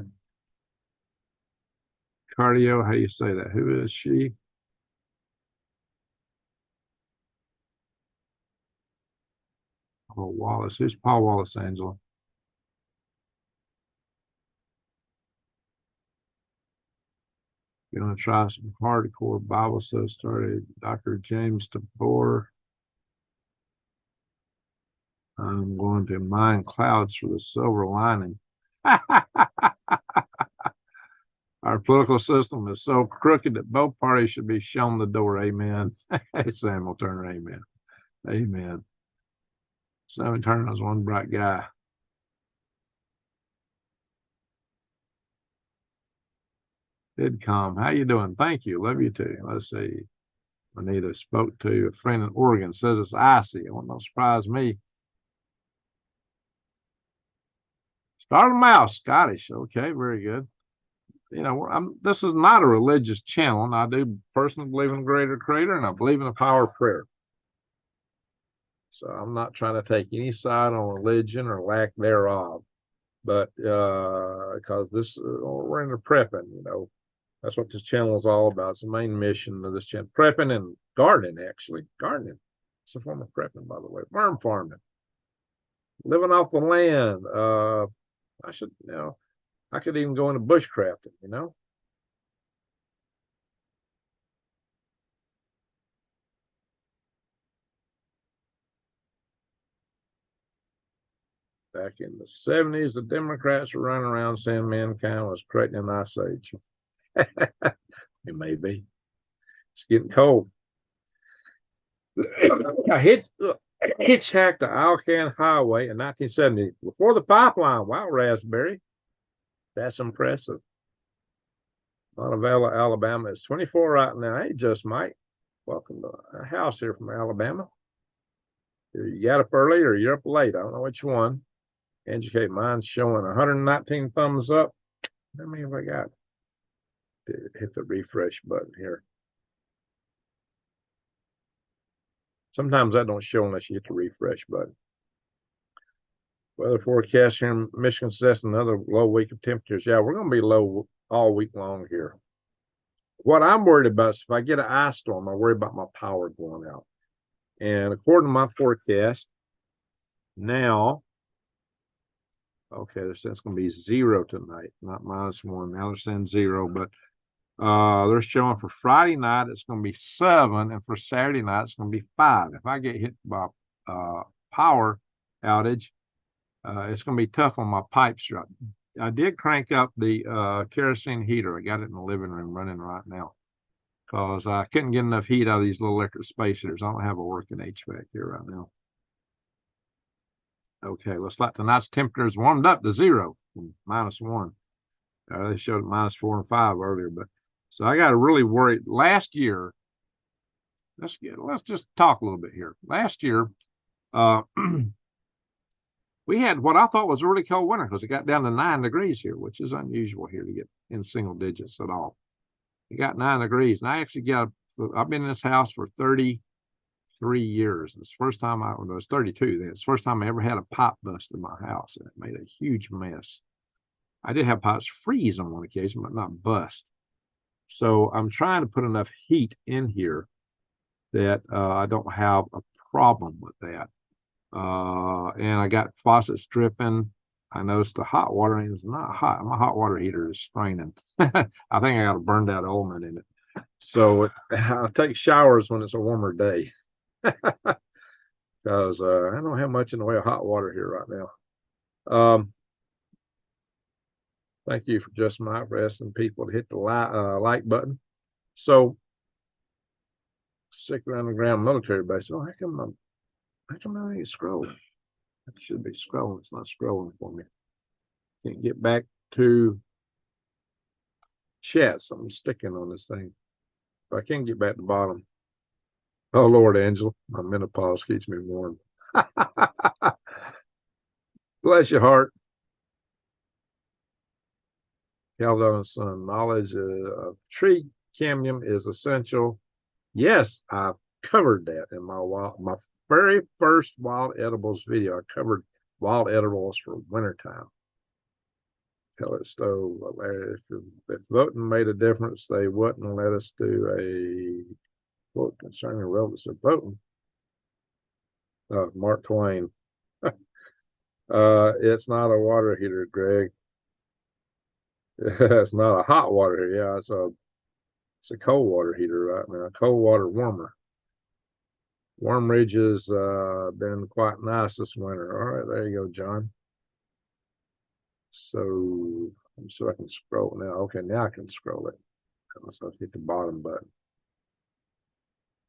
S1: Cardio? How do you say that? Who is she? Paul Wallace. Who's Paul Wallace, Angela? Going to try some hardcore Bible stuff. Started Dr. James DeBoer. I'm going to mine clouds for the silver lining. Our political system is so crooked that both parties should be shown the door. Amen. Samuel Turner. Amen. Amen. Samuel Turner was one bright guy. Vidcom, how you doing? Thank you. Love you too. Let's see. Anita spoke to a friend in Oregon. Says it's icy. It won't surprise me. Start a mouse, Scottish. Okay, very good. You know, this is not a religious channel, and I do personally believe in a greater creator, and I believe in the power of prayer. So I'm not trying to take any side on religion or lack thereof, but because we're into prepping, you know, that's what this channel is all about. It's the main mission of this channel. Prepping and gardening, actually. Gardening. It's a form of prepping, by the way. Worm farming. Living off the land. I could even go into bushcrafting, you know. Back in the 70s, the Democrats were running around saying mankind was creating an ice age. It may be. It's getting cold. I hitchhiked the Alcan Highway in 1970 before the pipeline. Wow, Raspberry. That's impressive. Montevallo, Alabama is 24 right now. Hey, just Mike. Welcome to our house here from Alabama. You got up early or you're up late. I don't know which one. Educate, mine's showing 119 thumbs up. How many have I got? Hit the refresh button here. Sometimes that don't show unless you hit the refresh button. Weather forecast here in Michigan suggests another low week of temperatures. Yeah, we're going to be low all week long here. What I'm worried about is if I get an ice storm, I worry about my power going out. And according to my forecast, now, okay, they're saying it's going to be 0 tonight, not -1. Now they're saying 0, but they're showing for Friday night it's going to be 7, and for Saturday night it's going to be 5. If I get hit by power outage, it's going to be tough on my pipes. I did crank up the kerosene heater. I got it in the living room running right now because I couldn't get enough heat out of these little electric space heaters. I don't have a working HVAC here right now. Okay, looks like tonight's temperature is warmed up to 0 from -1. They showed it -4 and 5 earlier, but so I got to really worry. Last year, let's just talk a little bit here. Last year, we had what I thought was a really cold winter because it got down to 9 degrees here, which is unusual here to get in single digits at all. It got 9 degrees, and I actually I've been in this house for 33 years. It's the first time I was 32 then. It's the first time I ever had a pipe bust in my house, and it made a huge mess. I did have pipes freeze on one occasion, but not bust. So I'm trying to put enough heat in here that I don't have a problem with that. And I got faucets dripping. I noticed the hot water is not hot. My hot water heater is straining. I think I got a burned out element in it. So I take showers when it's a warmer day because I don't have much in the way of hot water here right now. Thank you for just Mike for asking people to hit the like button. So, sick underground military base. Oh, how come I ain't scrolling? I should be scrolling. It's not scrolling for me. Can't get back to chat. Something's sticking on this thing. If I can't get back to the bottom. Oh, Lord, Angela, my menopause keeps me warm. Bless your heart. Calvin son, knowledge of tree cambium is essential. Yes, I've covered that in my very first wild edibles video. I covered wild edibles for wintertime. Pellet stove. If voting made a difference, they wouldn't let us do a quote concerning relevance of voting. Mark Twain. It's not a water heater, Greg. It's not a hot water heater. Yeah, it's a cold water heater right now. Cold water warmer. Warm Ridge has been quite nice this winter. All right, there you go, John. So I can scroll now. Okay, now I can scroll it. So I hit the bottom button.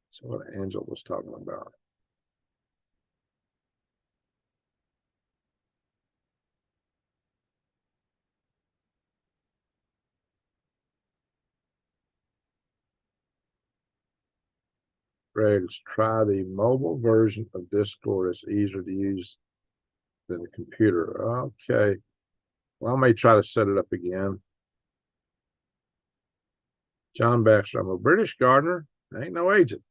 S1: So what Angela was talking about. Greg's try the mobile version of Discord. It's easier to use than a computer. Okay. Well, I may try to set it up again. John Baxter, I'm a British gardener. I ain't no agent.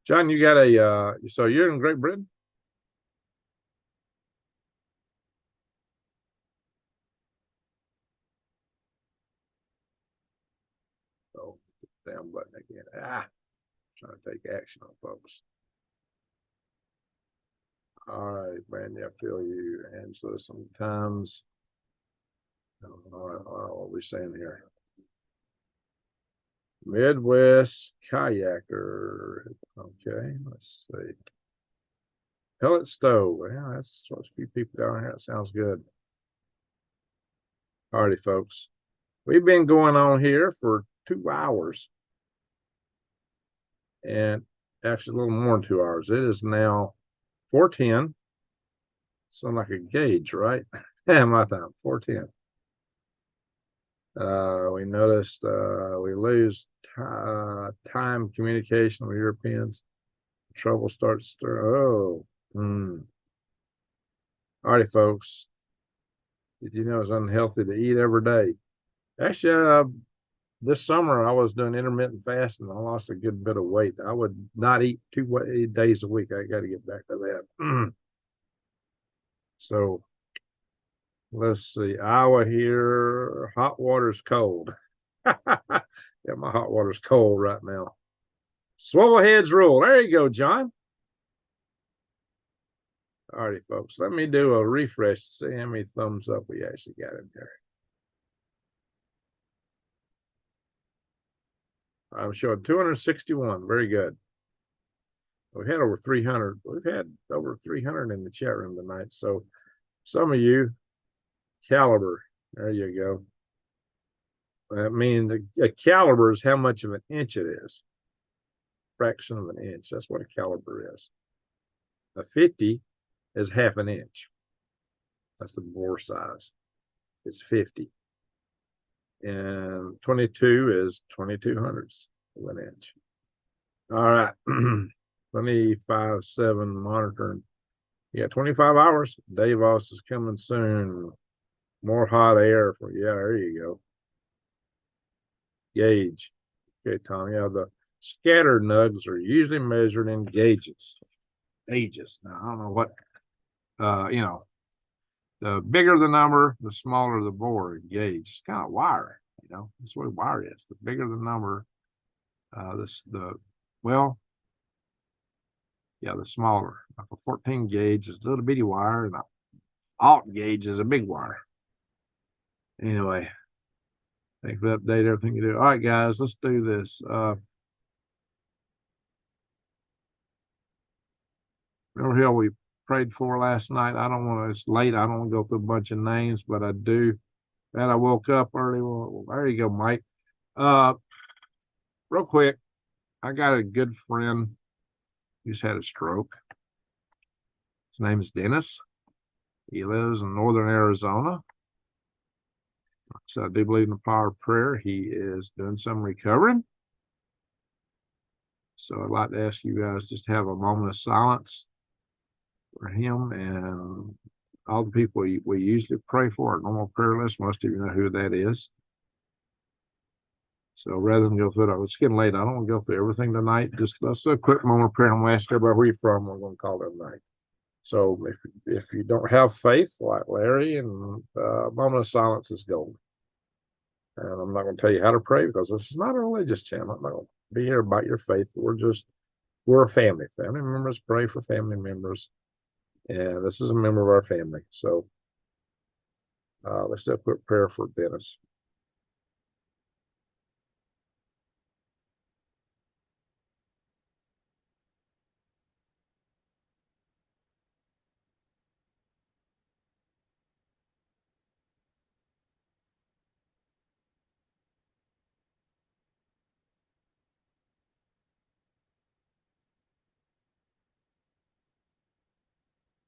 S1: John, you got so you're in Great Britain? Oh, down button again. Trying to take action on folks. All right, Brandy, I feel you. Angela, sometimes. All right, what are we saying here? Midwest kayaker. Okay, let's see. Pellet stove. Well, that's what a few people down here. That sounds good. All righty, folks. We've been going on here for 2 hours. And actually a little more than 2 hours. It is now 4:10. Sound like a gauge, right? Yeah, my time, 4:10. We noticed we lose time communication with Europeans. Trouble starts stirring. Oh, Alrighty, folks. Did you know it's unhealthy to eat every day? Actually, this summer I was doing intermittent fasting. I lost a good bit of weight. I would not eat 2 days a week. I got to get back to that. So let's see. Iowa here. Hot water's cold. Yeah, my hot water's cold right now. Swivel heads rule. There you go, John. All righty, folks. Let me do a refresh to see how many thumbs up we actually got in there. I'm showing 261. Very good. We've had over 300. We've had over 300 in the chat room tonight. So some of you, caliber. There you go. I mean, a caliber is how much of an inch it is. Fraction of an inch. That's what a caliber is. A 50 is half an inch. That's the bore size. It's 50. And 22 is 2200ths of an inch. All right. 25/7 monitoring. You got 25 hours. Davos is coming soon. More hot air for, yeah, there you go. Gauge. Okay, Tom. Yeah, the scatter nugs are usually measured in gauges. Gauges. Now, I don't know what, the bigger the number, the smaller the bore gauge. It's kind of wire, that's what wire is. The bigger the number, the smaller. Like a 14 gauge is a little bitty wire, and an alt gauge is a big wire. Anyway, I think we update everything you do. All right, guys, let's do this. Remember who we prayed for last night? I don't want to, it's late. I don't want to go through a bunch of names, but I do. And I woke up early. Well, there you go, Mike. Real quick, I got a good friend who's had a stroke. His name is Dennis. He lives in northern Arizona. So I do believe in the power of prayer. He is doing some recovering. So I'd like to ask you guys just to have a moment of silence for him and all the people we usually pray for. Our normal prayer list. Most of you know who that is. So rather than go through it, it's getting late. I don't want to go through everything tonight. Just let's do a quick moment of prayer. I'm going to ask everybody where you're from. We're going to call it a night. So if you don't have faith like Larry, and moment of silence is gold. And I'm not going to tell you how to pray because this is not a religious channel. I'm not going to be here about your faith. We're a family. Family members pray for family members. And this is a member of our family. So let's do a quick prayer for Dennis.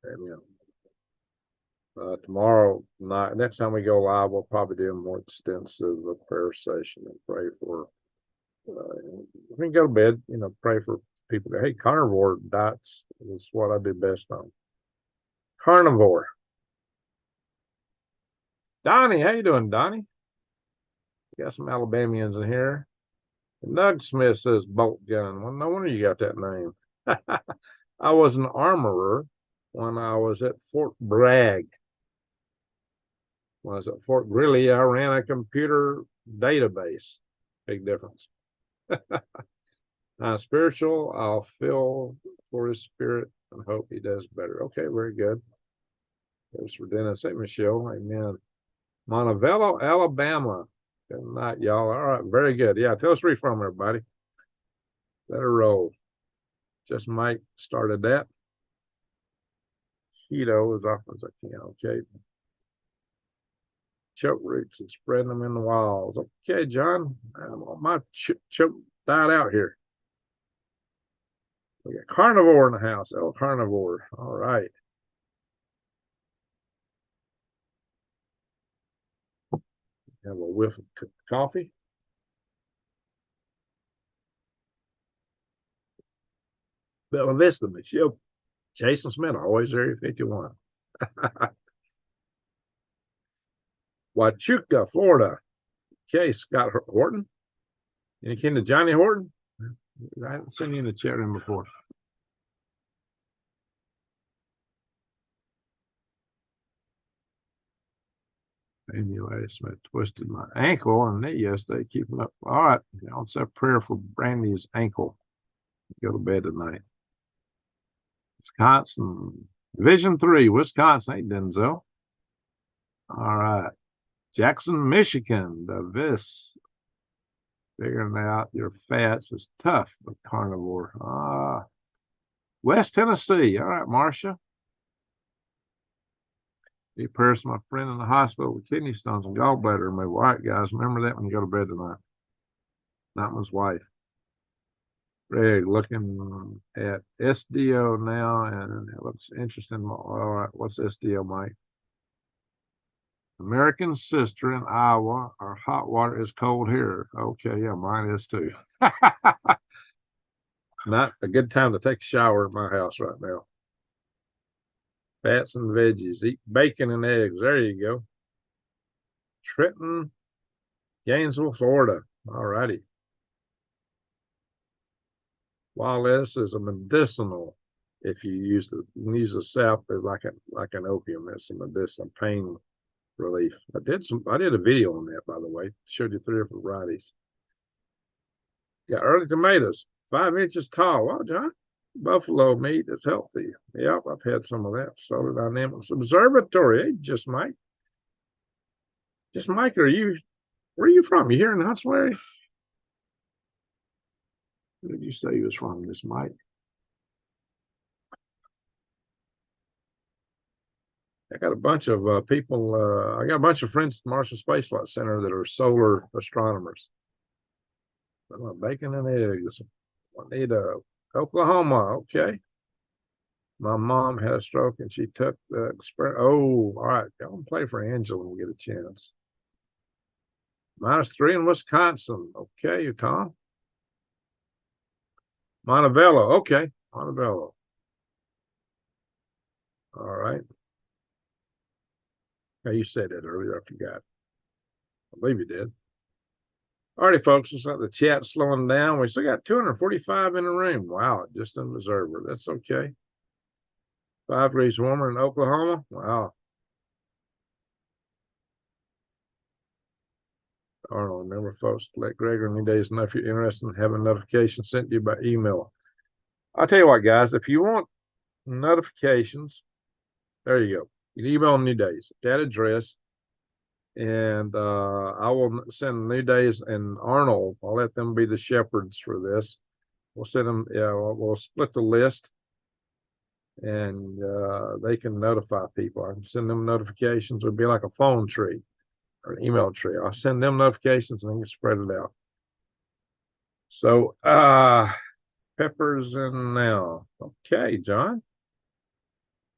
S1: Amen. Tomorrow night, next time we go live, we'll probably do a more extensive prayer session and pray for. We can go to bed, pray for people. Hey, carnivore diets is what I do best on. Carnivore. Donnie, how you doing, Donnie? We got some Alabamians in here. Nug Smith says bolt gun. Well, no wonder you got that name. I was an armorer when I was at Fort Bragg. When I was at Fort Greeley, I ran a computer database. Big difference. Spiritual, I'll feel for his spirit and hope he does better. Okay, very good. There's for Dennis. Hey, Michelle. Amen. Montevallo, Alabama. Good night, y'all. All right, very good. Yeah, tell us where you're from, everybody. Let her roll. Just Mike started that. Keto as often as I can. Okay. Choke roots and spreading them in the walls. Okay, John. My choke died out here. We got carnivore in the house. Oh, carnivore. All right. Have a whiff of coffee. Bella Vista, Michelle. Jason Smith, always Area 51. Huachuca, Florida. Okay, Scott Horton. Any kin to Johnny Horton? I haven't seen you in the chat room before. Amy Smith twisted my ankle and knee yesterday, keeping up. All right, I'll say a prayer for Brandy's ankle. Go to bed tonight. Wisconsin, Division 3, Wisconsin. Hey, Denzel. All right. Jackson, Michigan. This. Figuring out your fats is tough with carnivore. West Tennessee. All right, Marcia. He prayers my friend in the hospital with kidney stones and gallbladder removal. All right, guys, remember that when you go to bed tonight. Not my wife. Greg, looking at SDO now, and it looks interesting. All right, what's SDO, Mike? American sister in Iowa. Our hot water is cold here. Okay, yeah, mine is too. Not a good time to take a shower at my house right now. Fats and veggies. Eat bacon and eggs. There you go. Trenton, Gainesville, Florida. All righty. Wild lettuce is a medicinal. If you use the sap as like an opium, it's a medicinal pain relief. I did a video on that, by the way. Showed you 3 different varieties. Got early tomatoes, 5 inches tall. Well, John, buffalo meat is healthy. Yep, I've had some of that. Solar Dynamics Observatory. Hey, just Mike, where are you from? You here in Huntsville? Where did you say you was from, Miss Mike? I got a bunch of people. I got a bunch of friends at the Marshall Space Flight Center that are solar astronomers. Bacon and eggs. Juanita, Oklahoma. Okay. My mom had a stroke and she took the experiment. Oh, all right. Go and play for Angela when we get a chance. -3 in Wisconsin. Okay, Tom. Montevallo. Okay, Montevallo. All right. Yeah, you said that earlier. I forgot. I believe you did. All righty, folks. Looks like the chat's slowing down. We still got 245 in the room. Wow, just an observer. That's okay. 5 degrees warmer in Oklahoma. Wow. I don't remember, folks. Let Gregor any days know if you're interested in having notifications sent to you by email. I'll tell you what, guys. If you want notifications, there you go. You can email New Days, that address, and I will send New Days and Arnold. I'll let them be the shepherds for this. We'll send them. Yeah, we'll split the list, and they can notify people. I can send them notifications. It'll be like a phone tree or an email tree. I'll send them notifications and they can spread it out. So peppers in now. Okay, John.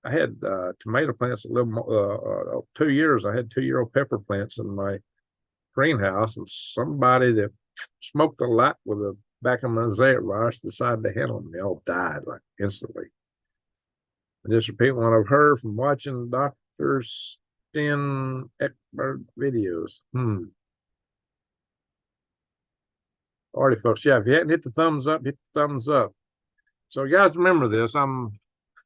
S1: I had tomato plants a little 2 years. I had 2-year-old pepper plants in my greenhouse, and somebody that smoked a lot with a back of mosaic virus decided to handle them. They all died like instantly. I just repeat what I've heard from watching Dr. Sten Ekberg videos. All right, folks. Yeah, if you hadn't hit the thumbs up, hit the thumbs up. So, guys, remember this.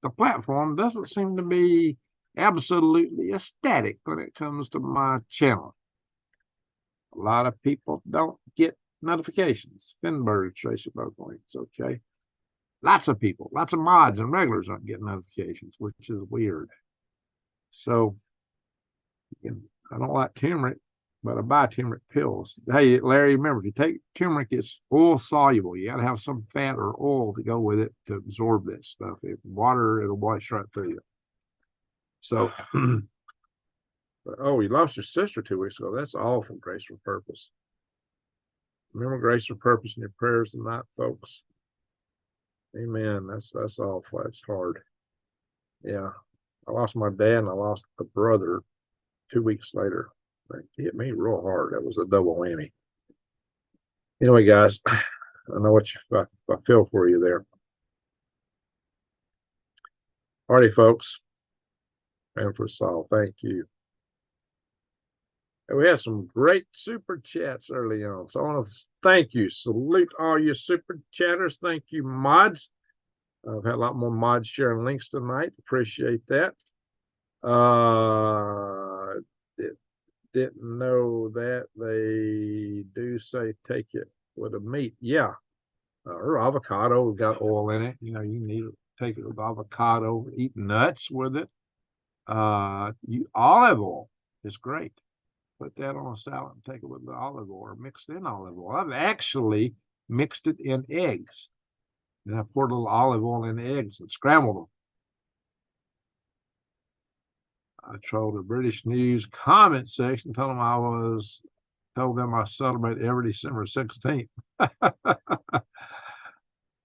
S1: The platform doesn't seem to be absolutely ecstatic when it comes to my channel. A lot of people don't get notifications. Finberg, Tracy Buckley, it's okay. Lots of people, lots of mods and regulars aren't getting notifications, which is weird. So, I don't like turmeric, but I buy turmeric pills. Hey, Larry, remember, if you take turmeric, it's oil soluble. You got to have some fat or oil to go with it to absorb that stuff. If water, it'll wash right through you. So, oh, you lost your sister 2 weeks ago. That's awful, Grace for Purpose. Remember Grace for Purpose in your prayers tonight, folks. Amen. That's awful. That's hard. Yeah. I lost my dad and I lost a brother 2 weeks later. It hit me real hard. That was a double whammy. Anyway, guys, I know I feel for you there. Alrighty, folks. And for Saul, thank you. And we had some great super chats early on. So I want to thank you. Salute all you super chatters. Thank you, mods. I've had a lot more mods sharing links tonight. Appreciate that. Didn't know that they do say take it with a meat. Yeah. Or avocado got oil in it. You know, you need to take it with avocado, eat nuts with it. Olive oil is great. Put that on a salad and take it with the olive oil or mixed in olive oil. I've actually mixed it in eggs. And I poured a little olive oil in the eggs and scrambled them. I trolled the British News comment section, told them I celebrate every December 16th.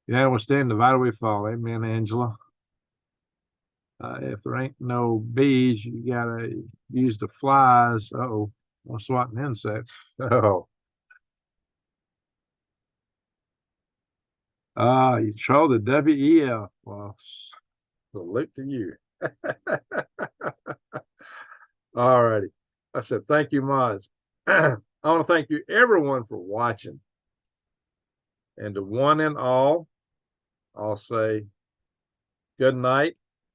S1: Yeah, we're staying divided we fall. Amen, Angela. If there ain't no bees, you gotta use the flies. Uh-oh, I'm swatting insects. Oh. You trolled the WEF. Well, salute to you. All righty. I said, thank you, mods. I want to thank you, everyone, for watching. And to one and all, I'll say good night